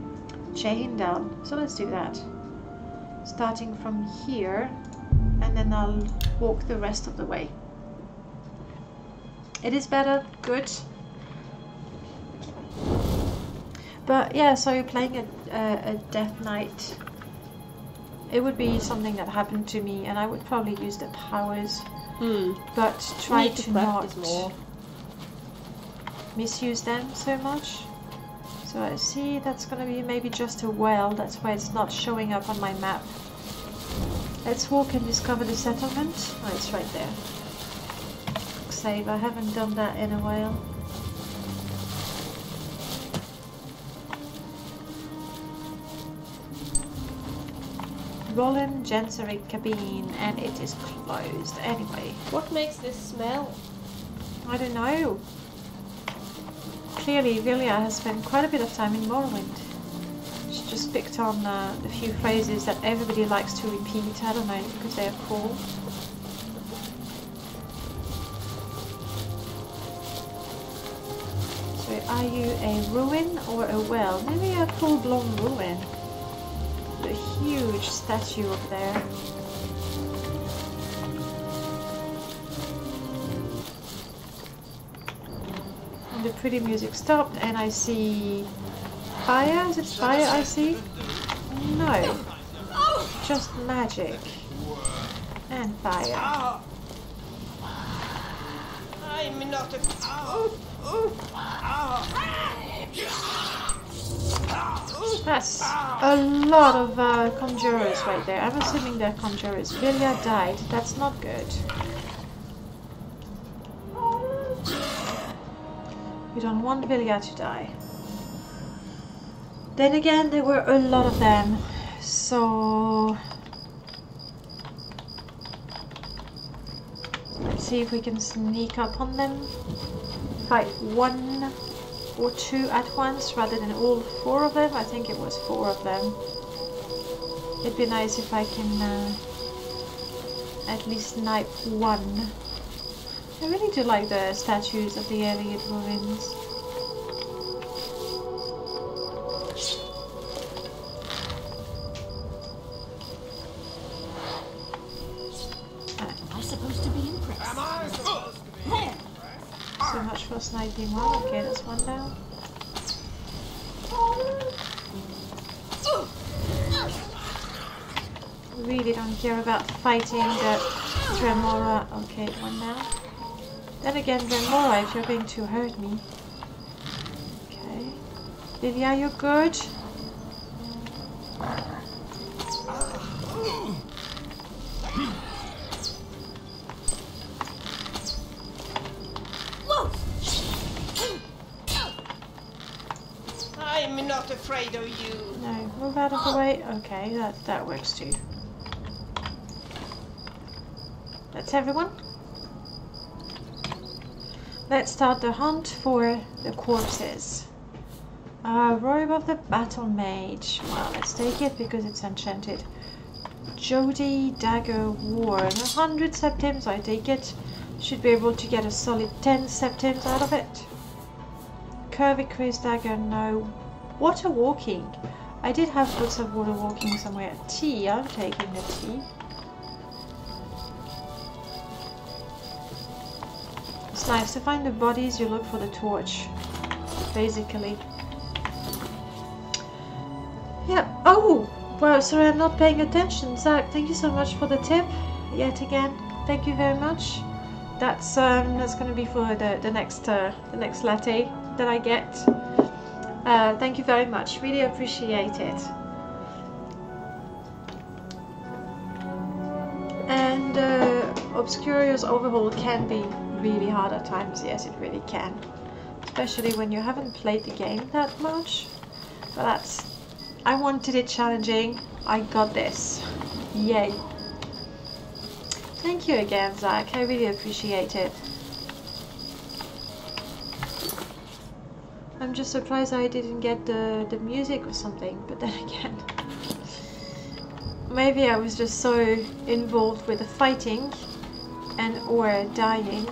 Jahindal, so let's do that. Starting from here, and then I'll walk the rest of the way. It is better, good. But yeah, so you're playing a Death Knight. It would be something that happened to me, and I would probably use the powers, but try to not misuse them so much. So I see that's gonna be maybe just a well, that's why it's not showing up on my map. Let's walk and discover the settlement. Oh, it's right there. Save, I haven't done that in a while. Roland Genseric cabin, and it is closed anyway. What makes this smell? I don't know. Clearly Vilya has spent quite a bit of time in Morrowind. She just picked on the few phrases that everybody likes to repeat. I don't know, because they're cool. So are you a ruin or a well? Maybe a full-blown ruin. The huge statue up there. And the pretty music stopped and I see fire. Is it fire I see? No. Just magic. And fire. I'm not a... That's a lot of conjurers right there. I'm assuming they're conjurers. Vilya died. That's not good. We don't want Vilya to die. Then again, there were a lot of them. So... let's see if we can sneak up on them. Fight one or two at once rather than all four of them. I think it was four of them. It'd be nice if I can at least snipe one. I really do like the statues of the Iliad ruins. Am I supposed to be impressed? So much for sniping one. Okay, that's one down. Really don't care about fighting the Dremora. Okay, one down. Then again, Dremora, if you're going to hurt me. Okay. Vilya, you're good. I'm not afraid of you. No, move out of the way. Okay, that works too. That's everyone. Let's start the hunt for the corpses. Robe of the Battle Mage. Well, let's take it because it's enchanted. Jody Dagger War. 100 septims, I take it. Should be able to get a solid 10 septims out of it. Curvy Chris Dagger, no. Water Walking. I did have books of Water Walking somewhere. Tea, I'm taking the tea. It's nice to find the bodies, you look for the torch, basically. Yeah, oh! Wow, sorry, I'm not paying attention. Zach, thank you so much for the tip, yet again. Thank you very much. That's gonna be for the next latte that I get. Thank you very much, really appreciate it. And Obscurious Overhaul can be really hard at times, yes it really can. Especially when you haven't played the game that much. But that's... I wanted it challenging, I got this. Yay. Thank you again, Zach, I really appreciate it. I'm just surprised I didn't get the music or something, but then again... Maybe I was just so involved with the fighting and or dying.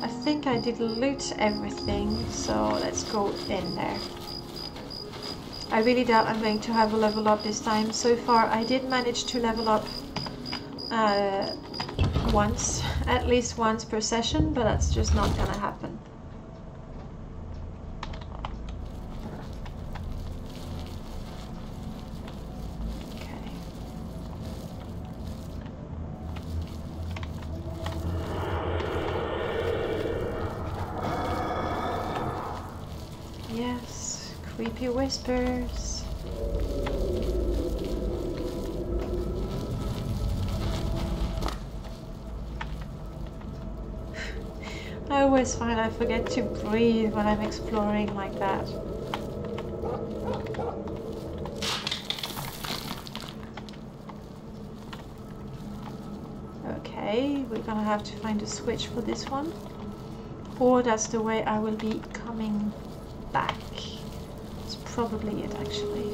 I think I did loot everything, so let's go in there. I really doubt I'm going to have a level up this time. So far I did manage to level up once, at least once per session, but that's just not gonna happen. Creepy whispers. I always find I forget to breathe when I'm exploring like that. Okay, we're gonna have to find a switch for this one. Or that's the way I will be coming back. Probably it actually.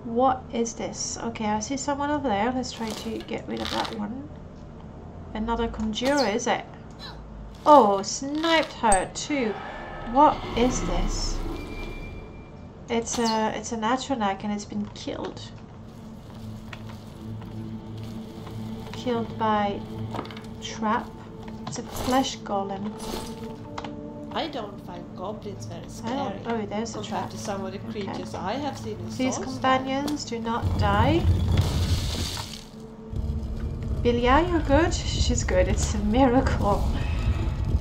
What is this? Okay, I see someone over there. Let's try to get rid of that one. Another conjurer, is it? Oh, sniped her too. What is this? It's an Atronak and it's been killed. Killed by trap. It's a flesh golem. I don't find goblins very scary. Oh, there's a trap. Compared to some of the creatures I have seen in These companions do not die. Bilia, you're good? She's good. It's a miracle.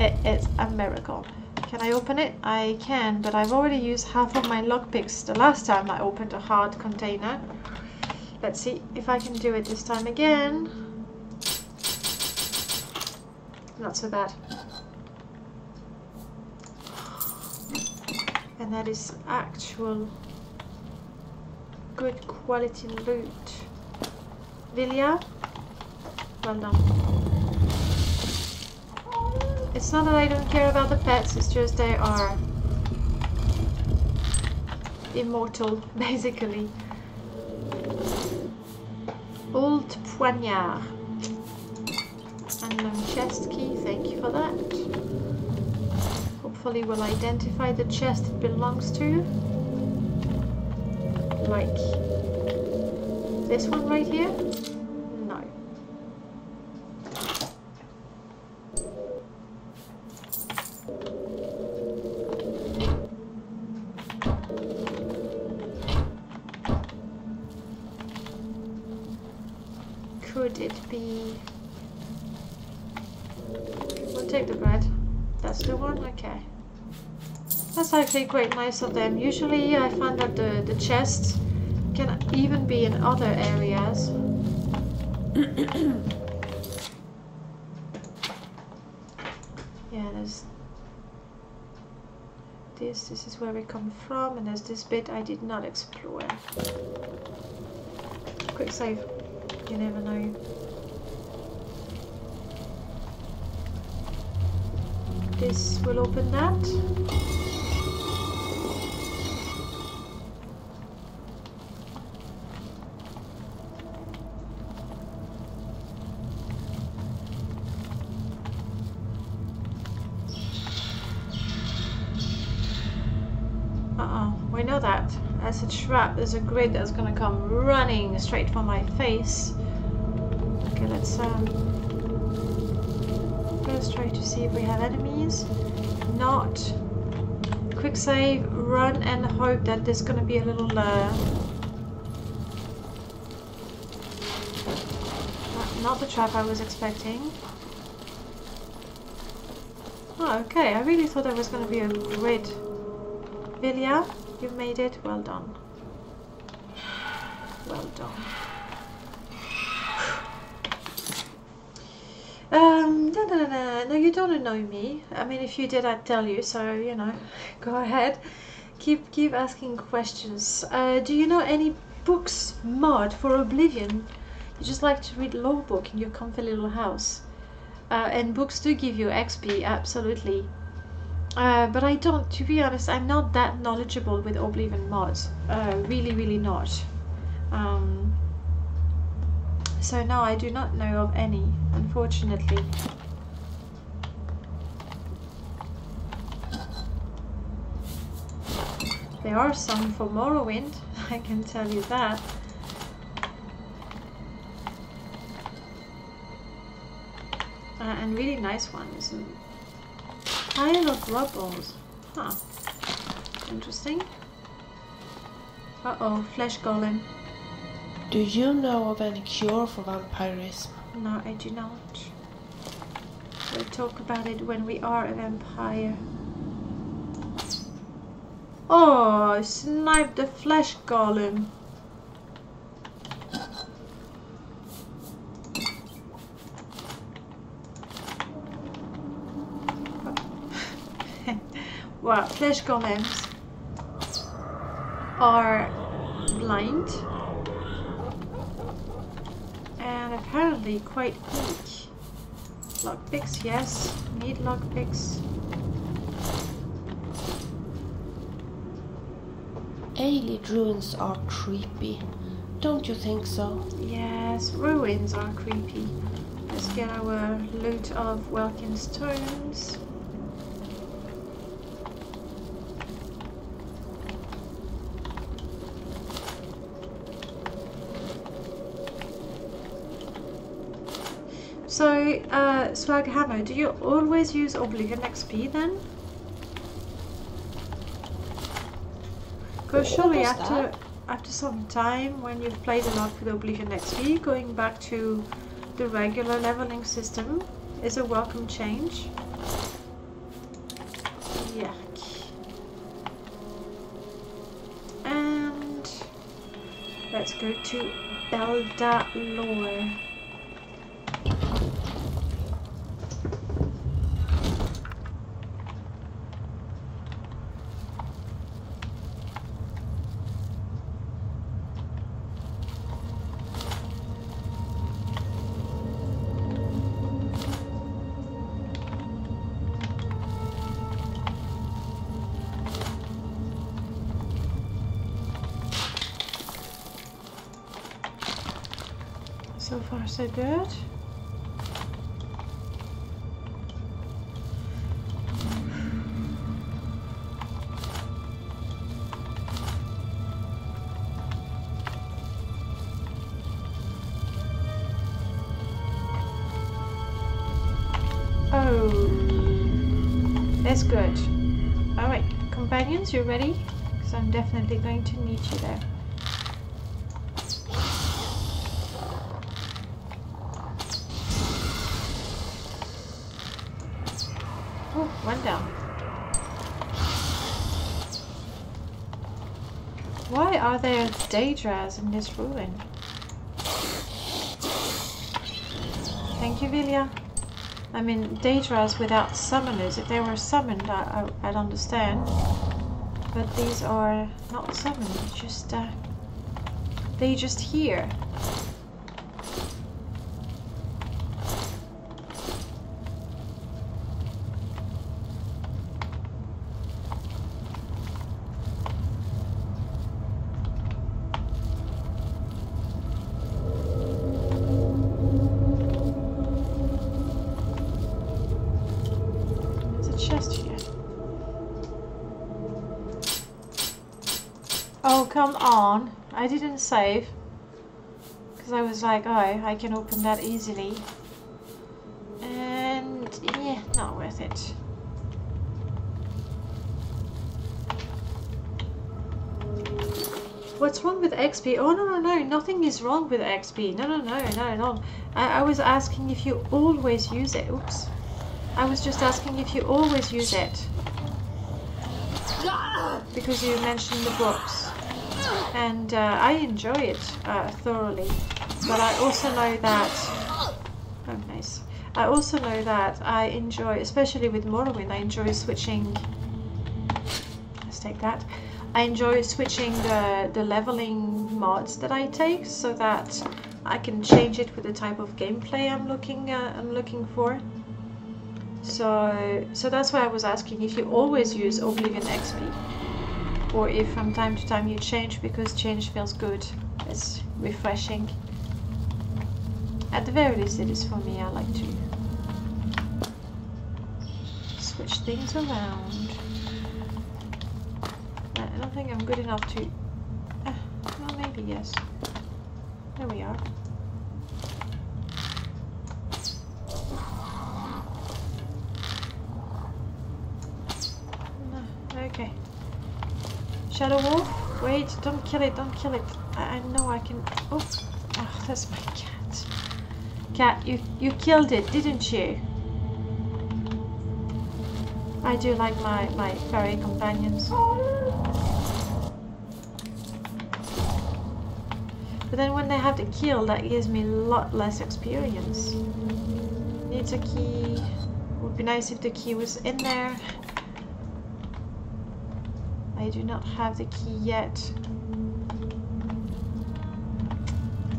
It's a miracle. Can I open it? I can, but I've already used half of my lockpicks the last time I opened a hard container. Let's see if I can do it this time again. Not so bad. And that is actual good quality loot. Vilja, well done. It's not that I don't care about the pets, it's just they are immortal, basically. Old poignard. And chest key, thank you for that. Hopefully we'll identify the chest it belongs to. Like this one right here? No. Could it be... We'll take the bread. That's the one? Okay. That's actually quite nice of them. Usually I find that the chests can even be in other areas. Yeah, there's this is where we come from, and there's this bit I did not explore. Quick save, you never know. This will open that. We know that. As a trap, there's a grid that's gonna come running straight for my face. Okay, let's first try to see if we have enemies. Not. Quick save, run, and hope that there's gonna be a little not the trap I was expecting. Oh, okay, I really thought there was gonna be a grid. Vilja, you made it. Well done. Well done. No, you don't annoy me. I mean, if you did, I'd tell you. So you know, go ahead. Keep asking questions. Do you know any books mod for Oblivion? You just like to read lore book in your comfy little house. And books do give you XP, absolutely. But I don't, to be honest, I'm not that knowledgeable with Oblivion mods. Really not. So no, I do not know of any, unfortunately. There are some for Morrowind, I can tell you that. And really nice ones. And pile of rubbles. Huh. Interesting. Uh-oh, flesh golem. Do you know of any cure for vampirism? No, I do not. We'll talk about it when we are a vampire. Oh, I sniped the flesh golem. Well, flesh golems are blind and apparently quite weak. Lockpicks, yes, need lockpicks. Ailey ruins are creepy, don't you think so? Yes, ruins are creepy. Let's get our loot of Welkin stones. So, Swaghammer, do you always use Oblivion XP then? Because surely after some time, when you've played a lot with Oblivion XP, going back to the regular leveling system is a welcome change. Yuck. And let's go to Belda Lore. So far so good. Oh, that's good. Alright, companions, you ready? Because I'm definitely going to need you there. Oh, one down. Why are there Daedras in this ruin? Thank you, Vilya. I mean, Daedras without summoners. If they were summoned, I'd understand. But these are not summoned. Just they just here. Oh, come on. I didn't save. Because I was like, oh, I can open that easily. And, yeah, not worth it. What's wrong with XP? Oh, no, nothing is wrong with XP. No. I was asking if you always use it. Oops. I was just asking if you always use it. Because you mentioned the books. And I enjoy it thoroughly. But I also know that... Oh, nice. I also know that I enjoy, especially with Morrowind, I enjoy switching. Let's take that. I enjoy switching the leveling mods that I take so that I can change it with the type of gameplay I'm looking for. So that's why I was asking if you always use Oblivion XP, or if from time to time you change because change feels good. It's refreshing. At the very least, it is for me. I like to switch things around. I don't think I'm good enough to... well, maybe yes. There we are. No, okay. Shadow Wolf? Wait, don't kill it, don't kill it. I know I can... Oh, that's my cat. Cat, you killed it, didn't you? I do like my furry companions. But then when they have to kill, that gives me a lot less experience. Needs a key. Would be nice if the key was in there. I do not have the key yet.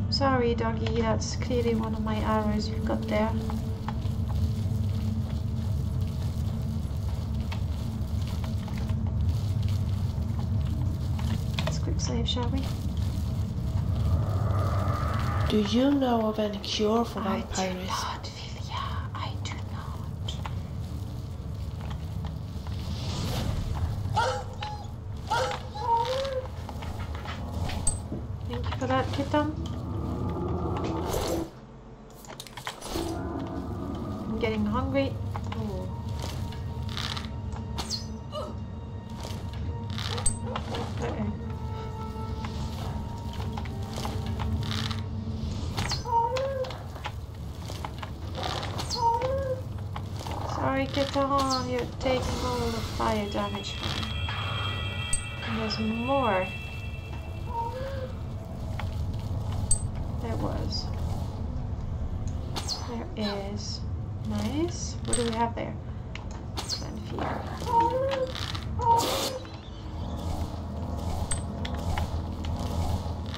Sorry, doggy, that's clearly one of my arrows you've got there. Let's quick save, shall we? Do you know of any cure for vampirism? I do not, Vilja. I do not. Thank you for that, kitten. I'm getting hungry. Oh. Sorry, kitten, you're taking all the fire damage from me. And there's more. There was. There is. Nice. What do we have there? Fear.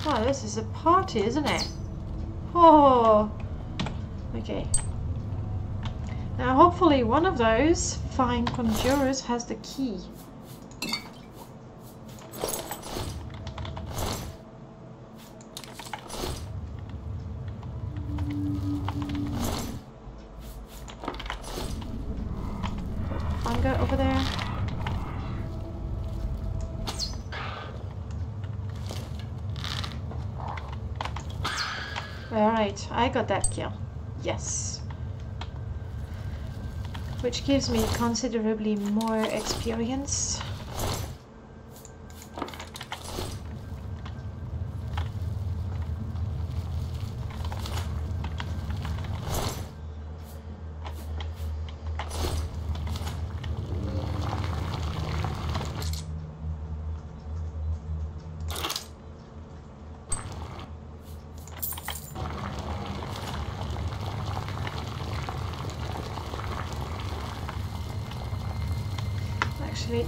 Oh, this is a party, isn't it? Oh. Okay. Now, hopefully, one of those fine conjurers has the key. Hunger over there. Alright, I got that kill. Yes. Which gives me considerably more experience.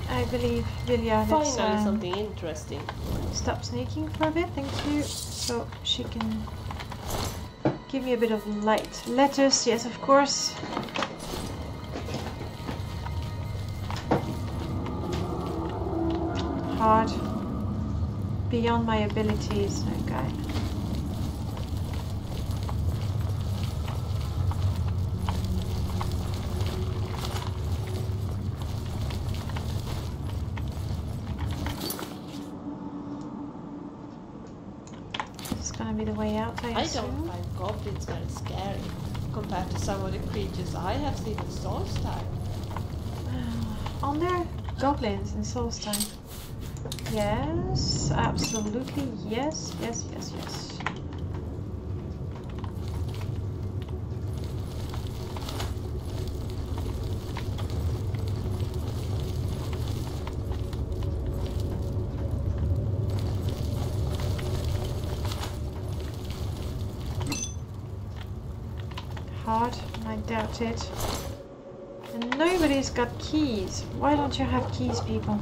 I believe Vilja, let's finally something interesting. Stop sneaking for a bit, thank you. So she can give me a bit of light. Lettuce, yes, of course. Hard. Beyond my abilities, okay. Be the way out, I assume. don't find goblins very scary compared to some of the creatures I have seen in Solstheim. Aren't there goblins in Solstheim? Yes, absolutely. Yes, yes, yes, yes. hard. I doubt it. And nobody's got keys. Why don't you have keys, people?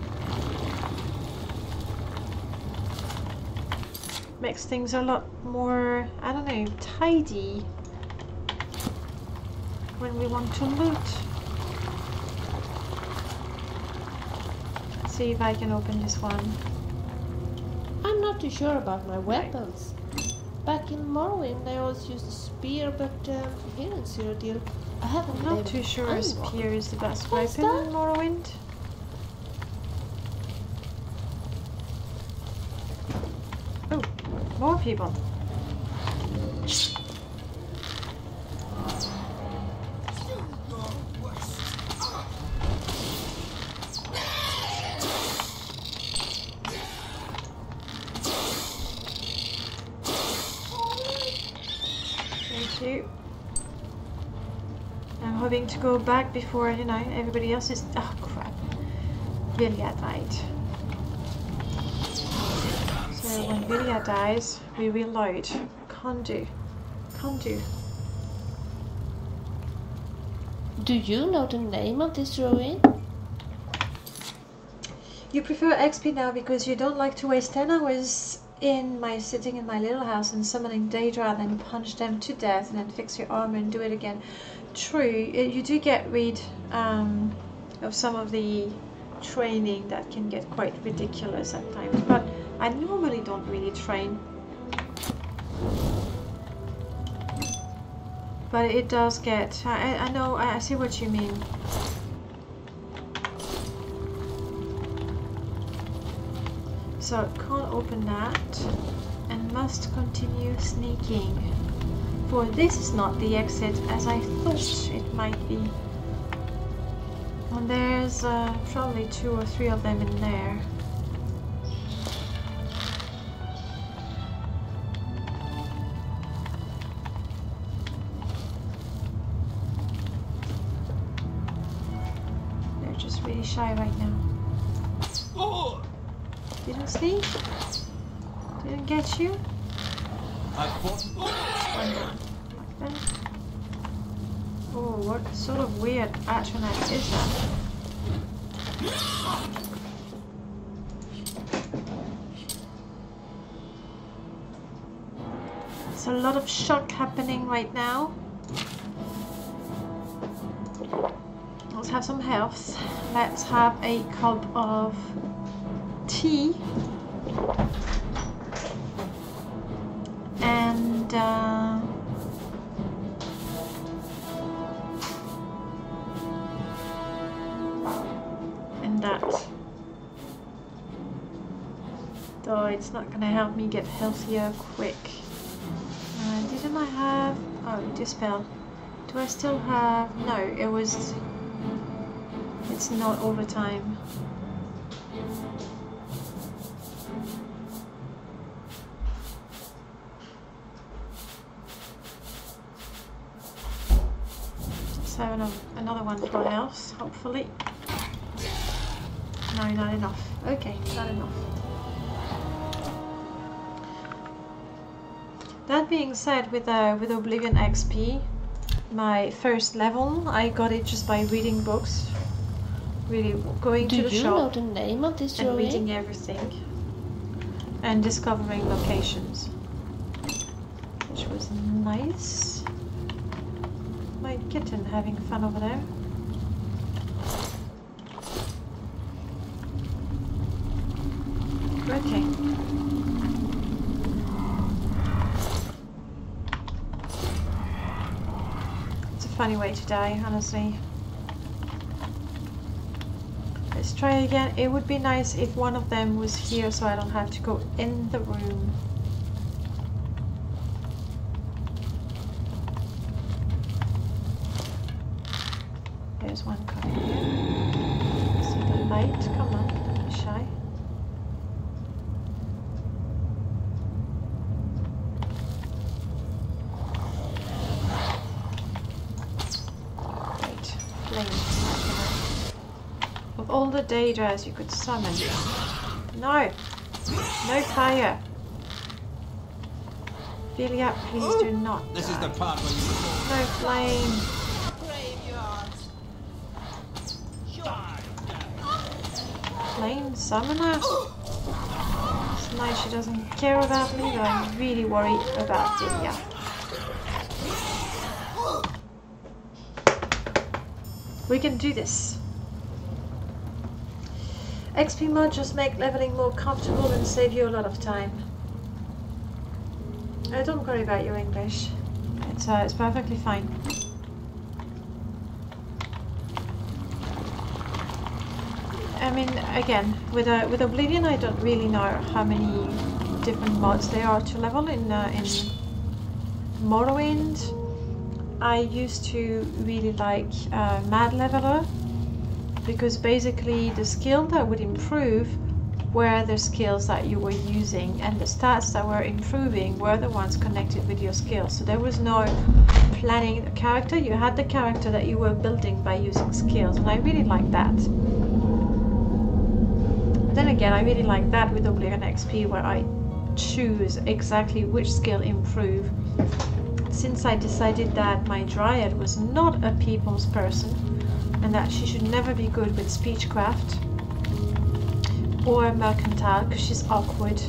Makes things a lot more, I don't know, tidy when we want to loot. Let's see if I can open this one. I'm not too sure about my weapons. Back in Morrowind I always used a spear, but here in Cyrodiil I haven't I'm not too sure a spear is the best What's weapon that? in Morrowind. Oh, more people. I'm hoping to go back before, you know, everybody else is... Oh, crap. Dryad died. So when Dryad dies, we reload. Can't do. Can't do. Do you know the name of this ruin? You prefer XP now because you don't like to waste 10 hours sitting in my little house and summoning Dryad and punch them to death and then fix your armor and do it again. True, you do get rid of some of the training that can get quite ridiculous at times, but I normally don't really train. But it does get, I know, I see what you mean. So can't open that and must continue sneaking. For this is not the exit as I thought it might be. And there's probably 2 or 3 of them in there. They're just really shy right now. Didn't sneak? Didn't get you? Oh, what sort of weird atronach is that? There's a lot of shock happening right now. Let's have some health. Let's have a cup of tea. And that. Though it's not gonna help me get healthier quick. Didn't I have... Oh, it just fell. Do I still have... No, it was... It's not overtime. So another one for health, hopefully. No, not enough. Okay, not enough. That being said, with Oblivion XP, my first level, I got it just by reading books. Really going to the shop. Do you know the name of this and ruin? reading everything. And discovering locations. Which was nice. My kitten having fun over there. Okay. It's a funny way to die, honestly. Let's try again. It would be nice if one of them was here so I don't have to go in the room. There's one coming here. See the light? Come on, don't be shy. Great. Flames. Of all the Dryads you could summon. No! No fire! Vilya, please do not. This is the part where you... No flame. Flame summoner? It's nice she doesn't care about me, but I'm really worried about Vilya. We can do this. XP mod just make leveling more comfortable and save you a lot of time. Don't worry about your English. It's perfectly fine. I mean, again, with Oblivion, I don't really know how many different mods there are to level in Morrowind. I used to really like Mad Leveler, because basically the skill that would improve were the skills that you were using, and the stats that were improving were the ones connected with your skills. So there was no planning the character, you had the character that you were building by using skills, and I really like that. Then again, I really like that with Oblivion XP, where I choose exactly which skill improve. Since I decided that my Dryad was not a people's person, and that she should never be good with speechcraft or mercantile because she's awkward.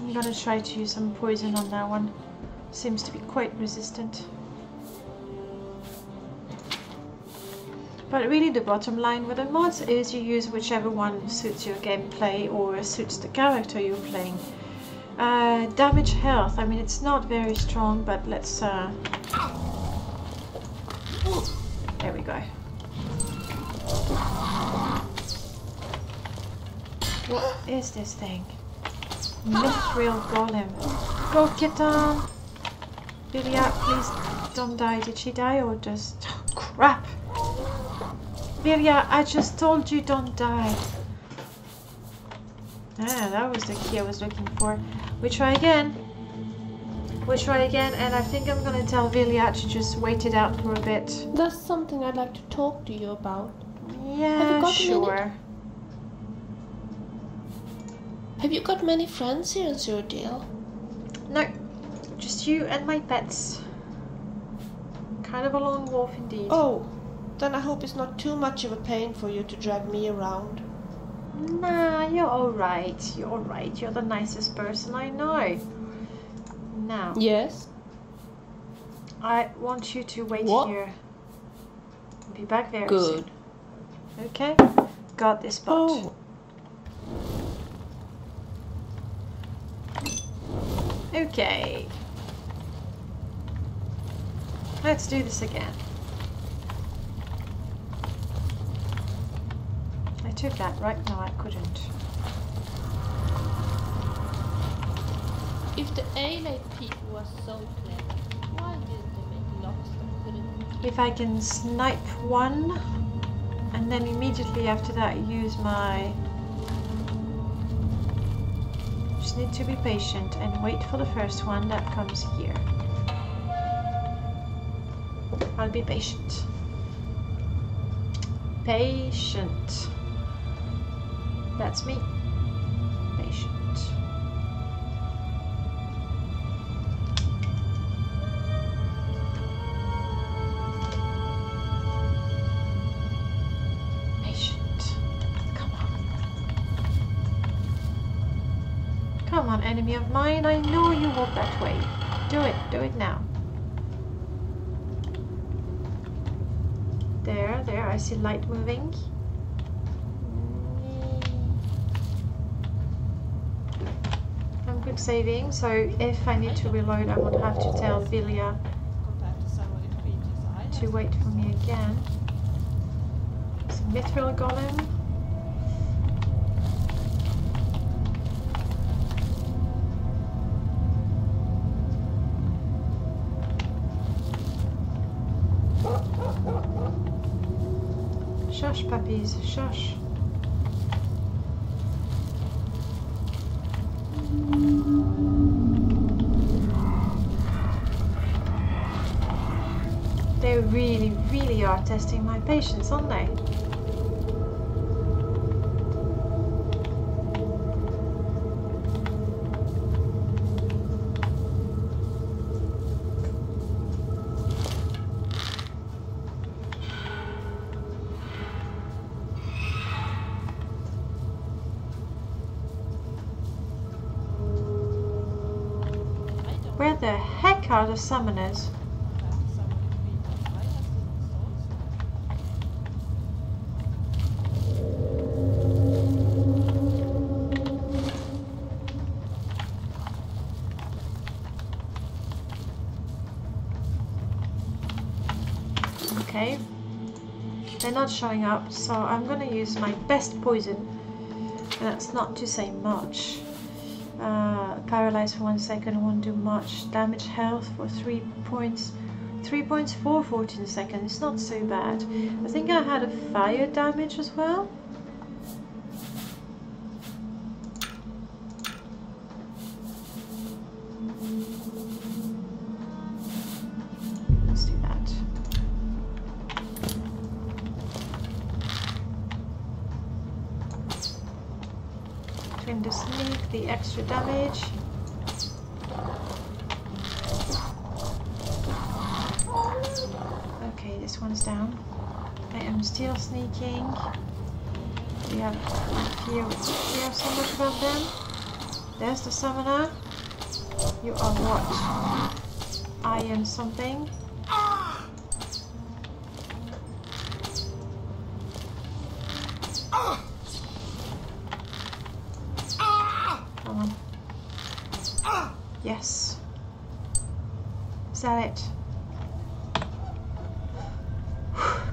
I'm gonna try to use some poison on that one. Seems to be quite resistant. But really the bottom line with the mods is you use whichever one suits your gameplay or suits the character you're playing. Damage health, I mean it's not very strong, but let's there we go. What is this thing? Mithril Golem. Go kitten! Vilya, please don't die. Did she die or just... Oh, crap! Vilya, I just told you don't die. Ah, that was the key I was looking for. We try again. We try again, and I think I'm gonna tell Vilya to just wait it out for a bit. There's something I'd like to talk to you about. Yeah, sure. Have you got many friends here in Cyrodiil? No, just you and my pets. Kind of a lone wolf indeed. Oh, then I hope it's not too much of a pain for you to drag me around. Nah, you're alright. You're alright. You're the nicest person I know. Now. Yes? I want you to wait here. I'll be back very soon. Good. Okay? Got this spot. Oh. Okay. Let's do this again. I took that, right? No, I couldn't. If the A-Late people were so clever, why didn't they make locks that couldn't... If I can snipe one, and then immediately after that use my... Just need to be patient and wait for the first one that comes here. I'll be patient. Patient. That's me. Patient. Patient. Come on. Come on, enemy of mine. I know you walk that way. Do it. Do it now. There, I see light moving. I'm quick saving, so if I need to reload, I won't have to tell Vilya to wait for me again. It's a Mithril Golem. Shush, puppies, shush. They really, really are testing my patience, aren't they? Where the heck are the summoners? Okay, they're not showing up, so I'm gonna use my best poison, and that's not to say much. Paralyzed for 1 second, won't do much. Damage health for 3 points. 3 points for 14 seconds, it's not so bad. I think I had a fire damage as well. Let's do that. Between the sneak, the extra damage. Okay, this one's down. I am still sneaking. We have fear so much about them. There's the summoner. You are what? I am something. Come on. Yes. Is that it?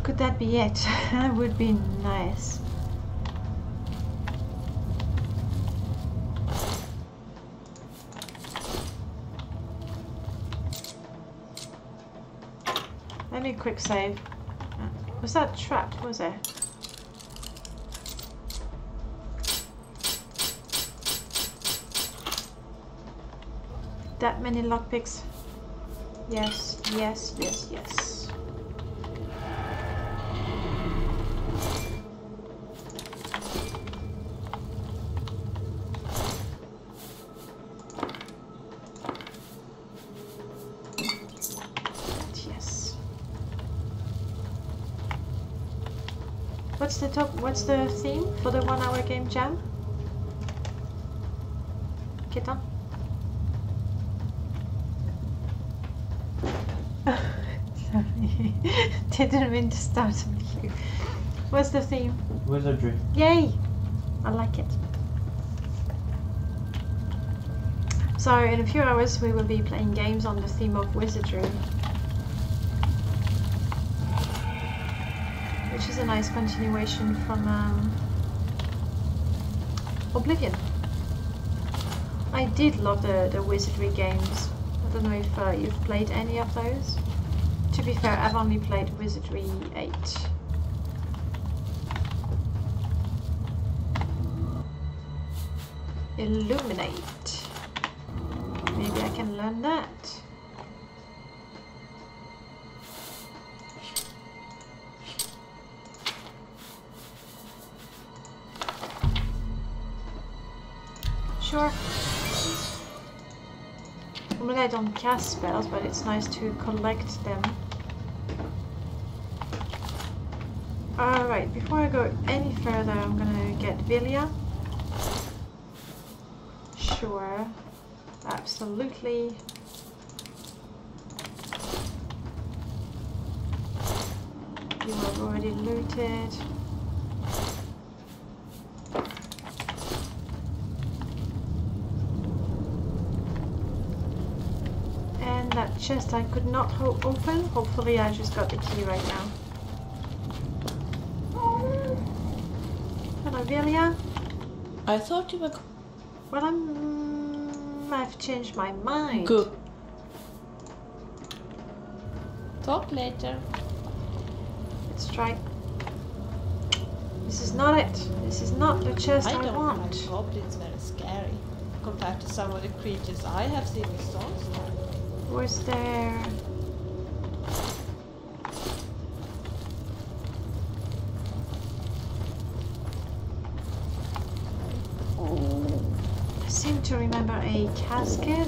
Could that be it? That would be nice. Let me quick save. Was that trapped, was it? That many lockpicks? Yes, yes, yes, yes. What's the theme for the 1 hour game jam? Kitten? Sorry. Didn't mean to start with you. What's the theme? Wizardry. Yay! I like it. So in a few hours we will be playing games on the theme of wizardry. Which is a nice continuation from Oblivion. I did love the wizardry games. I don't know if you've played any of those. To be fair, I've only played Wizardry 8. Illuminate. Maybe I can learn that. Sure. I mean, I don't cast spells, but it's nice to collect them. Alright, before I go any further, I'm gonna get Vilya. Sure. Absolutely. You have already looted. That chest I could not open. Hopefully I just got the key right now. Hello, Vilya. I thought you were... Well, I've changed my mind. Good. Talk later. Let's try. This is not it. This is not the chest I don't want. find goblins very scary compared to some of the creatures I have seen in Stormstar. Was there... I seem to remember a casket.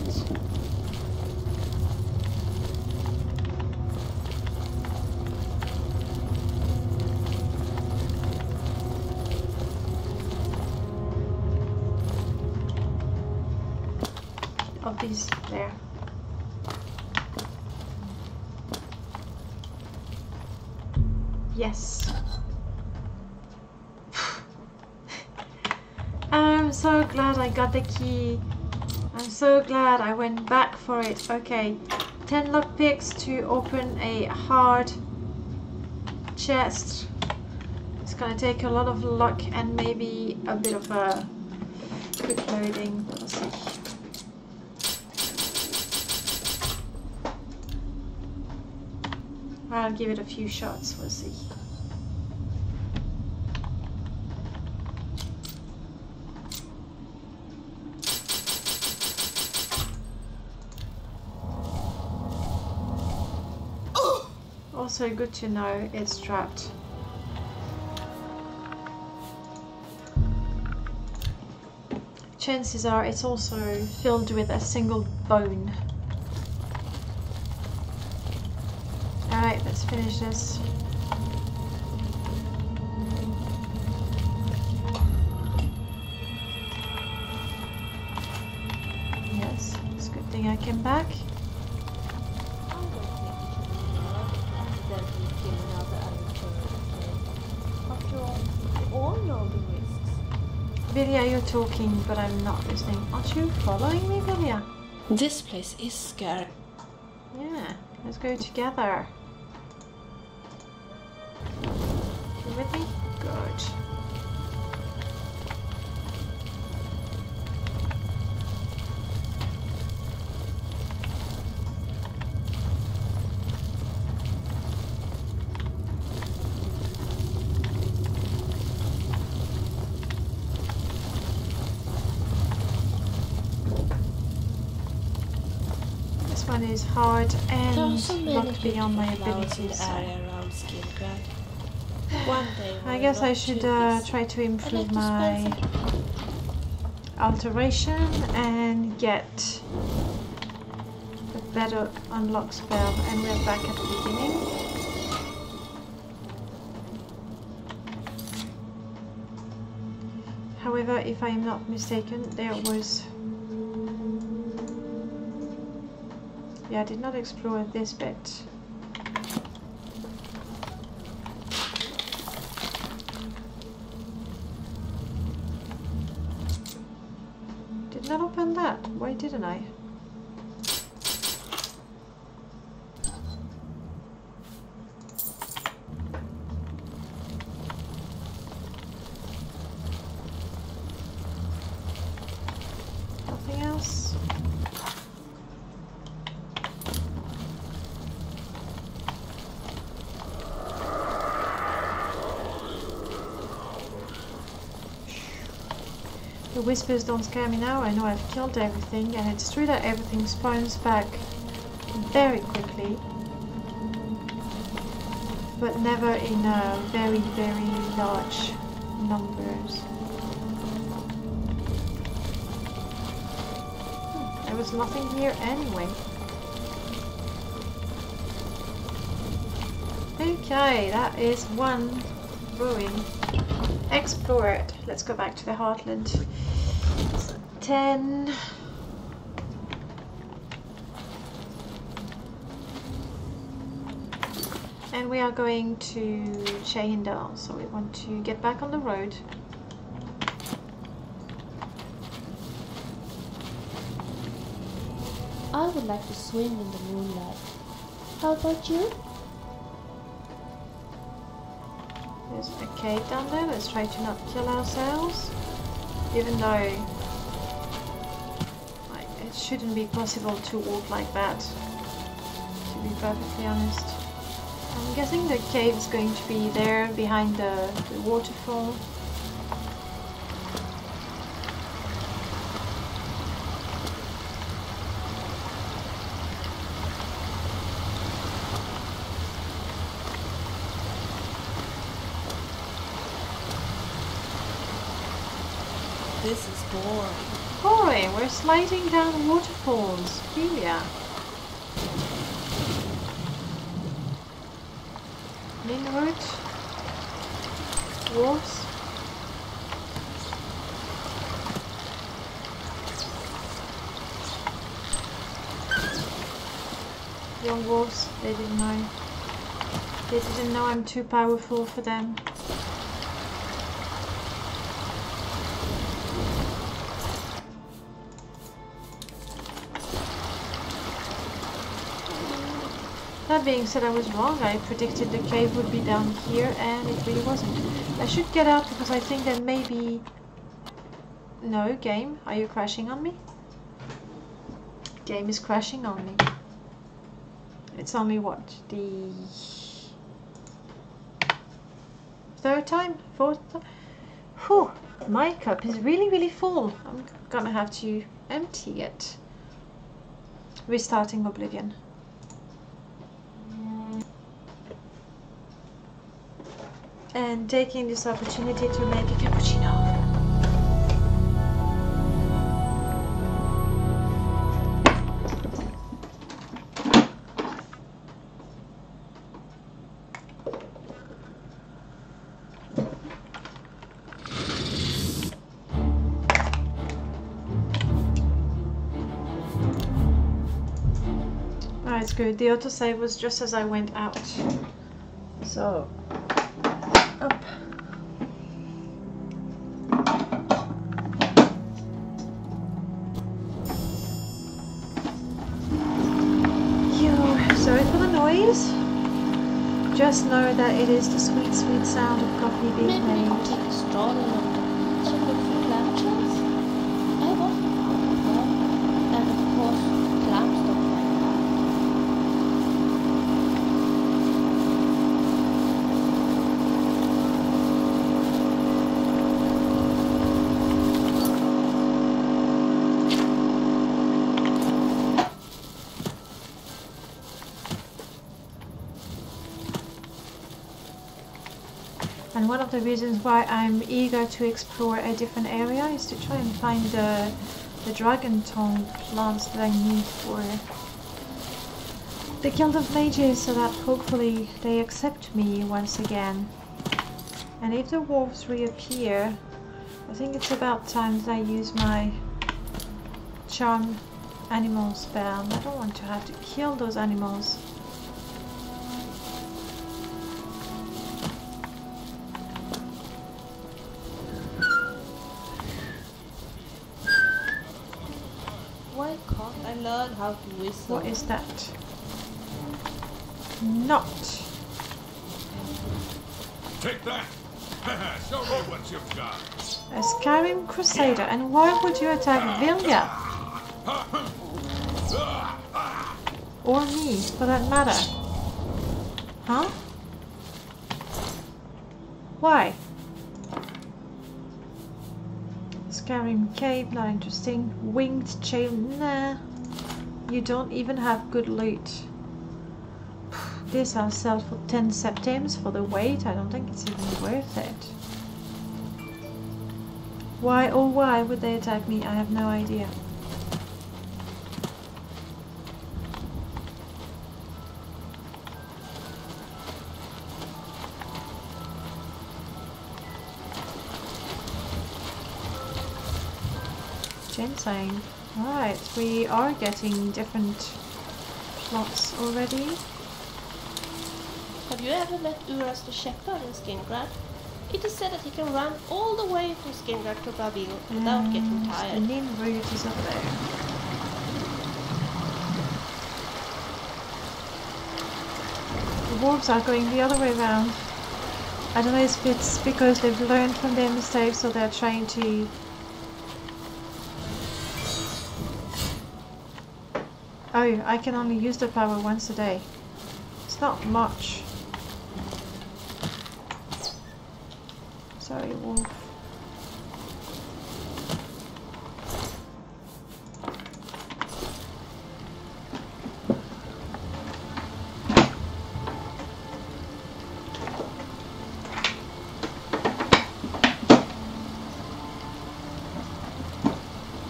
Of these there. Yes. I'm so glad I got the key. I'm so glad I went back for it. Okay, 10 lockpicks to open a hard chest. It's gonna take a lot of luck and maybe a bit of a quick loading. We'll see. I'll give it a few shots, we'll see. Also good to know it's trapped. Chances are it's also filled with a single bone. Alright, let's finish this. Yes, it's a good thing I came back. Vilya, you're talking, but I'm not listening. Aren't you following me, Vilya? This place is scary. Yeah, let's go together. You with me? Good. This one is hard and locked beyond my abilities. I guess I should try to improve my alteration and get a better unlock spell, and we're back at the beginning. However, if I am not mistaken, there was... Yeah, I did not explore this bit. Did not open that. Why didn't I? Nothing else? The whispers don't scare me now. I know I've killed everything, and it's true that everything spawns back very quickly, but never in very, very large numbers. There was nothing here anyway. Okay, that is one ruin explored. Let's go back to the Heartland. 10. And we are going to Chehindal, so we want to get back on the road. I would like to swim in the moonlight. How about you? There's a cave down there. Let's try to not kill ourselves, even though it shouldn't be possible to walk like that, to be perfectly honest. I'm guessing the cave is going to be there behind the waterfall. This is boring. Boring, we're sliding down waterfalls. Julia. Main road. Walls. Young wolves, they didn't know. They didn't know I'm too powerful for them. That being said, I was wrong. I predicted the cave would be down here and it really wasn't. I should get out because I think there may be... No, game, are you crashing on me? Game is crashing on me. It's only what? The... third time? Fourth time? Whew, my cup is really full. I'm gonna have to empty it. Restarting Oblivion. And taking this opportunity to make a cappuccino. Alright, it's good. The autosave was just as I went out. So... up. Sorry for the noise. Just know that it is the sweet sound of coffee being Maybe we made. could take a stroll along the beach and look for clam shells. I've often found them, and of course, clams don't like that. And one of the reasons why I'm eager to explore a different area is to try and find the dragon tongue plants that I need for the Guild of Mages, so that hopefully they accept me once again. And if the wolves reappear, I think it's about time that I use my charm animal spell. I don't want to have to kill those animals. Why can't I learn how to whistle? What is that? Not. Take that! Show me what you've got! A Skyrim Crusader. And why would you attack Vilya? Or me, for that matter. Huh? Why? Skyrim Cave, not interesting. Winged Chail, nah. You don't even have good loot. This I'll sell for 10 septims for the weight. I don't think it's even worth it. Why, oh why would they attack me? I have no idea. Ginseng. Alright, we are getting different plots already. Have you ever met Uras the Shepherd in Skingrad? It is said that he can run all the way from Skingrad to Babel without getting The tired. Nin route is up there. The wolves are going the other way around. I don't know if it's because they've learned from their mistakes or they're trying to... Oh, I can only use the power once a day. It's not much. Sorry, wolf.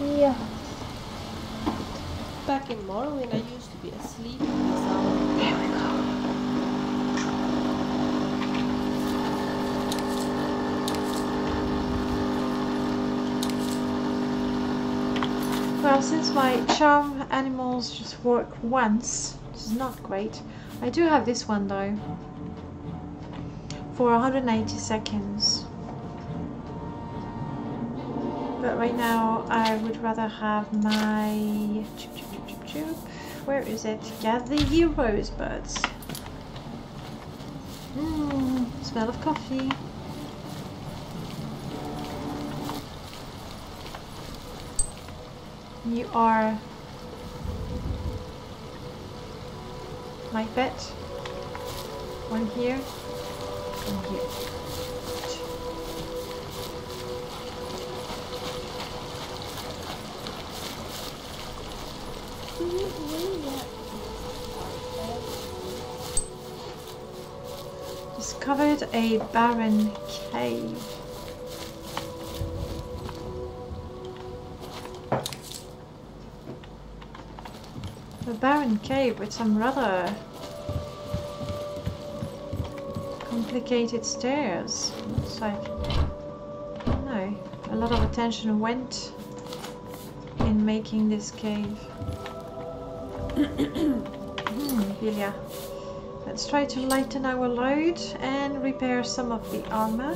Yeah. Back in Morrowind, I used to be asleep at this hour. Here we go. Well, since my charm animals just work once, which is not great, I do have this one though. For 180 seconds. But right now I would rather have my... Where is it? Gather ye rosebuds. Smell of coffee. You are my pet. One here, one here. Discovered a barren cave. A barren cave with some rather complicated stairs. Looks like, I don't know, a lot of attention went in making this cave. Vilja. Let's try to lighten our load and repair some of the armor.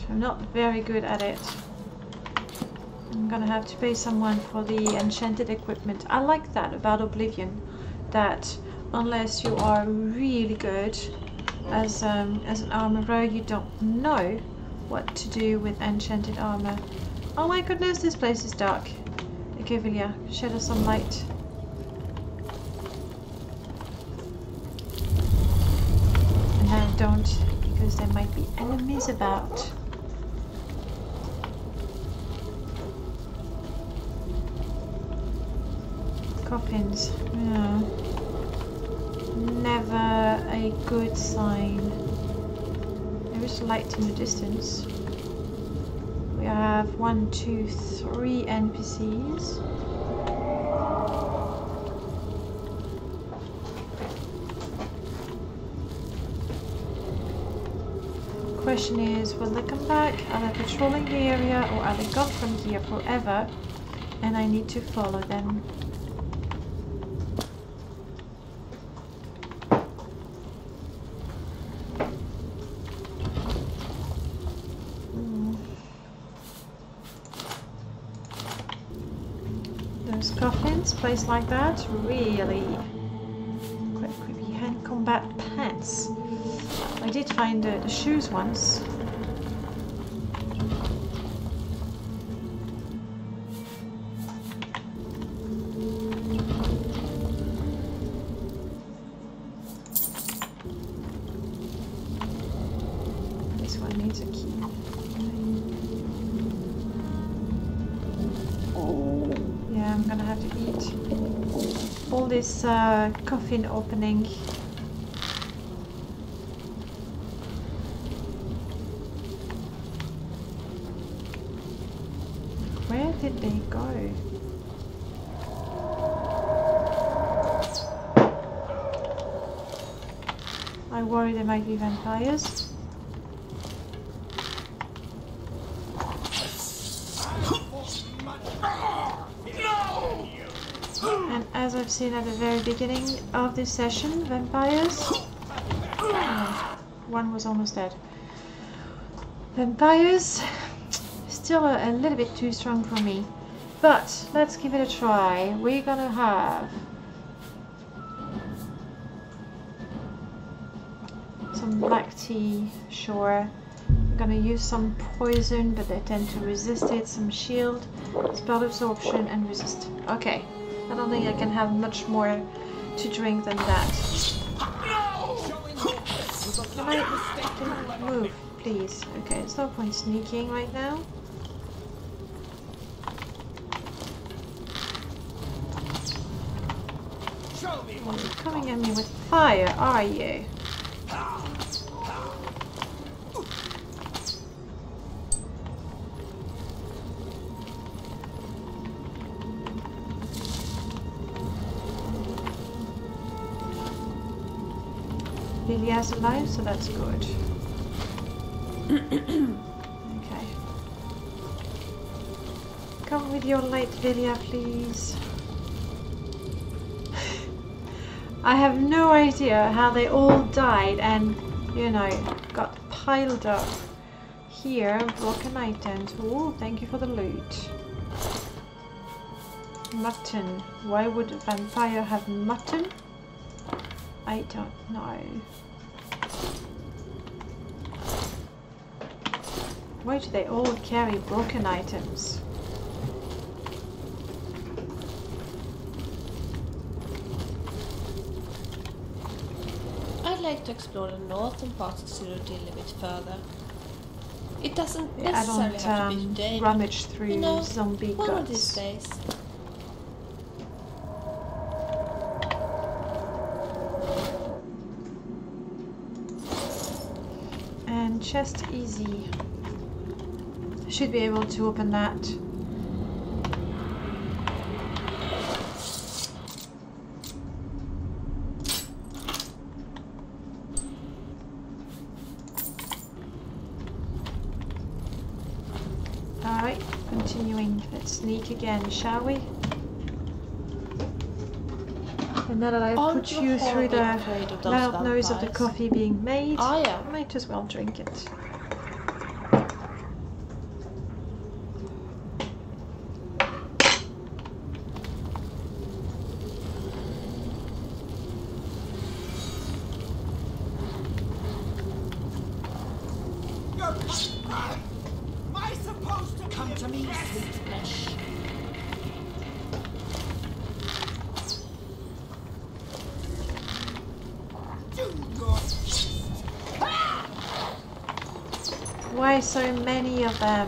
I'm not very good at it. I'm gonna have to pay someone for the enchanted equipment. I like that about Oblivion, that unless you are really good as an armorer, you don't know what to do with enchanted armor. Oh my goodness, this place is dark. Okay, Vilja, shed us some light. And now don't, because there might be enemies about. Coffins, yeah. Never a good sign. There is light in the distance. We have 1, 2, 3 NPCs. Question is, will they come back? Are they patrolling the area, or are they gone from here forever and I need to follow them? Place like that, really quite creepy. Hand combat pants. I did find the shoes once. This one needs a key. Yeah, I'm gonna have to eat all this coffin opening. Where did they go? I worry there might be vampires. And as I've seen at the very beginning of this session, vampires... Oh, one was almost dead. Vampires, still a little bit too strong for me. But let's give it a try. We're gonna have some black tea, sure. I'm gonna use some poison, but they tend to resist it. Some shield, spell absorption, and resist. Okay, I don't think I can have much more to drink than that. Can I move, please? Okay, there's no point sneaking right now. You're coming at me with fire, are you? Vilya's alive, so that's good. Okay. Come with your light, Vilya, please. I have no idea how they all died and, you know, got piled up here. Broken items. Oh, thank you for the loot. Mutton. Why would a vampire have mutton? I don't know. Why do they all carry broken items? I'd like to explore the northern parts of Cyrodiil a bit further. It doesn't necessarily have to be today, rummage through, you know, zombie one guts. of these days. And chest easy. Should be able to open that. Alright, continuing. Let's sneak again, shall we? And now that I've put you through the loud noise of the coffee being made, I might as well drink it. Why so many of them?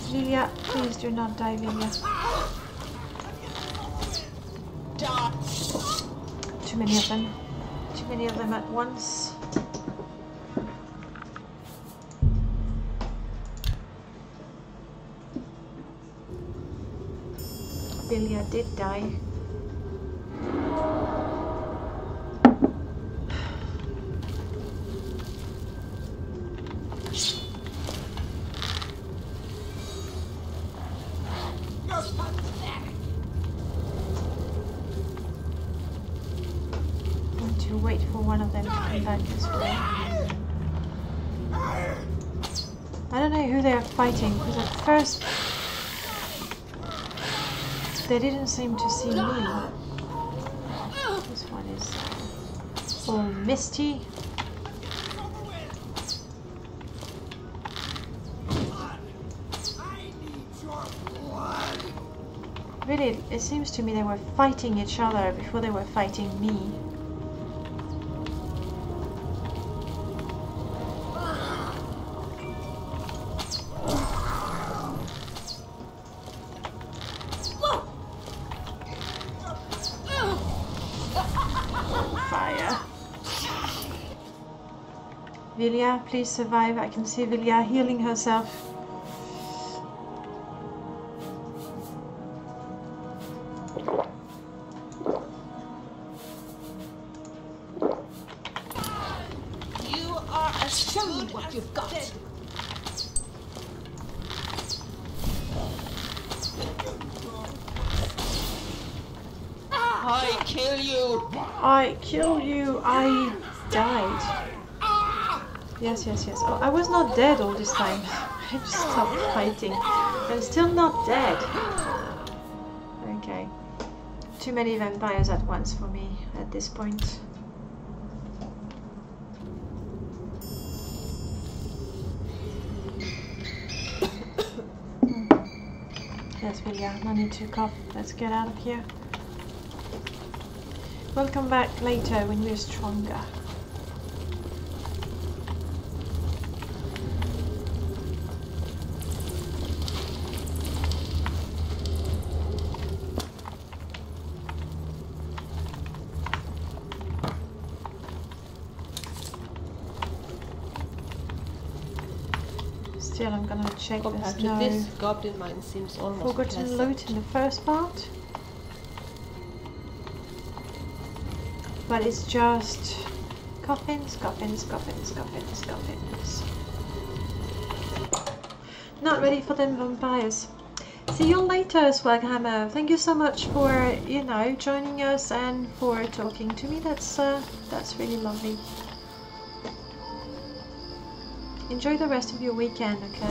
Vilya, please do not die, Vilya. Too many of them. Too many of them at once. Vilya did die. Want to wait for one of them to come back this way. I don't know who they're fighting, because at first they didn't seem to see me. This one is all misty. Really, it seems to me they were fighting each other before they were fighting me. Vilya, please survive. I can see Vilya healing herself. You are a show me what you've got. I kill you. I kill you. I died. Yes, yes, yes. Oh, I was not dead all this time. I just stopped fighting. They're still not dead. Okay. Too many vampires at once for me at this point. Yes, Vilya, no need to cough. Let's get out of here. We'll come back later when we're stronger. Still, I'm gonna check Compared there's to no this, Goblin Mine seems almost forgotten pleasant. loot in the first part. But it's just coffins, coffins, coffins, coffins, coffins. Not ready for them vampires. See you later, Swaghammer. Thank you so much for, you know, joining us and for talking to me. That's really lovely. Enjoy the rest of your weekend, okay?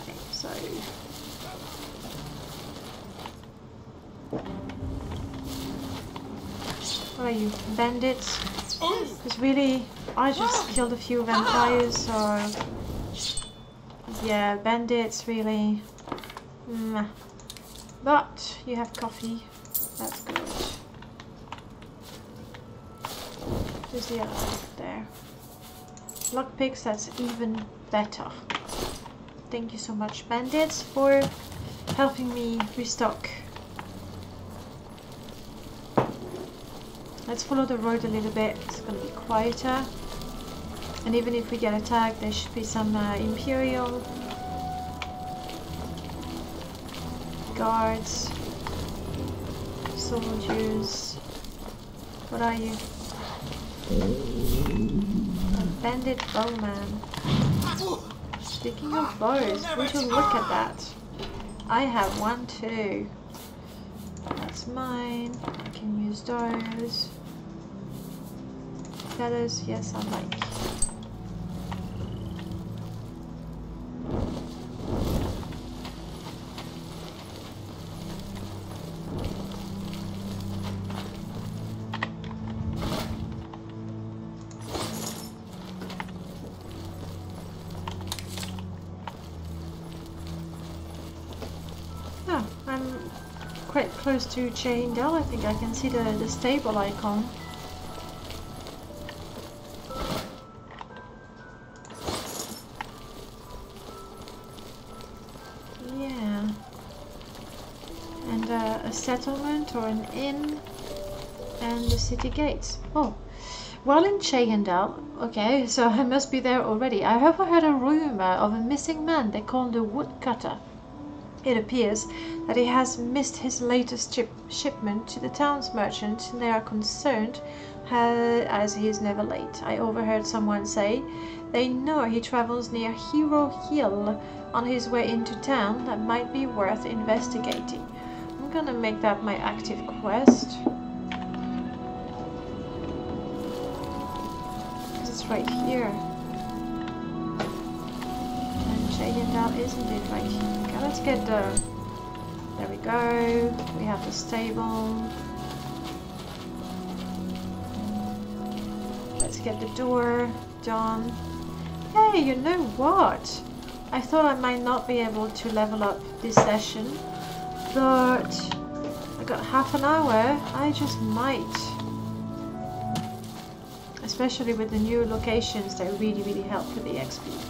Okay, so... What are you, bandits? Because really, I just killed a few vampires, so... Yeah, bandits, really. But, you have coffee. That's good. There's the other one there. Lockpicks, that's even better. Thank you so much, bandits, for helping me restock. Let's follow the road a little bit. It's gonna be quieter. And even if we get attacked, there should be some Imperial guards. Soldiers. What are you? A bandit bowman. Speaking of bows, would you look at that? I have one too. That's mine. I can use those. Feathers, yes, I like. Quite close to Chaindel. I think I can see the stable icon. Yeah. And a settlement or an inn and the city gates. Oh, while in Chaindel, okay, so I must be there already. I overheard a rumor of a missing man they call the woodcutter. It appears that he has missed his latest shipment to the town's merchant, and they are concerned as he is never late. I overheard someone say they know he travels near Hero Hill on his way into town. That might be worth investigating. I'm gonna make that my active quest. Because it's right here. That isn't it right here. Okay, let's get the... There we go. We have the stable. Let's get the door done. Hey, you know what? I thought I might not be able to level up this session, but I got half an hour. I just might. Especially with the new locations, they really help with the XP.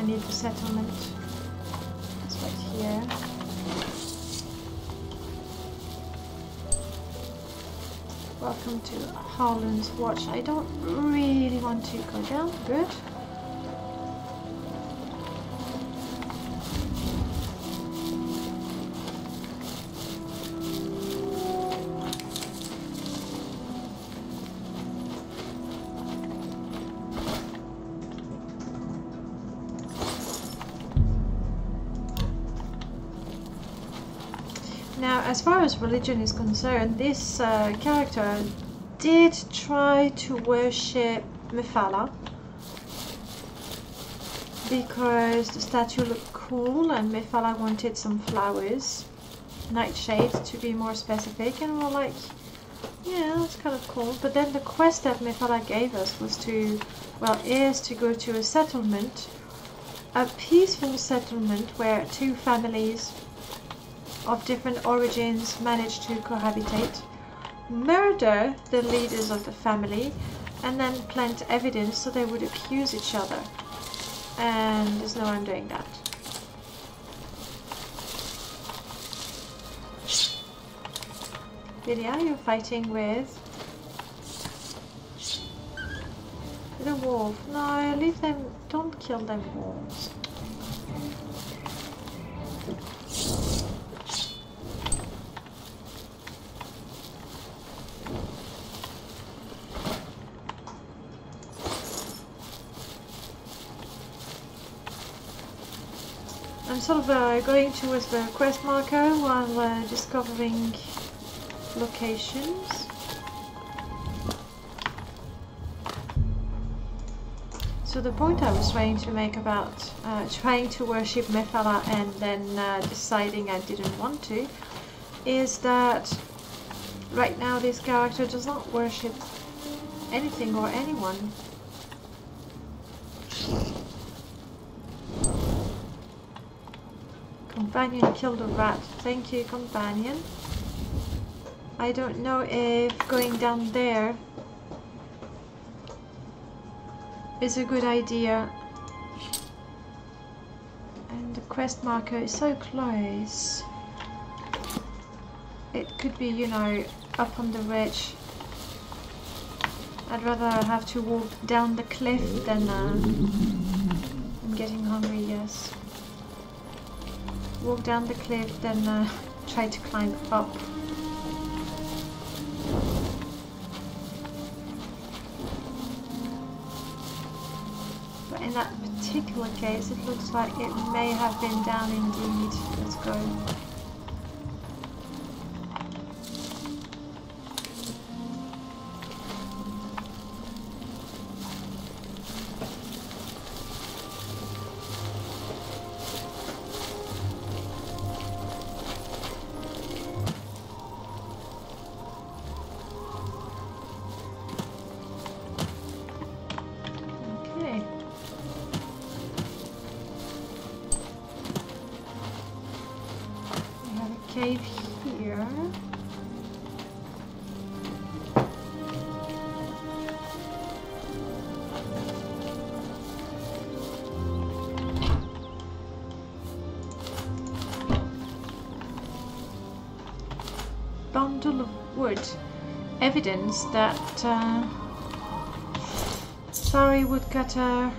Need the settlement. It's right here. Welcome to Harlan's Watch. I don't really want to go down. Good. Now, as far as religion is concerned, this character did try to worship Mephala because the statue looked cool and Mephala wanted some flowers, nightshade to be more specific, and we're like, yeah, that's kind of cool. But then the quest that Mephala gave us was to, well, is to go to a settlement, a peaceful settlement where two families of different origins manage to cohabitate, murder the leaders of the family, and then plant evidence so they would accuse each other. And there's no I'm doing that. Lydia, you're fighting with a wolf. No, leave them, don't kill them wolves. I'm sort of going towards the quest marker while discovering locations. So the point I was trying to make about trying to worship Mephala and then deciding I didn't want to is that right now this character does not worship anything or anyone. Companion killed a rat. Thank you, companion. I don't know if going down there is a good idea. And the quest marker is so close. It could be, you know, up on the ridge. I'd rather have to walk down the cliff than I'm getting hungry, yes. Walk down the cliff, then try to climb up. But in that particular case, it looks like it may have been down indeed. Let's go. Cave here. Bundle of wood. Evidence that sorry, woodcutter.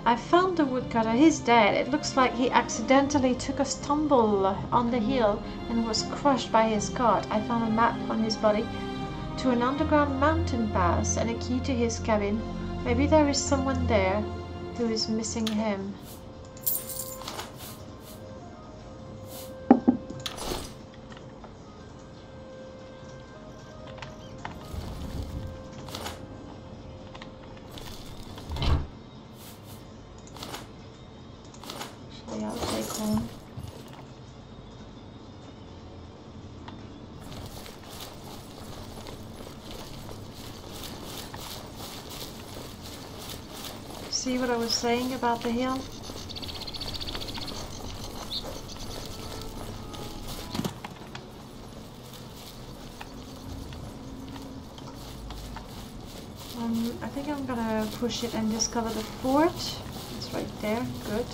I found the woodcutter. He's dead. It looks like he accidentally took a stumble on the hill and was crushed by his cart. I found a map on his body to an underground mountain pass and a key to his cabin. Maybe there is someone there who is missing him. See what I was saying about the hill? I think I'm gonna push it and discover the fort. It's right there. Good.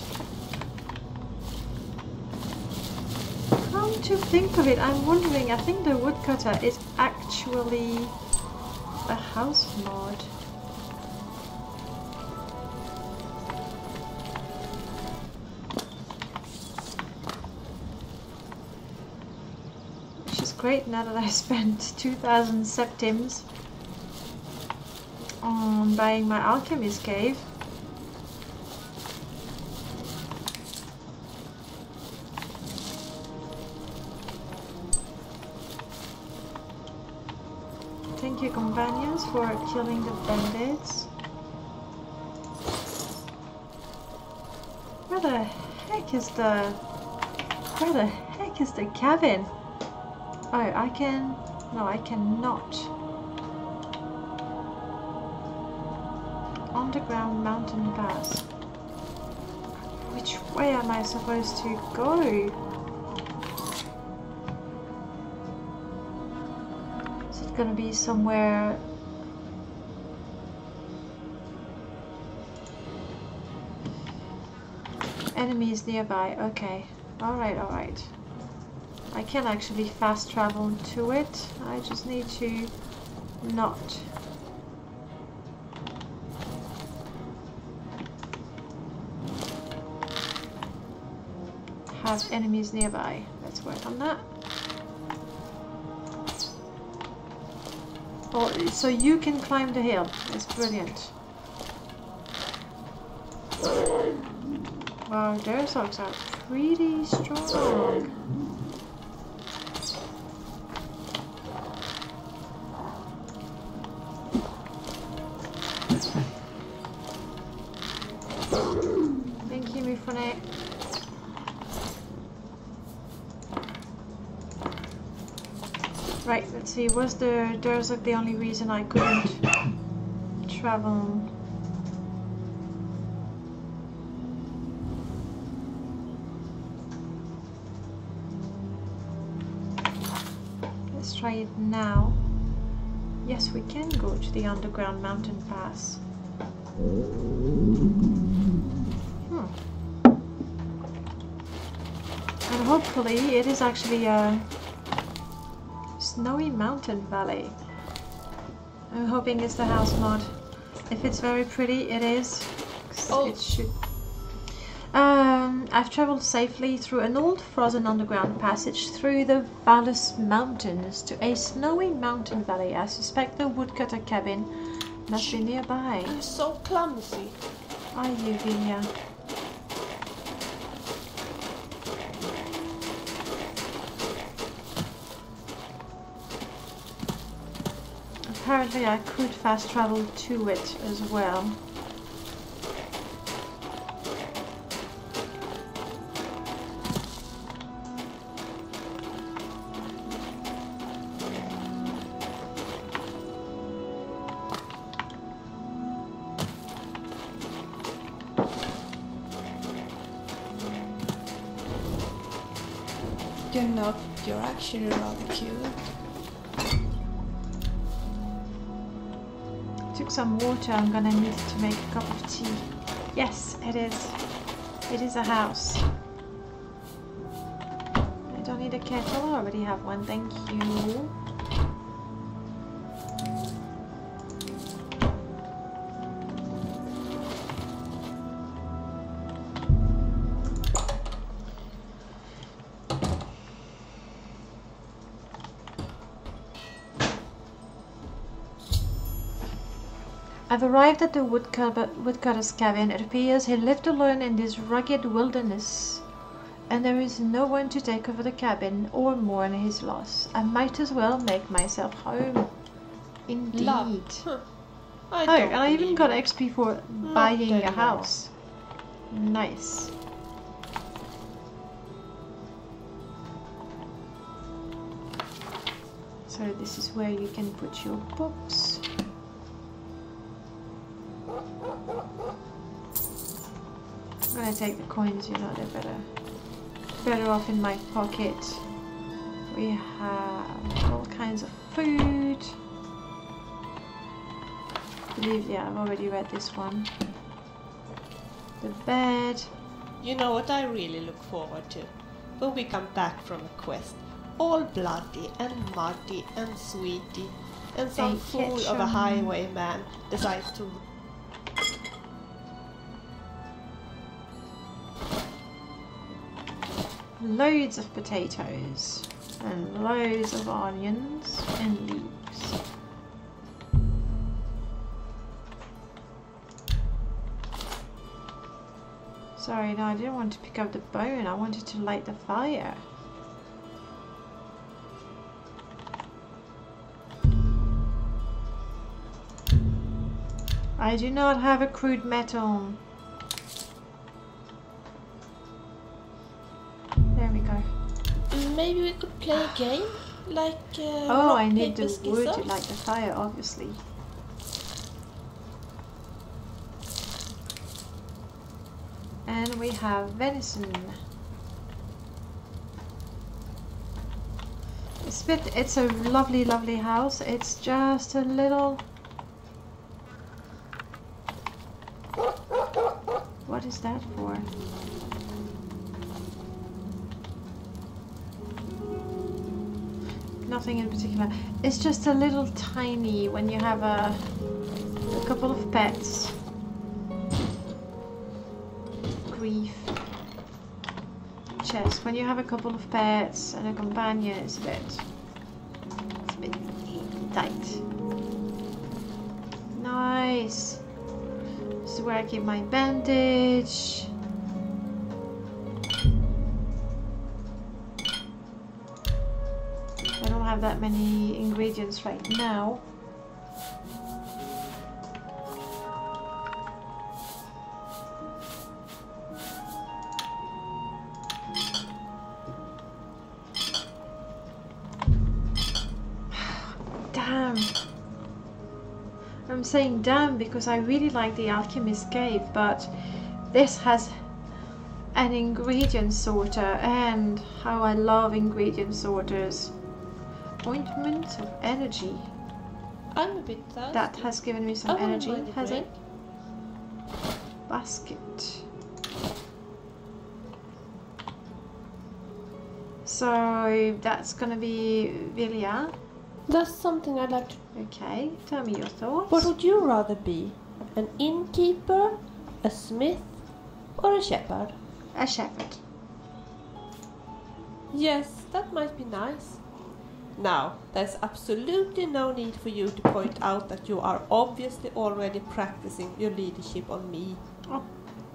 Come to think of it, I'm wondering, I think the woodcutter is actually a house mod. Great, now that I spent 2,000 septims on buying my alchemist cave. Thank you, companions, for killing the bandits. Where the heck is the cabin? Oh, I can... No, I cannot. Underground mountain pass. Which way am I supposed to go? Is it gonna be somewhere... Enemies nearby, okay. Alright, alright. I can actually fast travel to it. I just need to not. Have enemies nearby. Let's work on that. Oh, so you can climb the hill. That's brilliant. Wow, their socks are pretty strong. Thank you, Mufone. Right, let's see. Was there's like the only reason I couldn't travel? Let's try it now. Yes, we can go to the underground mountain pass. And hopefully it is actually a snowy mountain valley. I'm hoping it's the house mod. If it's very pretty, it is. Oh. It should. I've traveled safely through an old frozen underground passage through the Valus Mountains to a snowy mountain valley. I suspect the woodcutter cabin must be nearby. I'm so clumsy. Are you, Vilia? Apparently I could fast travel to it as well. You're not. You're actually rather cute. Took some water. I'm gonna need to make a cup of tea. Yes, it is. It is a house. I don't need a kettle. I already have one. Thank you. I've arrived at the woodcutter's cabin. It appears he lived alone in this rugged wilderness, and there is no one to take over the cabin or mourn his loss. I might as well make myself home. Indeed. Huh. And I even got XP for buying a house. Nice. So this is where you can put your books. I'm gonna take the coins, you know, they're better off in my pocket. We have all kinds of food. I believe, yeah, I've already read this one. The bed. You know what I really look forward to? When we come back from a quest, all bloody and muddy and sweety, and some fool of a highwayman decides to... Loads of potatoes and loads of onions and leaves. Sorry, no, I didn't want to pick up the bone. I wanted to light the fire. I do not have a crude metal. There we go. Maybe we could play a game? Like oh, rock, I need paper, the wood to scissors? light the fire, obviously. And we have venison. It's a lovely, lovely house. It's just a little... What is that for? Nothing in particular. It's just a little tiny when you have a couple of pets. Grief. Chest. When you have a couple of pets and a companion, it's a bit tight. Nice. This is where I keep my bandage. I don't have that many ingredients right now. Damn. I'm saying damn because I really like the Alchemist Cave, but this has an ingredient sorter, and how I love ingredient sorters. Ointment of energy. I'm a bit thirsty. That has given me some energy, has drink. it? Basket. So that's gonna be Vilja. That's something I'd like to... Okay, tell me your thoughts. What would you rather be? An innkeeper, a smith, or a shepherd? A shepherd. Yes, that might be nice. Now, there's absolutely no need for you to point out that you are obviously already practicing your leadership on me. Oh,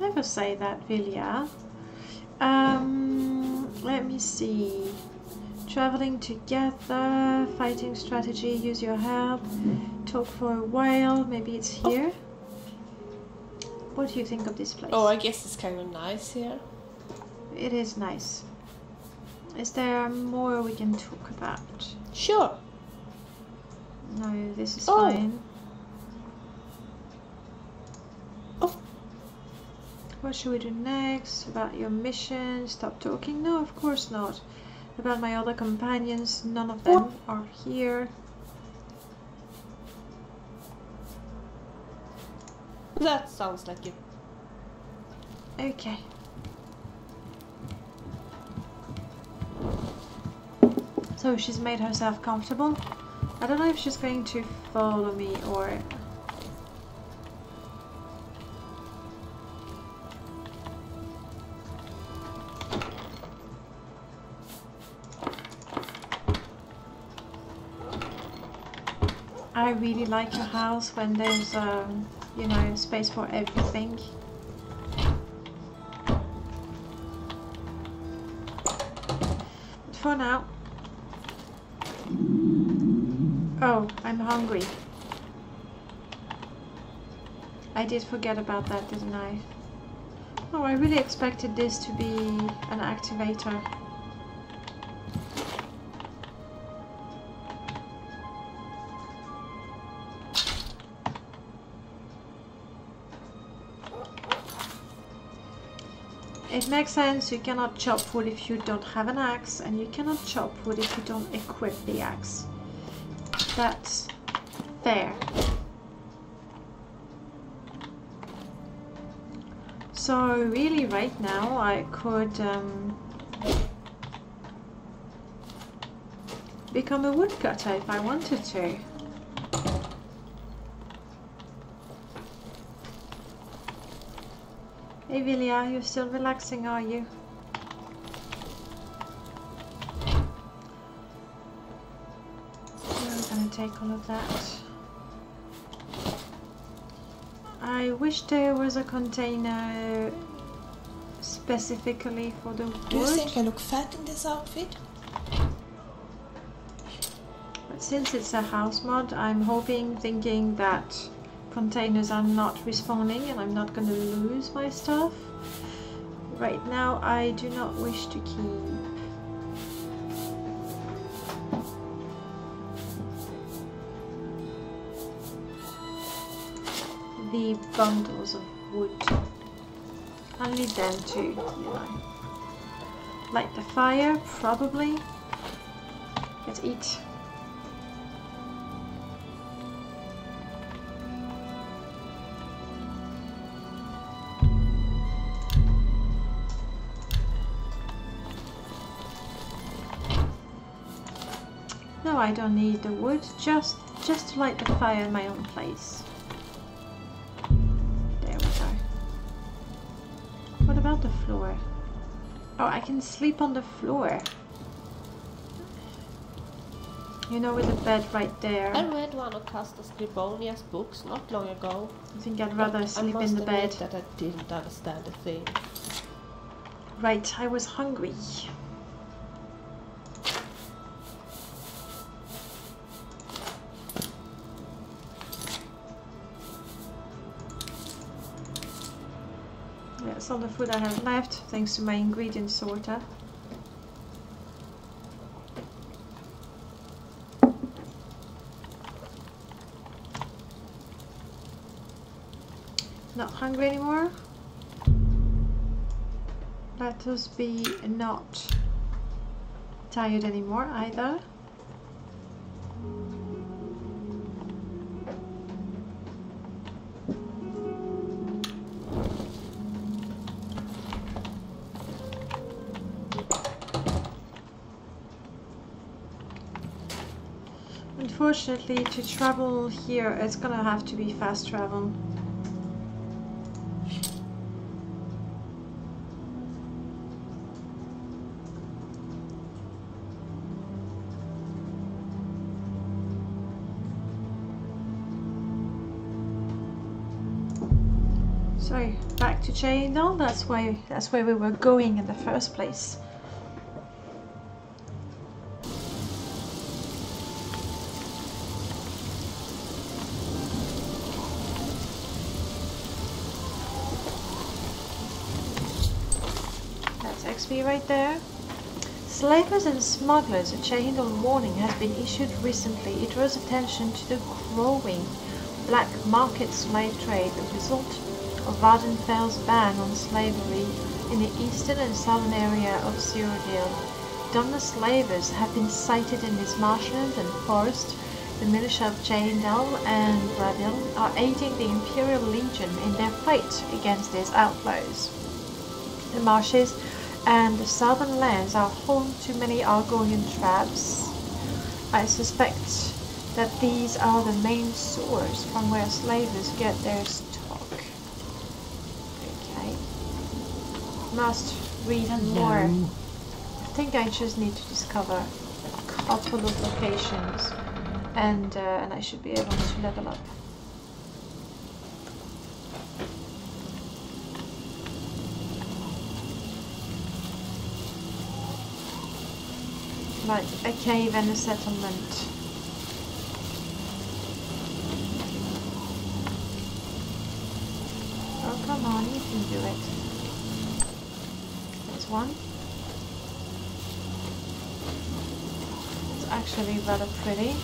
never say that, Vilja. Let me see. Traveling together, fighting strategy, use your help, talk for a while, maybe it's here. What do you think of this place? Oh, I guess it's kind of nice here. It is nice. Is there more we can talk about? Sure. No, this is fine. Oh. What should we do next? About your mission? Stop talking? No, of course not. About my other companions? None of them are here. That sounds like it. Okay. So she's made herself comfortable. I don't know if she's going to follow me or... I really like your house when there's, you know, space for everything. But for now... Oh, I'm hungry. I did forget about that, didn't I? Oh, I really expected this to be an activator. It makes sense, you cannot chop wood if you don't have an axe, and you cannot chop wood if you don't equip the axe. That's fair. So really right now I could become a woodcutter if I wanted to. Hey Vilja, you're still relaxing, are you? We're gonna take all of that. I wish there was a container specifically for the wood. Do you think I look fat in this outfit? But since it's a house mod, I'm thinking that containers are not respawning and I'm not going to lose my stuff. Right now I do not wish to keep the bundles of wood. I'll need them to, you know, light the fire, probably. Let's eat. No, I don't need the wood, just to light the fire in my own place. There we go. What about the floor? Oh, I can sleep on the floor. You know, with the bed right there. I read one of Costa Scribonia's books not long ago. I think I'd rather sleep in the bed. I must admit that I didn't understand a thing. Right, I was hungry. That's all the food I have left, thanks to my ingredient sorter. Not hungry anymore. Let us be not tired anymore either. Unfortunately, to travel here, it's gonna have to be fast travel. So, back to Chaindal, that's where we were going in the first place. That's XP right there. Slavers and smugglers, a Chaindal warning has been issued recently. It draws attention to the growing black market slave trade, the result of Vardenfell's ban on slavery in the eastern and southern area of Cyrodiil. Donna slavers have been sighted in this marshland and forest. The militia of Chaindal and Bradil are aiding the Imperial Legion in their fight against these outlaws. The marshes and the southern lands are home to many Argonian tribes. I suspect that these are the main source from where slavers get their stock. Must read more. I think I just need to discover a couple of locations, and I should be able to level up. Like a cave and a settlement. Oh, come on, you can do it. One. It's actually rather pretty.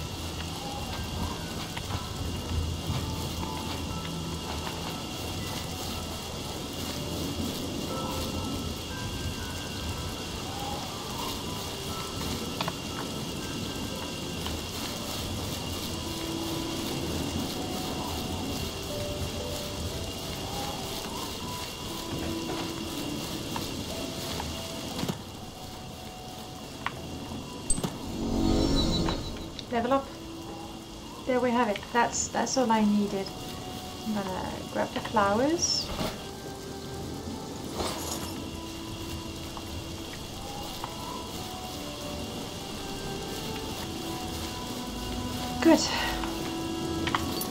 Level up. There we have it. That's all I needed. I'm gonna grab the flowers. Good.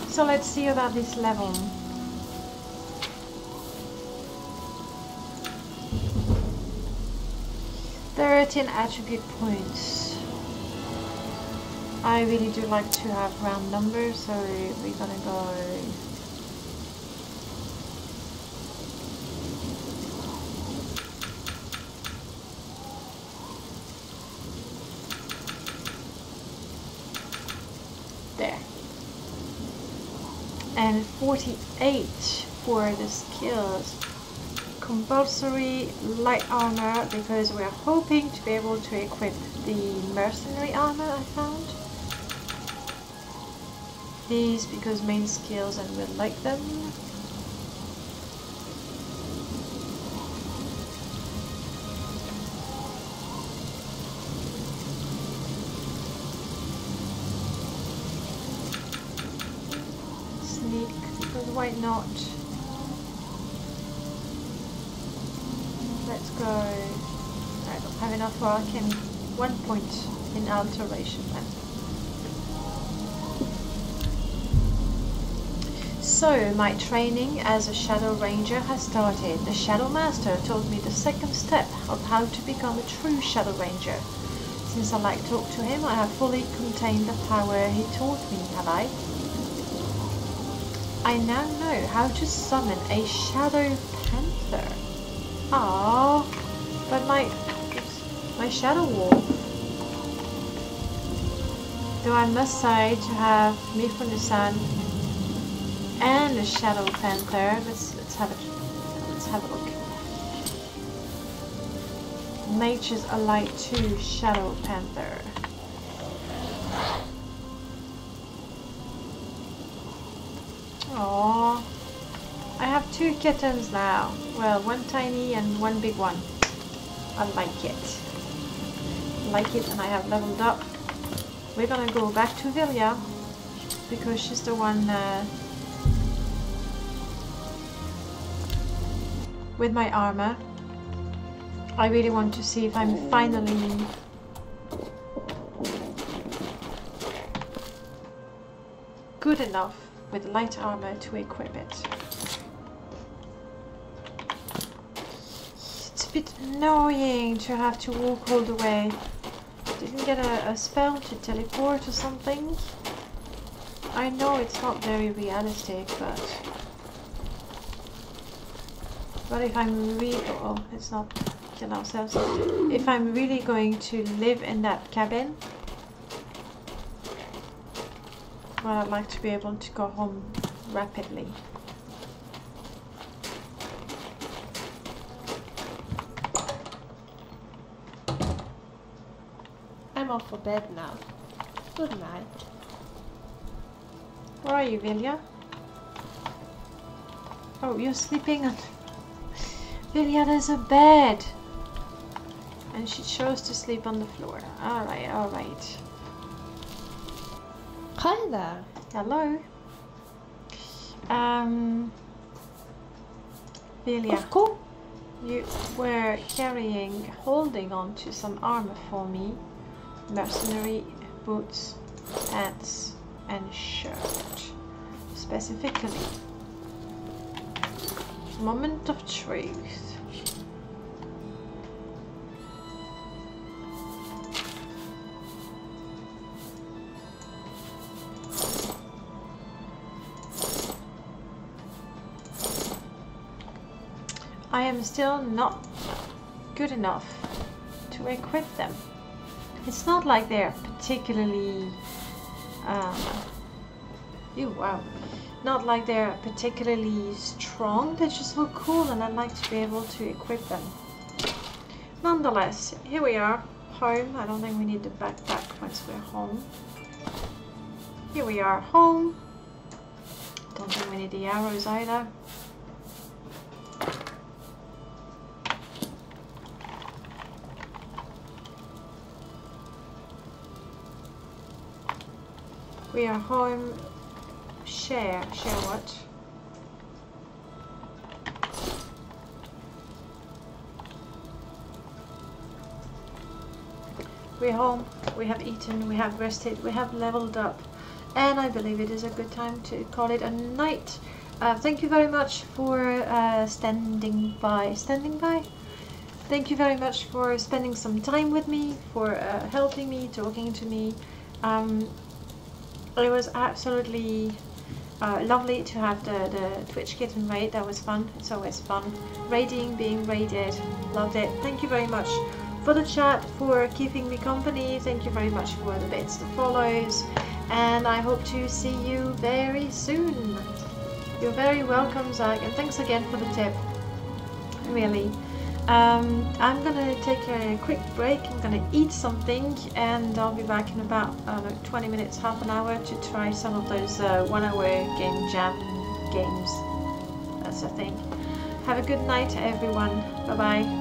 So let's see about this level. "13 attribute points. I really do like to have round numbers, so we're gonna go and 48 for the skills. Compulsory light armor because we're hoping to be able to equip the mercenary armor I found. These because main skills and we'll like them. Sneak because why not? Let's go. I don't have enough for arcane. 1 point in alteration then. So, my training as a Shadow Ranger has started. The Shadow Master taught me the second step of how to become a true Shadow Ranger. Since I like talk to him, I have fully contained the power he taught me, have I? I now know how to summon a Shadow Panther. Ah, but my Shadow Wolf. Though I must say to have Mifune-san and a Shadow Panther. Let's have a look. Nature's Allied 2 Shadow Panther. Aww. I have 2 kittens now. Well, one tiny and one big one. I like it. And I have leveled up. We're gonna go back to Vilya because she's the one with my armor. I really want to see if I'm finally good enough with light armor to equip it. It's a bit annoying to have to walk all the way. Didn't get a spell to teleport or something. I know it's not very realistic, but if I'm really, oh, it's not kill ourselves. If I'm really going to live in that cabin, well, I'd like to be able to go home rapidly. I'm off for bed now. Good night. Where are you, Vilya? Oh, you're sleeping on... Vilya, there's a bed! And she chose to sleep on the floor. Alright, alright. Hi there. Hello. Vilya. Of course. You were holding on to some armor for me. Mercenary, boots, pants, and shirt. Specifically. Moment of truth. I am still not good enough to equip them. It's not like they're particularly wow. Not like they're particularly strong, they just look cool and I'd like to be able to equip them. Nonetheless, here we are, home. I don't think we need the backpack once we're home. Here we are, home. Don't think we need the arrows either. We are home. Share what? We're home, we have eaten, we have rested, we have leveled up, and I believe it is a good time to call it a night. Thank you very much for standing by. Thank you very much for spending some time with me, for helping me, talking to me. It was absolutely lovely to have the Twitch Kitten raid. That was fun. It's always fun. Raiding, being raided. Loved it. Thank you very much for the chat, for keeping me company. Thank you very much for the bits, the follows. And I hope to see you very soon. You're very welcome, Zach, and thanks again for the tip. Really. I'm gonna take a quick break. I'm gonna eat something, and I'll be back in about 20 minutes, half an hour to try some of those 1 hour game jam games. That's the thing. Have a good night, everyone. Bye bye.